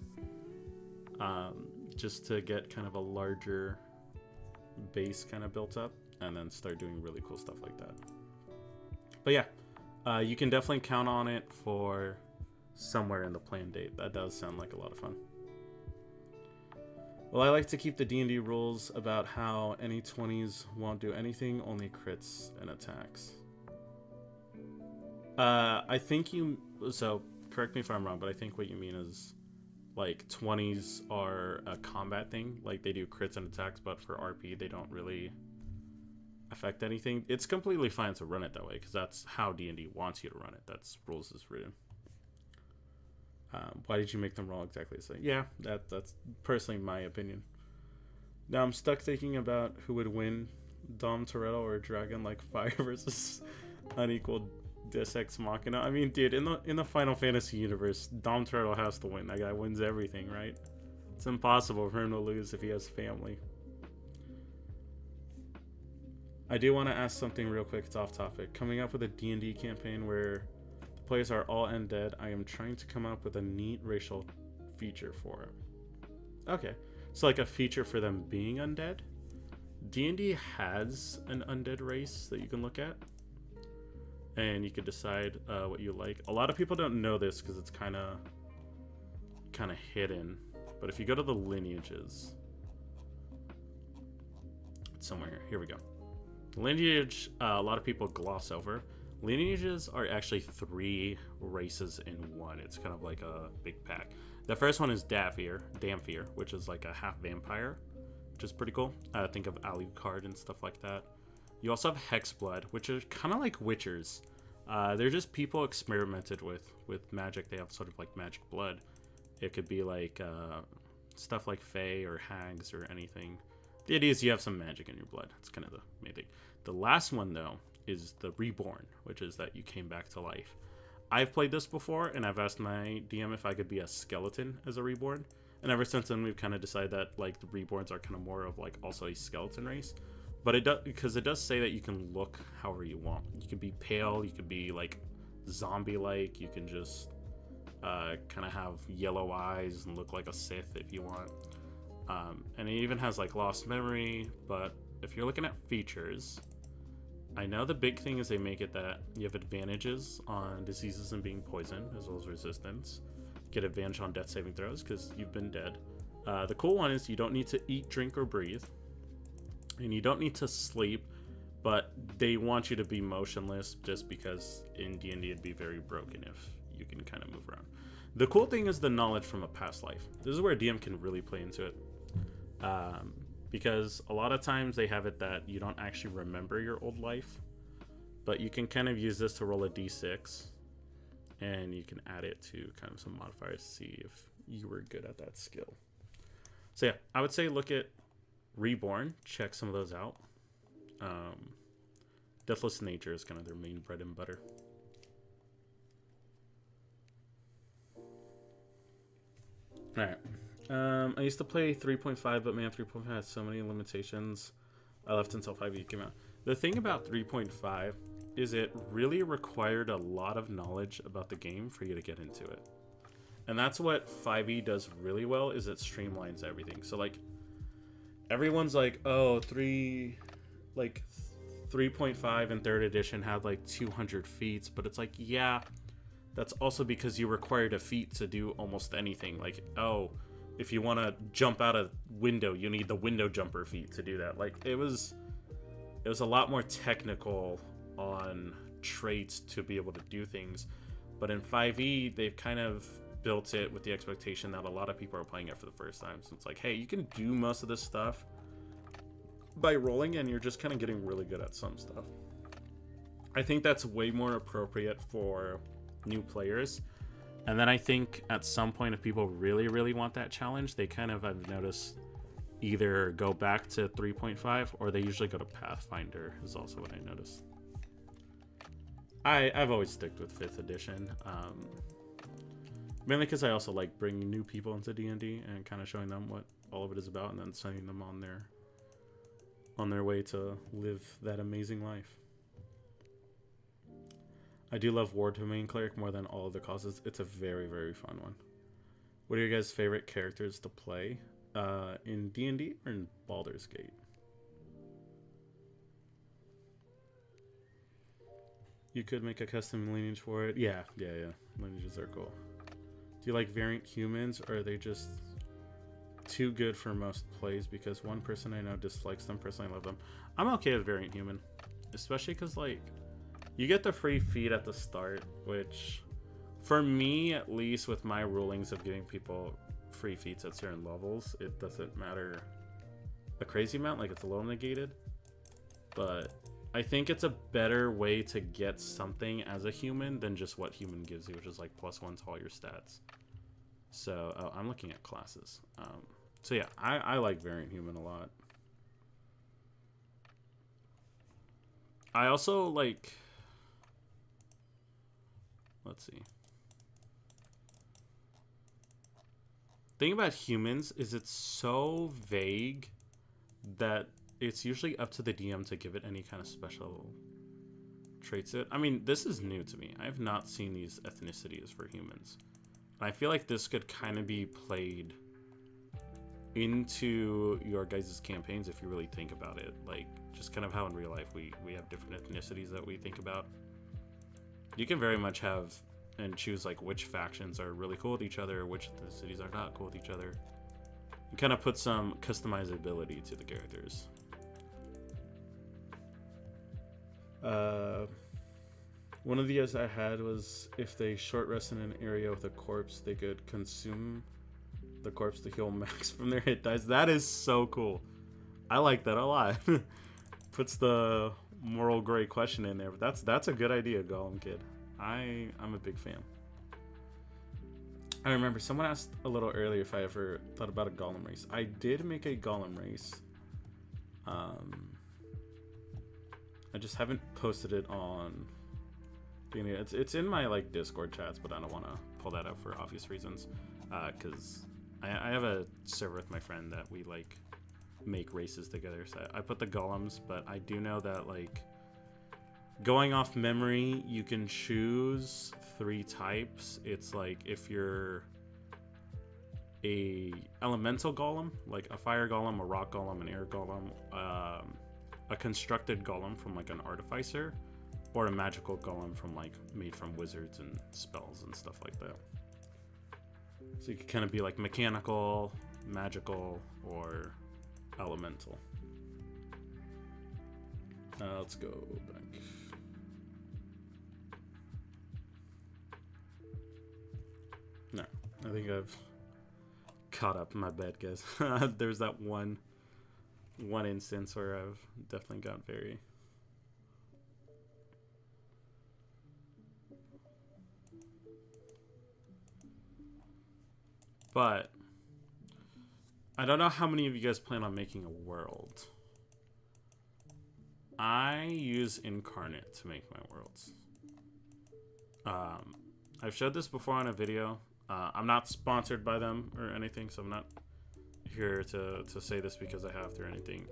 just to get kind of a larger base kind of built up, and then start doing really cool stuff like that. But yeah, you can definitely count on it for somewhere in the planned date. That does sound like a lot of fun. Well, I like to keep the D&D rules about how any 20s won't do anything, only crits and attacks. I think so correct me if I'm wrong, but I think what you mean is like 20s are a combat thing. Like they do crits and attacks, but for RP, they don't really affect anything. It's completely fine to run it that way because that's how D&D wants you to run it. That's rules is written. Why did you make them roll exactly the same? Yeah, that's personally my opinion. Now I'm stuck thinking about who would win, Dom Toretto or Dragon like Fire versus unequal Deus Ex Machina. I mean, dude, in the Final Fantasy universe, Dom Toretto has to win. That guy wins everything, right? It's impossible for him to lose if he has family. I do want to ask something real quick. It's off topic. Coming up with a D&D campaign where the players are all undead, I am trying to come up with a neat racial feature for it. Okay, so like a feature for them being undead. D&D has an undead race that you can look at, and you could decide what you like. A lot of people don't know this because it's kind of hidden, but if you go to the lineages, it's somewhere here. Here we go. Lineage, a lot of people gloss over. Lineages are actually 3 races in one. It's kind of like a big pack. The first one is Damphir, which is like a half vampire, which is pretty cool. Think of Alucard and stuff like that. You also have Hexblood, which are kind of like Witchers. They're just people experimented with magic. They have sort of like magic blood. It could be like stuff like Fae or Hags or anything. The idea is you have some magic in your blood. That's kind of the main thing. The last one, though, is the Reborn, which is that you came back to life. I've played this before, and I've asked my DM if I could be a skeleton as a Reborn. And ever since then, we've kind of decided that like the Reborns are kind of more of like also a skeleton race. But it does, because it does say that you can look however you want. You can be pale, you could be like zombie-like, you can just kind of have yellow eyes and look like a Sith if you want. And it even has like lost memory. But if you're looking at features, I know the big thing is they make it that you have advantages on diseases and being poisoned, as well as resistance. Get advantage on death saving throws because you've been dead. The cool one is you don't need to eat, drink, or breathe. And you don't need to sleep, but they want you to be motionless just because in D&D it'd be very broken if you can kind of move around. The cool thing is the knowledge from a past life. This is where DM can really play into it. Because a lot of times they have it that you don't actually remember your old life, but you can kind of use this to roll a d6 and you can add it to kind of some modifiers to see if you were good at that skill. So yeah, I would say look at Reborn, check some of those out. Deathless Nature is kind of their main bread and butter. Alright. I used to play 3.5, but man, 3.5 has so many limitations. I left until 5e came out. The thing about 3.5 is it really required a lot of knowledge about the game for you to get into it. And that's what 5e does really well, is it streamlines everything. So like everyone's like, oh, 3.5 and 3rd edition had like 200 feats, but it's like, yeah, that's also because you required a feat to do almost anything. Like, oh, if you want to jump out a window, you need the window jumper feat to do that. Like, it was a lot more technical on traits to be able to do things. But in 5e, they've kind of built it with the expectation that a lot of people are playing it for the first time. So it's like, hey, you can do most of this stuff by rolling, and you're just kind of getting really good at some stuff. I think that's way more appropriate for new players. And then I think at some point, if people really, really want that challenge, they kind of, I've noticed, either go back to 3.5 or they usually go to Pathfinder, is also what I noticed. I've always sticked with 5th edition. Mainly because I also like bringing new people into D&D and kind of showing them what all of it is about, and then sending them on their way to live that amazing life. I do love War Domain Cleric more than all of the causes. It's a very, very fun one. What are your guys' favorite characters to play in D&D or in Baldur's Gate? You could make a custom lineage for it. Yeah. Lineages are cool. Do you like variant humans, or are they just too good for most plays? Because one person I know dislikes them, personally I love them. I'm okay with variant human, especially because, like, you get the free feed at the start, which, for me, at least with my rulings of giving people free feats at certain levels, it doesn't matter a crazy amount, like it's a little negated. But I think it's a better way to get something as a human than just what human gives you, which is like +1 to all your stats. So I'm looking at classes. So yeah, I like variant human a lot. I also like, let's see. Thing about humans is it's so vague that it's usually up to the DM to give it any kind of special traits. I mean, this is new to me. I have not seen these ethnicities for humans. And I feel like this could kind of be played into your guys' campaigns if you really think about it. Like, just kind of how in real life we have different ethnicities that we think about. You can very much have and choose like which factions are really cool with each other, which ethnicities are not cool with each other. You kind of put some customizability to the characters. One of the ideas I had was if they short rest in an area with a corpse, they could consume the corpse to heal max from their hit dice. That is so cool. I like that a lot. Puts the moral gray question in there, but that's a good idea, Gollum Kid. I'm a big fan. I remember someone asked a little earlier if I ever thought about a Gollum race. I did make a Gollum race. I just haven't posted it on. It's in my like Discord chats, but I don't want to pull that up for obvious reasons. Because I have a server with my friend that we like make races together. So I put the Golems, but I do know that like going off memory, you can choose 3 types. It's like if you're a elemental golem, like a fire golem, a rock golem, an air golem, a constructed golem from like an artificer, or a magical golem from like made from wizards and spells and stuff like that. So you could kind of be like mechanical, magical, or elemental. Let's go back. No, I think I've caught up. My bad, guys. There's that one instance where I've definitely got very. But I don't know how many of you guys plan on making a world. I use Incarnate to make my worlds. I've showed this before on a video. I'm not sponsored by them or anything, so I'm not here to say this because I have to or anything.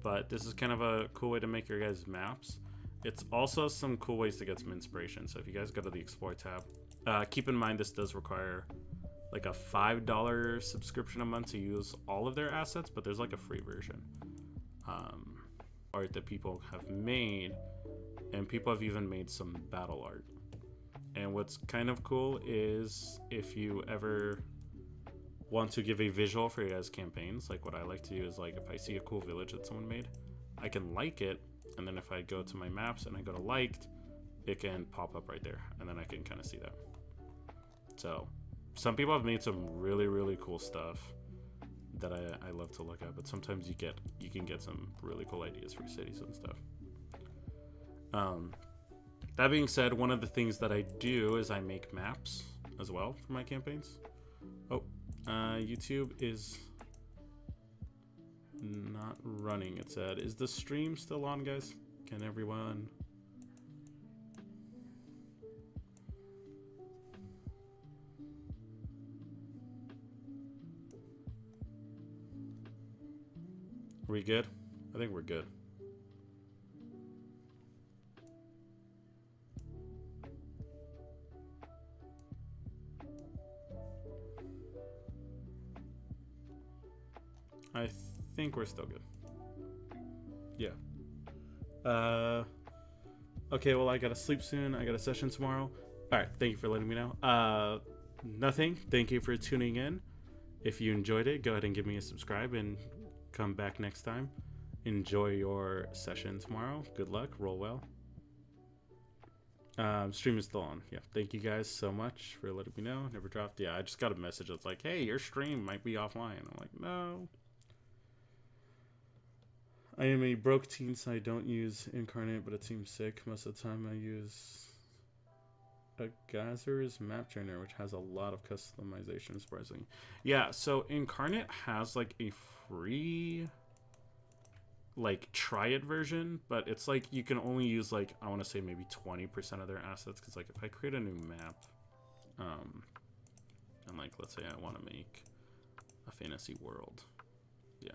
But this is kind of a cool way to make your guys' maps. It's also some cool ways to get some inspiration. So if you guys go to the Explore tab, keep in mind this does require like a $5 subscription a month to use all of their assets, but there's like a free version. Art that people have made, and people have even made some battle art. And what's kind of cool is if you ever want to give a visual for your guys' campaigns, like what I like to do is, like, if I see a cool village that someone made, I can like it, and then if I go to my maps and I go to liked, it can pop up right there, and then I can kind of see that. So some people have made some really, really cool stuff that I love to look at, but sometimes you can get some really cool ideas for cities and stuff. That being said, one of the things that I do is I make maps as well for my campaigns. YouTube is not running, it said. Is the stream still on, guys? Can everyone... Are we good? I think we're good. I think we're still good. Yeah. Okay, well, I gotta sleep soon. I got a session tomorrow. Alright, thank you for letting me know. Nothing. Thank you for tuning in. If you enjoyed it, go ahead and give me a subscribe and come back next time. Enjoy your session tomorrow. Good luck. Roll well. Stream is still on. Yeah, thank you guys so much for letting me know. Never dropped. Yeah, I just got a message that's like, hey, your stream might be offline. I'm like, no. I am a broke teen, so I don't use Incarnate, but it seems sick. Most of the time I use a Gazer's map trainer, which has a lot of customization, surprisingly. Yeah, so Incarnate has like a free, like, try it version, but it's like you can only use, like, I want to say maybe 20% of their assets, because, like, if I create a new map, and, like, let's say I want to make a fantasy world, yeah.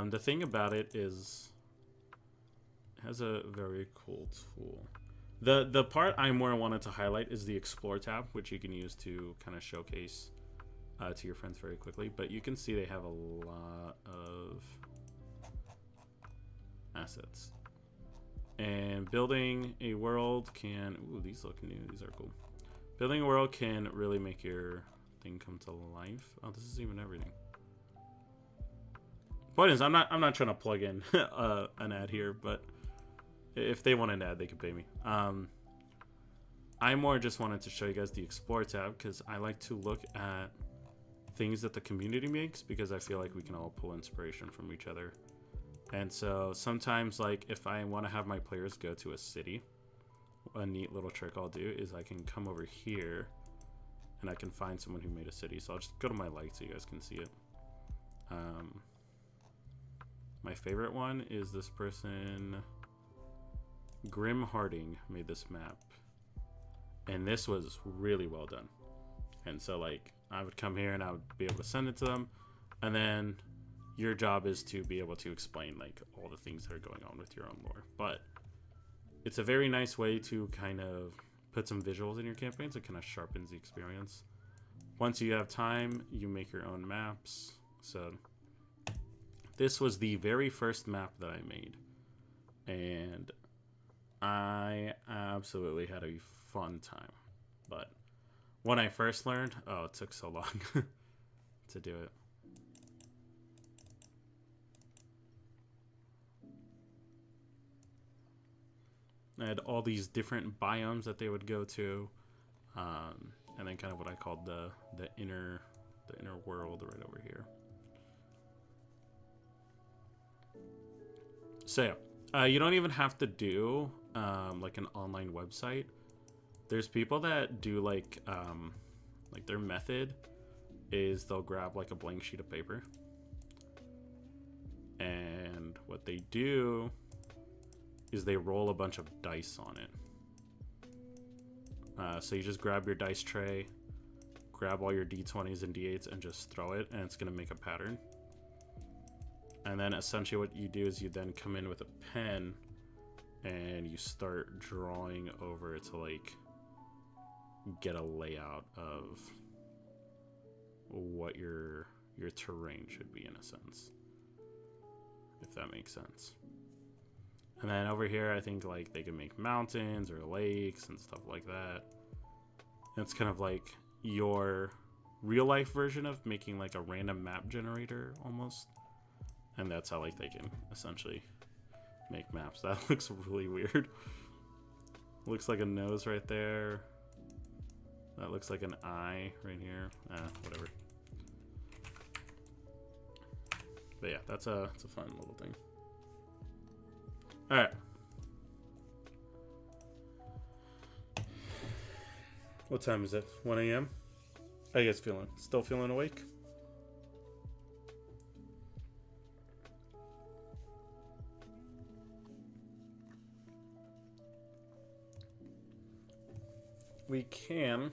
The thing about it is it has a very cool tool. The part I more wanted to highlight is the Explore tab, which you can use to kind of showcase to your friends very quickly. But you can see they have a lot of assets. And building a world can... Ooh, these look new. These are cool. Building a world can really make your thing come to life. Oh, this is even everything. Point is, I'm not trying to plug in an ad here, but if they want an ad, they can pay me. I more just wanted to show you guys the Explore tab, because I like to look at things that the community makes, because I feel like we can all pull inspiration from each other. And so sometimes, like, if I want to have my players go to a city, a neat little trick I'll do is I can come over here and I can find someone who made a city. So I'll just go to my light so you guys can see it. My favorite one is this person, Grim Harding, made this map. And this was really well done. And so, like, I would come here and I would be able to send it to them. And then your job is to be able to explain, like, all the things that are going on with your own lore. But it's a very nice way to kind of put some visuals in your campaigns. It kind of sharpens the experience. Once you have time, you make your own maps. So this was the very first map that I made. And I absolutely had a fun time. But when I first learned, oh, it took so long to do it. I had all these different biomes that they would go to, and then kind of what I called the inner world right over here. So yeah, you don't even have to do like an online website. There's people that do like their method is they'll grab like a blank sheet of paper, and what they do is they roll a bunch of dice on it. So you just grab your dice tray, grab all your d20s and d8s, and just throw it, and it's going to make a pattern. And then essentially what you do is you then come in with a pen and you start drawing over it to like get a layout of what your terrain should be in a sense, if that makes sense. And then over here, I think like they can make mountains or lakes and stuff like that. It's kind of like your real life version of making like a random map generator almost. And that's how like they can essentially make maps. That looks really weird. Looks like a nose right there. That looks like an eye right here. Whatever. But yeah, it's a fun little thing. All right. What time is it? 1 a.m. How you guys feeling? Still feeling awake? We can.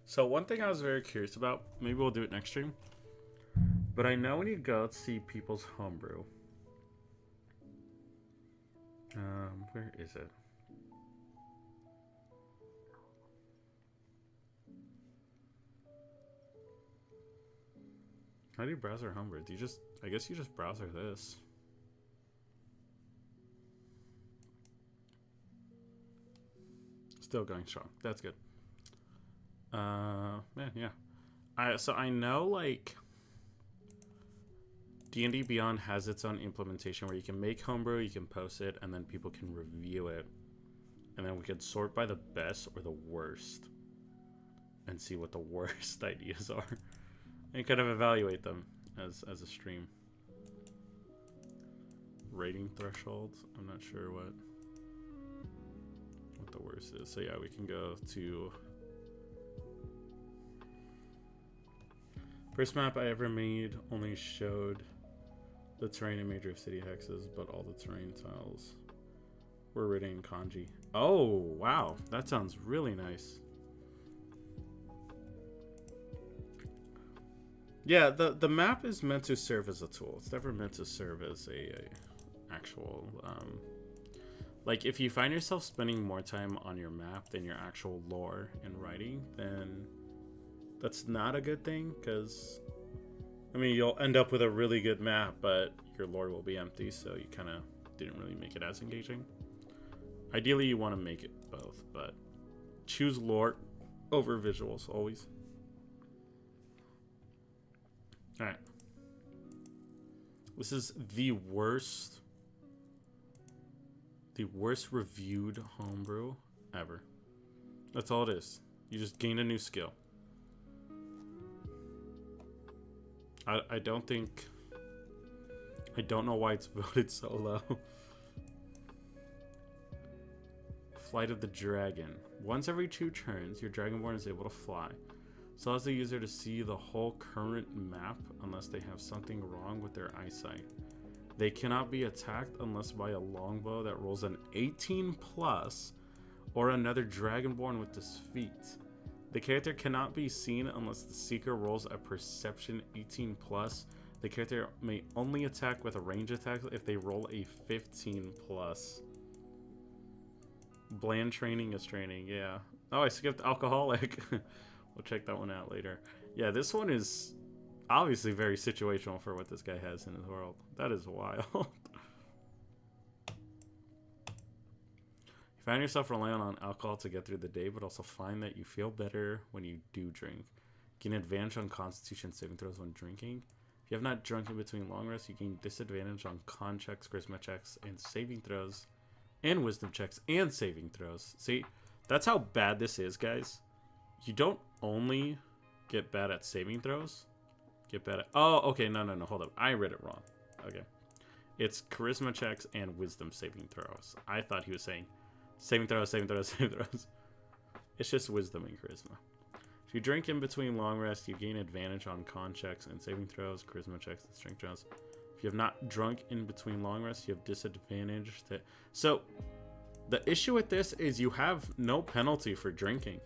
So one thing I was very curious about, maybe we'll do it next stream, but I know when you go to see people's homebrew, where is it? How do you browser homebrew? Do you just, I guess you just browser this. Still going strong. That's good. Man, yeah. So I know like D&D Beyond has its own implementation where you can make homebrew, you can post it, and then people can review it, and then we could sort by the best or the worst, and see what the worst ideas are, and kind of evaluate them as a stream. Rating thresholds. I'm not sure what the worst is. So yeah, we can go to first map I ever made only showed the terrain and major city hexes, but all the terrain tiles were written in kanji. Oh wow, that sounds really nice. Yeah, the map is meant to serve as a tool. It's never meant to serve as a actual like if you find yourself spending more time on your map than your actual lore and writing, then that's not a good thing, because I mean you'll end up with a really good map but your lore will be empty, so you kind of didn't really make it as engaging. Ideally you want to make it both, but choose lore over visuals always. Alright, this is the worst reviewed homebrew ever. That's all it is. You just gain a new skill. I don't know why it's voted so low. Flight of the Dragon. Once every 2 turns, your Dragonborn is able to fly. So allows the user to see the whole current map unless they have something wrong with their eyesight. They cannot be attacked unless by a longbow that rolls an 18 plus or another Dragonborn with this feat. The character cannot be seen unless the seeker rolls a perception 18 plus. The character may only attack with a range attack if they roll a 15 plus. Bland training is training, yeah. Oh, I skipped alcoholic. We'll check that one out later. Yeah, this one is obviously very situational for what this guy has in his world. That is wild. You find yourself relying on alcohol to get through the day, but also find that you feel better when you do drink. Gain advantage on Constitution saving throws when drinking. If you have not drunk in between long rests, you gain disadvantage on con checks, charisma checks, and saving throws, and wisdom checks and saving throws. See, that's how bad this is, guys. You don't only get bad at saving throws. Get bad at... Oh, okay, no, hold up. I read it wrong. Okay. It's charisma checks and wisdom saving throws. I thought he was saying saving throws, saving throws, saving throws. It's just wisdom and charisma. If you drink in between long rests, you gain advantage on con checks and saving throws, charisma checks, and strength throws. If you have not drunk in between long rests, you have disadvantage to... So, the issue with this is you have no penalty for drinking.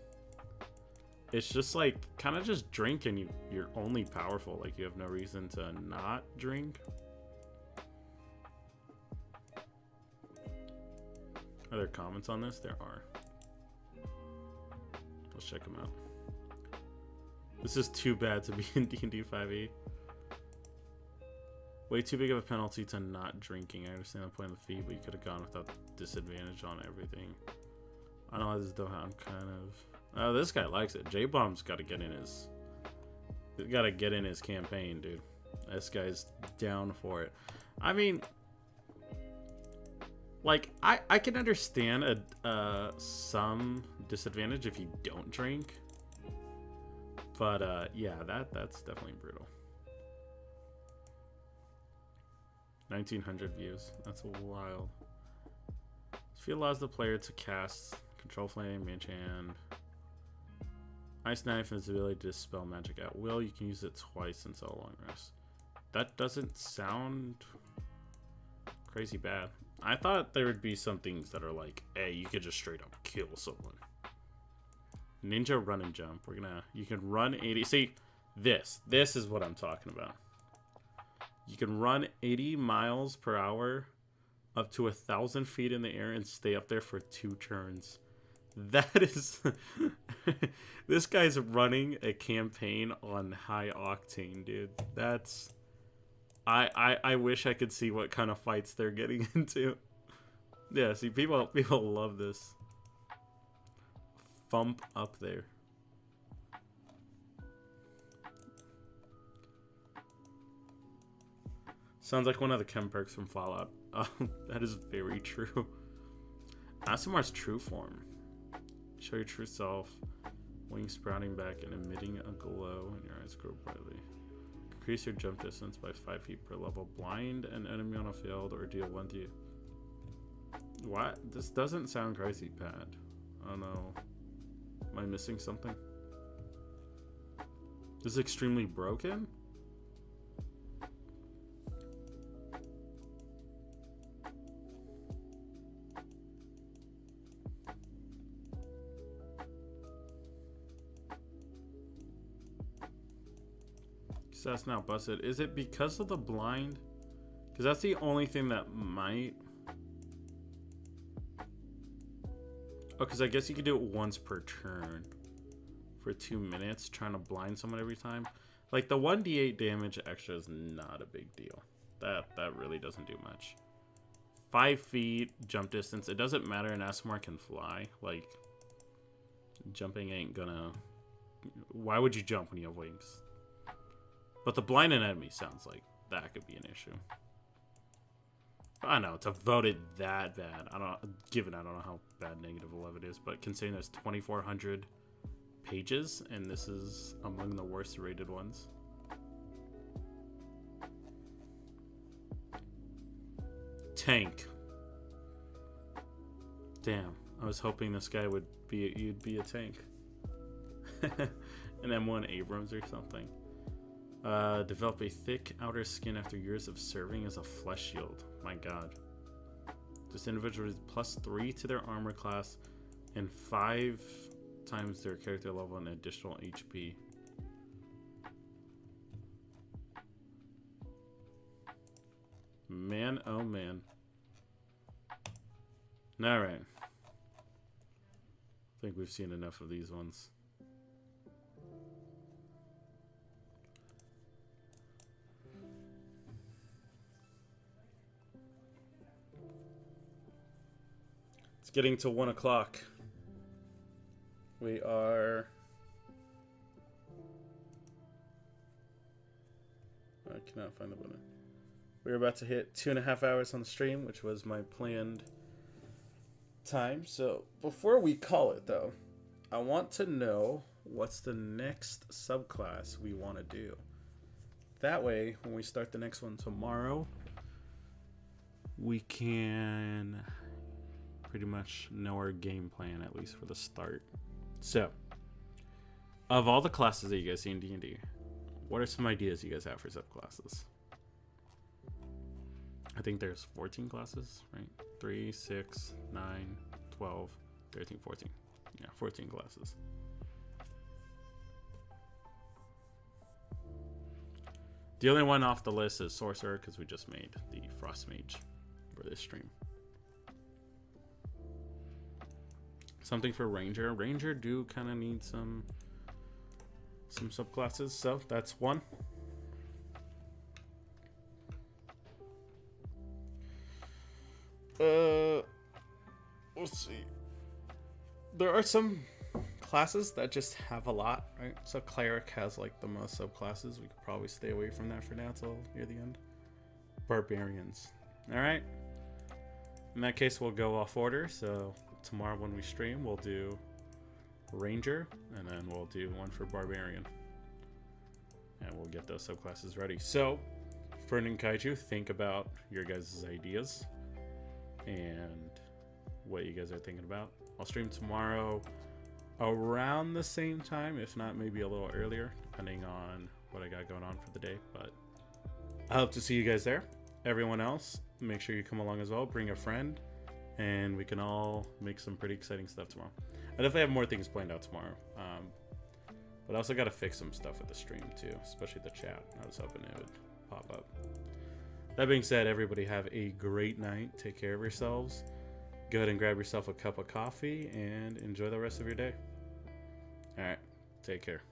It's just like, kind of just drink and you're only powerful. Like, you have no reason to not drink. Are there comments on this? There are. Let's check them out. This is too bad to be in D&D 5e. Way too big of a penalty to not drinking. I understand the point of the fee, but you could have gone without disadvantage on everything. I don't know this though. I'm kind of. Oh, this guy likes it. J-Bomb's got to get in his. Got to get in his campaign, dude. This guy's down for it. I mean, like I can understand some disadvantage if you don't drink, but yeah, that's definitely brutal. 1900 views. That's wild. This feat allows the player to cast Control Flame, Mage Hand, Ice Knife, and its ability to dispel magic at will. You can use it twice until a long rest. That doesn't sound crazy bad. I thought there would be some things that are like, hey, you could just straight up kill someone. Ninja run and jump. You can run 80. See, this is what I'm talking about. You can run 80 miles per hour up to 1,000 feet in the air and stay up there for 2 turns. That is... This guy's running a campaign on high octane, dude. That's... I wish I could see what kind of fights they're getting into. Yeah, see, people love this. Thump up there. Sounds like one of the chem perks from Fallout. That is very true. Asimar's true form. Show your true self. Wings sprouting back and emitting a glow, and your eyes grow brightly. Increase your jump distance by 5 feet per level. Blind an enemy on a field or deal 1 to you. What? This doesn't sound crazy bad. I don't know. Am I missing something? This is extremely broken? That's not busted. Is it because of the blind? Because that's the only thing that might... Oh, because I guess you could do it once per turn. For 2 minutes, trying to blind someone every time. Like, the 1d8 damage extra is not a big deal. That really doesn't do much. 5 feet, jump distance. It doesn't matter, an Asmar can fly. Like, jumping ain't gonna... Why would you jump when you have wings? But the blind enemy sounds like that could be an issue. I know, to vote it that bad. I don't know how bad negative 11 is, but considering there's 2,400 pages, and this is among the worst rated ones. Tank. Damn, I was hoping this guy you'd be a tank. An M1 Abrams or something. Develop a thick outer skin after years of serving as a flesh shield. My god. This individual is +3 to their armor class and 5 times their character level and additional HP. Man, oh man. Alright. I think we've seen enough of these ones. Getting to 1 o'clock. We are... I cannot find the button. We're about to hit 2.5 hours on the stream, which was my planned time. So before we call it though, I want to know what's the next subclass we want to do. That way, when we start the next one tomorrow, we can... pretty much know our game plan, at least for the start. So, of all the classes that you guys see in D&D, what are some ideas you guys have for subclasses? I think there's 14 classes, right? 3, 6, 9, 12, 13, 14. Yeah, 14 classes. The only one off the list is Sorcerer, because we just made the Frost Mage for this stream. Something for Ranger. Ranger do kind of need some some subclasses. So that's one. Let's see. There are some classes that just have a lot, right? So cleric has like the most subclasses. We could probably stay away from that for now till near the end. Barbarians. All right. In that case, we'll go off order. So tomorrow when we stream, we'll do Ranger, and then we'll do one for Barbarian. And we'll get those subclasses ready. So, for Ninkaiju, think about your guys' ideas and what you guys are thinking about. I'll stream tomorrow around the same time, if not maybe a little earlier, depending on what I got going on for the day. But I hope to see you guys there. Everyone else, make sure you come along as well. Bring a friend, and we can all make some pretty exciting stuff tomorrow. I definitely have more things planned out tomorrow. But I also got to fix some stuff with the stream too, especially the chat. I was hoping it would pop up. That being said, everybody have a great night. Take care of yourselves. Go ahead and grab yourself a cup of coffee and enjoy the rest of your day. All right, take care.